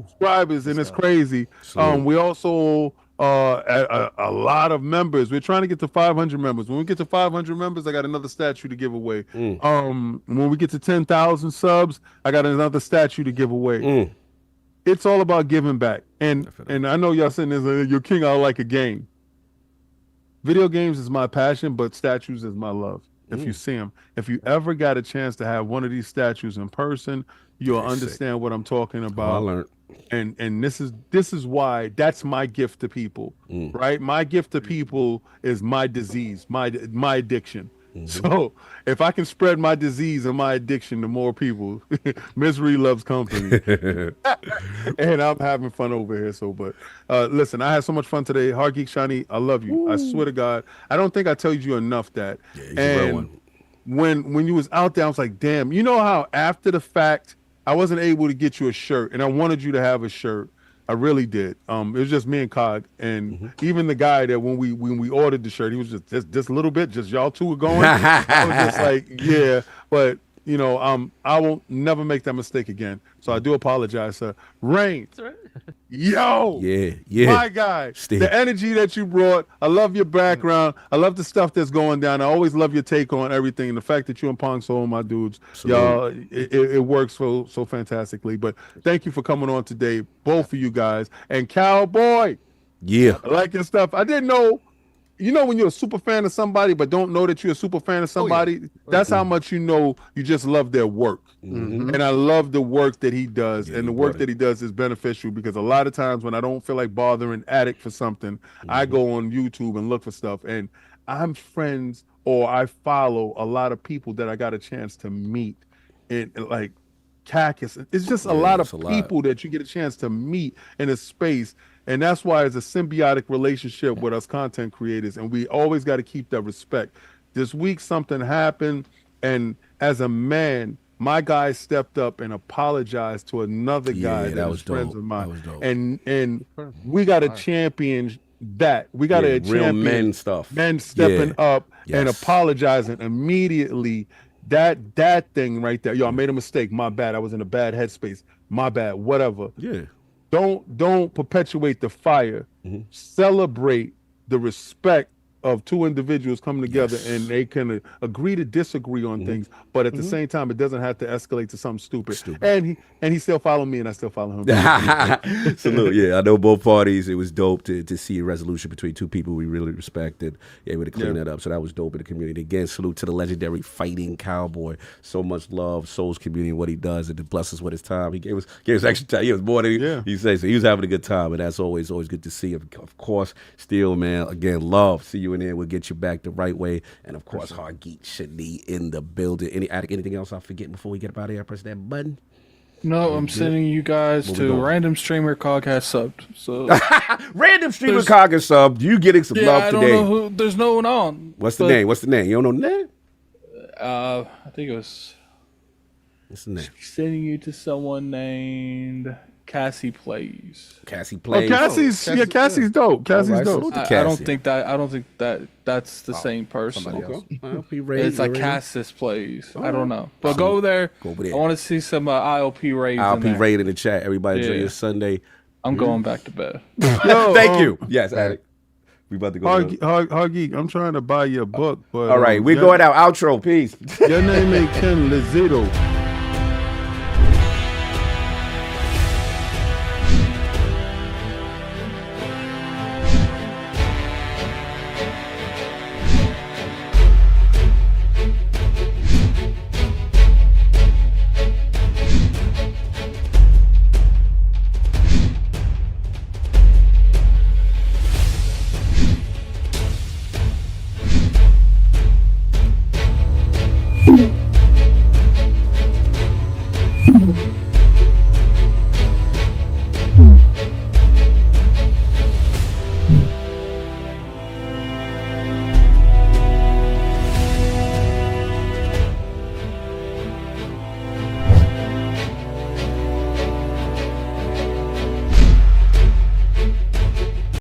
subscribers, and it's crazy. We also a lot of members. We're trying to get to 500 members. When we get to 500 members, I got another statue to give away. When we get to 10,000 subs, I got another statue to give away. It's all about giving back. And I know y'all sitting there, your King, I like a game. Video games is my passion, but statues is my love. If you see them, if you ever got a chance to have one of these statues in person, you'll understand what I'm talking about. I learned. And this is why that's my gift to people, right? My gift to people is my disease, my addiction. So if I can spread my disease and my addiction to more people, misery loves company. And I'm having fun over here. So, but listen, I had so much fun today. Hard Geek Shiny, I love you. I swear to God, I don't think I tell you enough that. And when you was out there, I was like, damn, you know how after the fact, I wasn't able to get you a shirt, and I wanted you to have a shirt. I really did. It was just me and Cog, and even the guy that when we ordered the shirt, he was just a little bit, just y'all two were going. I was just like, yeah, but I won't never make that mistake again. So I do apologize, sir. Rain, yo, my guy, the energy that you brought. I love your background. I love the stuff that's going down. I always love your take on everything, and the fact that you and Pong Soul, my dudes, y'all, it works so fantastically. But thank you for coming on today, both of you guys, and Cowboy. I like your stuff. I didn't know. When you're a super fan of somebody but don't know that you're a super fan of somebody, that's how much you just love their work. And I love the work that he does, and the work that he does is beneficial because a lot of times when I don't feel like bothering Addict for something, I go on YouTube and look for stuff, and I'm friends or I follow a lot of people that I got a chance to meet, and like Cactus. It's just a lot of people that you get a chance to meet in a space. And that's why it's a symbiotic relationship with us content creators. And we always got to keep that respect. This week, something happened. And as a man, my guy stepped up and apologized to another guy that was friends of mine. And we got to champion that. We got a real champion. men stuff. Men stepping up and Yes. apologizing immediately. That thing right there. Yo, I made a mistake. My bad. I was in a bad headspace. My bad. Whatever. Yeah. Don't perpetuate the fire. Celebrate the respect of two individuals coming together and they can agree to disagree on things, but at the same time, it doesn't have to escalate to something stupid. And he still followed me, and I still follow him. Salute. Yeah, I know both parties. It was dope to see a resolution between two people we really respected. Able to clean that up. So that was dope in the community. Again, salute to the legendary Fighting Cowboy. So much love, Souls community, and what he does, and to bless us with his time. He gave us extra time. He was more than he says. So he was having a good time, and that's always good to see. Of course, still, man. Again, love. See you in there. We'll get you back the right way. And of course, Hargeet Shani in the building. Anything else I forget before we get up out of here? Press that button. No, I'm sending you guys to random streamer Cog has subbed. So random streamer Cog has subbed. You getting some love today? I don't know who. There's no one on. What's the name? You don't know the name? I think it was. What's the name? Sending you to someone named Cassie Plays. Cassie Plays. Cassie's dope. Cassie's dope. I don't think that's the same person. It's like Cassis Plays. I don't know. But go there. I want to see some ILP raids. ILP raid in the chat. Everybody enjoy your Sunday. I'm going back to bed. Thank you. Yes, Addict. We about to go. Hargeet, I'm trying to buy your book, but all right, we're going out. Outro. Peace. Your name ain't Ken Lizito.